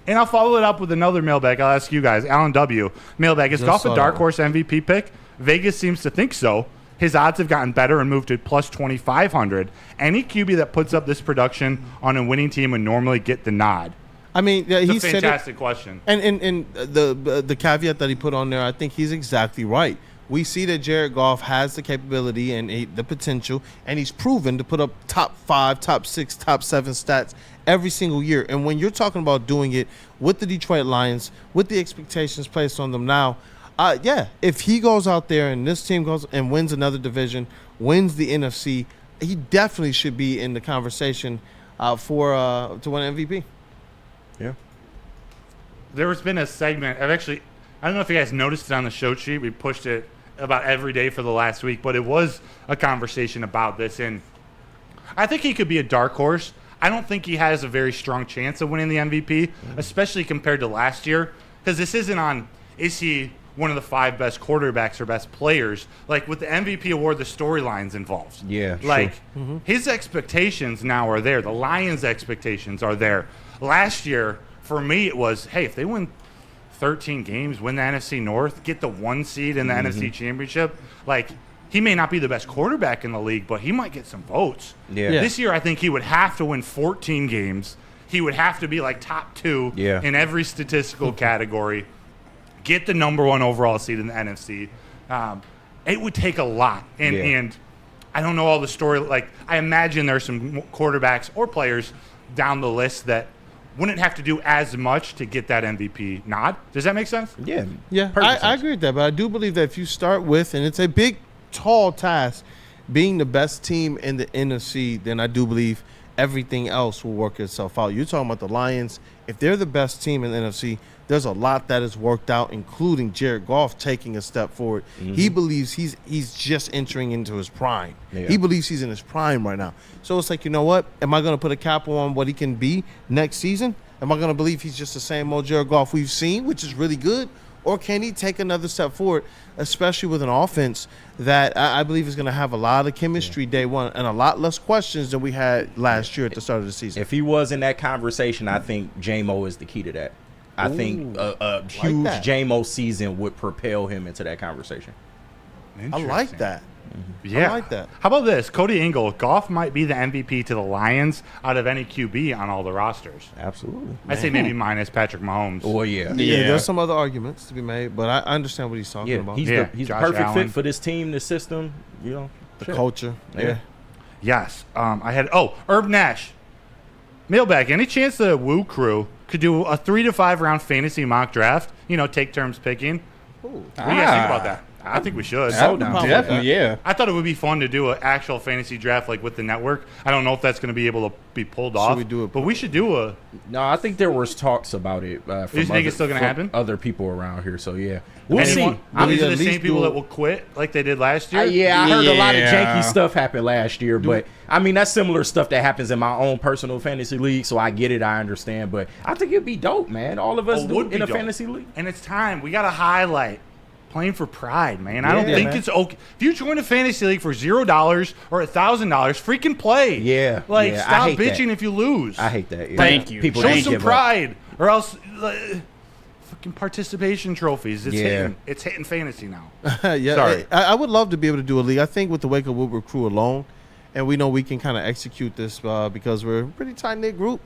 And I'll follow it up with another mailbag. I'll ask you guys. Alan W. Mailbag. Is Goff a dark horse MVP pick? Vegas seems to think so. His odds have gotten better and moved to plus 2,500. Any QB that puts up this production on a winning team would normally get the nod. I mean, It's he a said fantastic question. And the caveat that he put on there, I think he's exactly right. We see that Jared Goff has the capability and the potential, and he's proven to put up top 5, top 6, top 7 stats every single year. And when you're talking about doing it with the Detroit Lions, with the expectations placed on them now, if he goes out there and this team goes and wins another division, wins the NFC, he definitely should be in the conversation to win MVP. Yeah. There has been a segment. I don't know if you guys noticed it on the show sheet. We pushed it about every day for the last week, but it was a conversation about this. And I think he could be a dark horse. I don't think he has a very strong chance of winning the MVP, especially compared to last year, because this isn't on, is he one of the 5 best quarterbacks or best players? Like, with the MVP award, the storyline's involved. Yeah, like, his expectations now are there. The Lions' expectations are there. Last year, for me, it was, hey, if they win 13 games, win the NFC North, get the 1 seed in the NFC Championship, like, he may not be the best quarterback in the league, but he might get some votes. Yeah. This year, I think he would have to win 14 games. He would have to be, like, top 2 in every statistical category, get the number 1 overall seed in the NFC. It would take a lot. And I don't know all the story. Like, I imagine there's some quarterbacks or players down the list that wouldn't have to do as much to get that MVP nod. Does that make sense? Yeah. I agree with that, but I do believe that if you start with, and it's a big, tall task, being the best team in the NFC, then I do believe everything else will work itself out. You're talking about the Lions. If they're the best team in the NFC, there's a lot that has worked out, including Jared Goff taking a step forward. He believes he's just entering into his prime. He believes he's in his prime right now. So it's like, you know what? Am I going to put a cap on what he can be next season? Am I going to believe he's just the same old Jared Goff we've seen, which is really good? Or can he take another step forward, especially with an offense that I believe is going to have a lot of chemistry day one and a lot less questions than we had last year at the start of the season? If he was in that conversation, I think J-Mo is the key to that. I think a huge J-Mo season would propel him into that conversation. I like that. Yeah. I like that. How about this? Cody Ingle, Goff might be the MVP to the Lions out of any QB on all the rosters. Absolutely. I say maybe minus Patrick Mahomes. Oh, yeah. There's some other arguments to be made, but I understand what he's talking about. He's the perfect fit for this team, the system, the culture. Yeah. Yes. I had Herb Nash. Mailbag. Any chance the WUW Crew could do a 3 to 5 round fantasy mock draft? Take turns picking. What do you guys think about that? I think we should. Definitely, yeah. I thought it would be fun to do an actual fantasy draft like with the network. I don't know if that's going to be able to be pulled off. we do it? But we should do a. No, I think there was talks about it. From You think it's still gonna from happen? Other people around here, so yeah, we'll see. These are the same people that will quit like they did last year. I heard a lot of janky stuff happen last year, but I mean that's similar stuff that happens in my own personal fantasy league, so I get it, I understand. But I think it'd be dope, man. All of us in a fantasy league, and it's time. We got to highlight playing for pride, man. I don't think it's okay if you join a fantasy league for $0 or $1,000. Freaking play. Yeah, stop bitching if you lose. I hate that. Yeah. Thank you. People show some pride, or else. Fucking participation trophies. It's hitting fantasy now. Sorry. I would love to be able to do a league. I think with the Wake Up Woodward Crew alone, and we know we can kind of execute this because we're a pretty tight-knit group.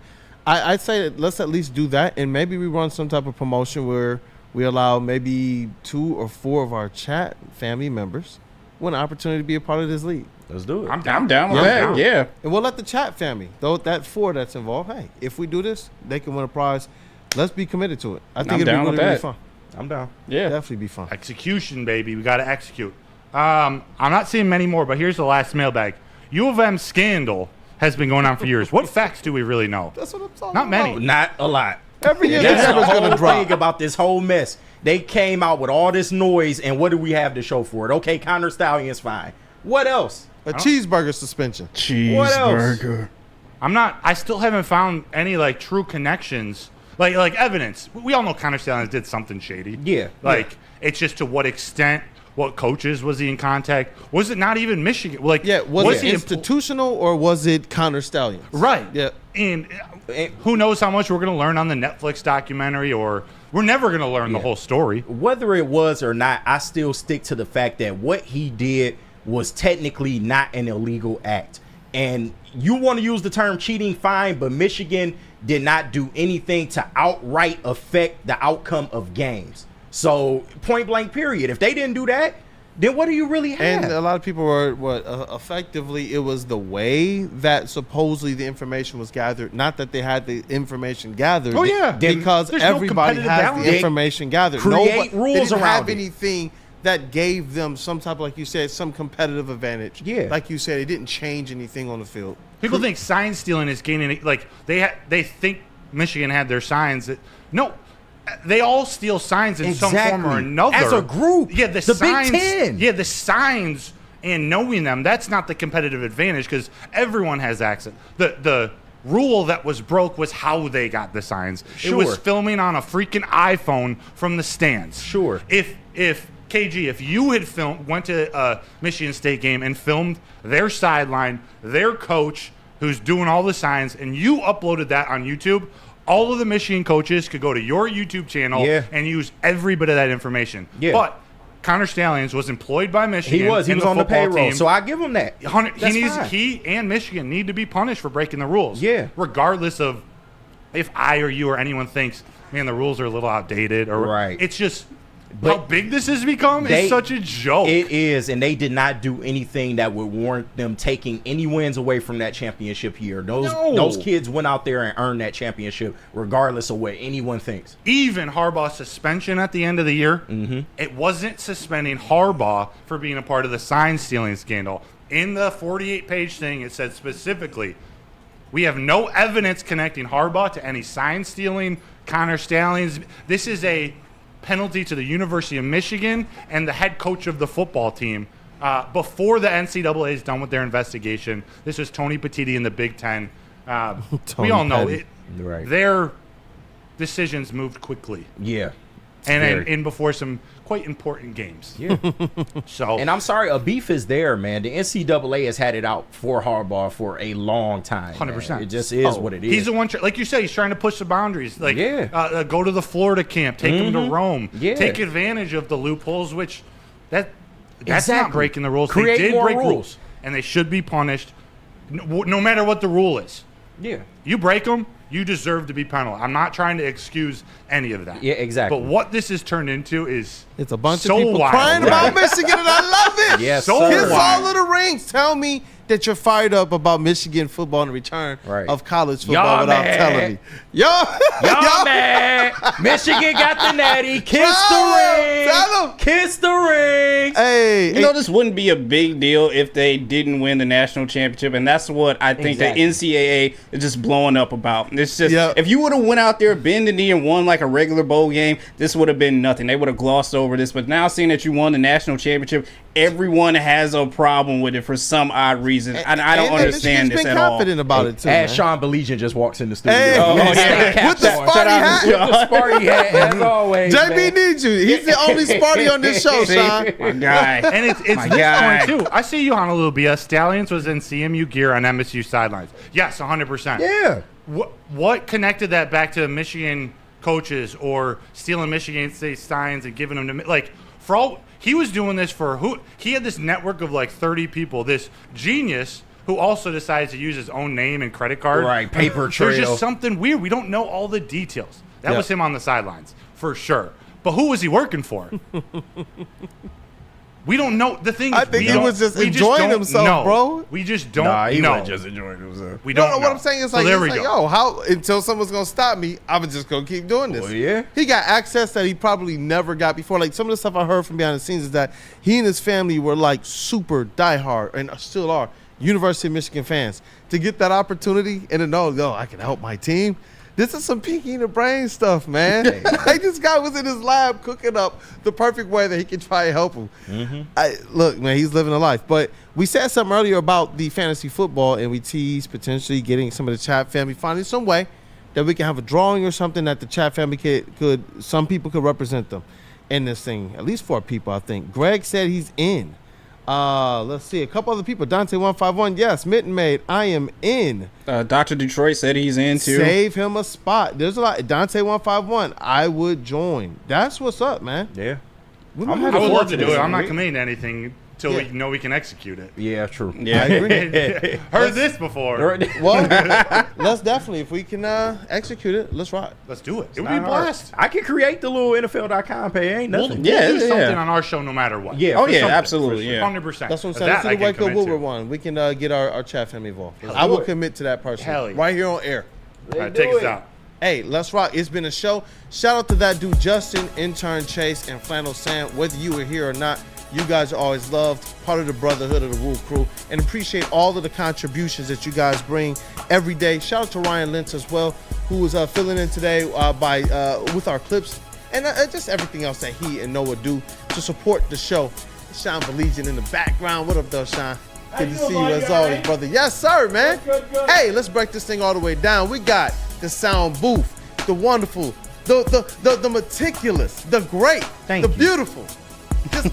I'd say that let's at least do that, and maybe we run some type of promotion where we allow maybe 2 or 4 of our chat family members an opportunity to be a part of this league. Let's do it. I'm down with that. Yeah. And we'll let the chat family, though that 4 that's involved, hey, if we do this, they can win a prize. Let's be committed to it. I think it'll be really fun. I'm down. Yeah. Definitely be fun. Execution, baby. We got to execute. I'm not seeing many more, but here's the last mailbag. U of M scandal has been going on for years. What facts do we really know? That's what I'm talking Not many. about. Not a lot. Every year That's the the number's whole going to drop. thing about this whole mess. They came out with all this noise, and what do we have to show for it? Okay, Connor Stallion's fine. What else? A cheeseburger suspension. Cheeseburger. I still haven't found any like true connections, like evidence. We all know Connor Stallion did something shady. Yeah. It's just to what extent. What coaches was he in contact? Was it not even Michigan? Was it institutional or was it Connor Stallions? Right. Yeah. And who knows how much we're going to learn on the Netflix documentary, or we're never going to learn the whole story. Whether it was or not, I still stick to the fact that what he did was technically not an illegal act. And you want to use the term cheating, fine, but Michigan did not do anything to outright affect the outcome of games. So, point blank, period. If they didn't do that, then what do you really have? And a lot of people were, effectively, it was the way that supposedly the information was gathered. Not that they had the information gathered. Oh, yeah. Because everybody has the information gathered. Create rules they didn't around have it. anything that gave them some type of, like you said, some competitive advantage. Yeah. Like you said, it didn't change anything on the field. People think sign stealing is gaining, like, they think Michigan had their signs. No. They all steal signs in some form or another. As a group. Yeah, the signs, Big Ten. Yeah, the signs and knowing them, that's not the competitive advantage because everyone has access. The rule that was broke was how they got the signs. Sure. It was filming on a freaking iPhone from the stands. Sure. If KG, if you had went to a Michigan State game and filmed their sideline, their coach who's doing all the signs, and you uploaded that on YouTube, all of the Michigan coaches could go to your YouTube channel and use every bit of that information. Yeah. But Connor Stallions was employed by Michigan. He was on the payroll, team. so I give him that. He and Michigan need to be punished for breaking the rules. Yeah. Regardless of if I or you or anyone thinks, man, the rules are a little outdated. It's just how big this has become is such a joke. It is, and they did not do anything that would warrant them taking any wins away from that championship year. Those kids went out there and earned that championship regardless of what anyone thinks. Even Harbaugh's suspension at the end of the year, it wasn't suspending Harbaugh for being a part of the sign stealing scandal. In the 48-page thing, it said specifically, we have no evidence connecting Harbaugh to any sign stealing, Connor Stallions. This is a penalty to the University of Michigan and the head coach of the football team before the NCAA is done with their investigation. This is Tony Petitti in the Big Ten. We all know it. Right. Their decisions moved quickly. Yeah. And before some quite important games. Yeah. And I'm sorry, a beef is there, man. The NCAA has had it out for Harbaugh for a long time. 100%. Man. It just is what it is. He's the one, like you said, he's trying to push the boundaries. Like, go to the Florida camp, take him to Rome, take advantage of the loopholes, which that's not breaking the rules. Create they did more break rules, and they should be punished, no matter what the rule is. Yeah. You break them, you deserve to be penalized. I'm not trying to excuse any of that. Yeah, exactly. But what this has turned into is it's a bunch so of people wild. crying about Michigan, and I love it. Yes, Kiss all of the rings. Tell me that you're fired up about Michigan football and the return of college football without telling me. Y'all mad. Michigan got the natty. Kiss the ring. Tell him. Kiss the ring. Hey. You know, this wouldn't be a big deal if they didn't win the national championship, and that's what I think the NCAA is just blowing up about. It's just, if you would have went out there, bend the knee, and won like a regular bowl game, this would have been nothing. They would have glossed over this. But now seeing that you won the national championship, everyone has a problem with it for some odd reason. I don't understand this at all. Confident about it too. As Sean Beligian just walks in the studio. Hey, with the Sparty hat. With the Sparty hat, as always. JB needs you. He's the only Sparty on this show, Sean. My guy. And it's this point, too. I see you on a little BS. Stallions was in CMU gear on MSU sidelines. Yes, 100%. Yeah. What connected that back to Michigan coaches or stealing Michigan State signs and giving them to, like, for all, he was doing this for who? He had this network of like 30 people, this genius who also decides to use his own name and credit card. Right, paper trail. There's just something weird. We don't know all the details. That was him on the sidelines, for sure. But who was he working for? We don't know. The thing is, I think he was just enjoying himself, bro. We just don't know. He was just enjoying himself. We don't know. What I'm saying is, like, so yo, how until someone's going to stop me, I'm just going to keep doing this. Well, yeah. He got access that he probably never got before. Like, some of the stuff I heard from behind the scenes is that he and his family were, like, super diehard, and still are, University of Michigan fans. To get that opportunity and to know, yo, I can help my team. This is some Pinky in the Brain stuff, man. Like, this guy was in his lab cooking up the perfect way that he could try and help him. Look, man, he's living a life. But we said something earlier about the fantasy football, and we teased potentially getting some of the Chat family, finding some way that we can have a drawing or something that the Chat family could some people could represent them in this thing. At least 4 people, I think. Greg said he's in. Let's see. A couple other people. Dante151. Yes. Mitten Maid. I am in. Dr. Detroit said he's in too. Save him a spot. There's a lot. Dante151. I would join. That's what's up, man. Yeah. I would love to do it. I'm not committing to anything until we know we can execute it. Yeah, true. Yeah, I agree. Heard this before. Well, let's definitely, if we can execute it, let's rock. Let's do it. It would be a blast. I can create the little NFL.com page. Ain't nothing. We'll do something on our show no matter what. Yeah. Oh, yeah, absolutely. Yeah. 100%. That's what I'm saying. Let's do the Wake Up Woodward one. We can get our Chat family involved. I will commit to that person. Hell yeah. Right here on air. All right, take us out. Hey, let's rock. It's been a show. Shout out to that dude, Justin, intern Chase, and Flannel Sam. Whether you were here or not, you guys are always loved, part of the brotherhood of the WUW Crew, and appreciate all of the contributions that you guys bring every day. Shout out to Ryan Lentz as well, who was filling in today with our clips and just everything else that he and Noah do to support the show. Sean Beligian in the background. What up, though, Sean? Good to see you as always, brother. Yes, sir, man. Good. Hey, let's break this thing all the way down. We got the sound booth, the wonderful, the meticulous, the great, the beautiful. Just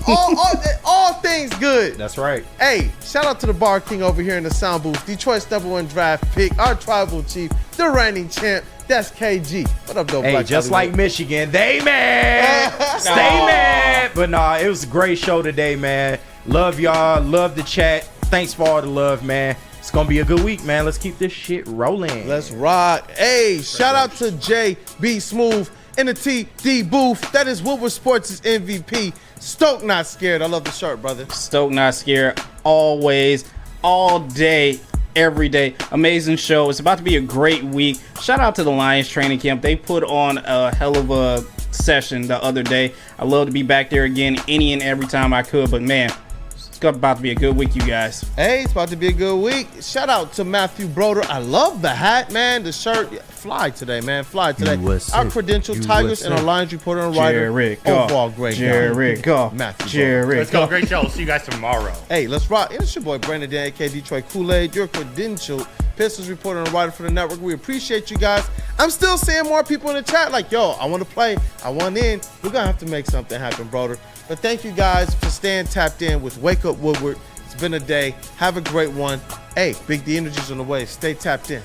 all things good. That's right. Hey, shout out to the Bar King over here in the sound booth. Detroit's #1 draft pick, our tribal chief, the reigning champ. That's KG. What up, though, Hey, Black just Hollywood? like Michigan, they mad. Stay mad. But nah, it was a great show today, man. Love y'all. Love the chat. Thanks for all the love, man. It's going to be a good week, man. Let's keep this shit rolling. Let's rock. Hey, shout out to JB Smooth in the TD booth. That is Woodward Sports' MVP. Stoke Not Scared. I love the shirt, brother. Stoke Not Scared. Always. All day. Every day. Amazing show. It's about to be a great week. Shout out to the Lions training camp. They put on a hell of a session the other day. I love to be back there again any and every time I could. But, man, it's about to be a good week, you guys. Hey, it's about to be a good week. Shout out to Matthew Broder. I love the hat, man. The shirt. Fly today, man. Fly today. USA. Our credentialed Tigers and our Lions reporter and writer. Overall great guy. Matthew Broder. Let's go. Great show. We'll see you guys tomorrow. Hey, let's rock. It's your boy, Brandon Dan, aka Detroit Kool-Aid. Your credentialed Pistons reporter and writer for the network. We appreciate you guys. I'm still seeing more people in the chat like, yo, I want to play. I want in. We're going to have to make something happen, brother. But thank you guys for staying tapped in with Wake Up Woodward. It's been a day. Have a great one. Hey, Big D Energy's on the way. Stay tapped in.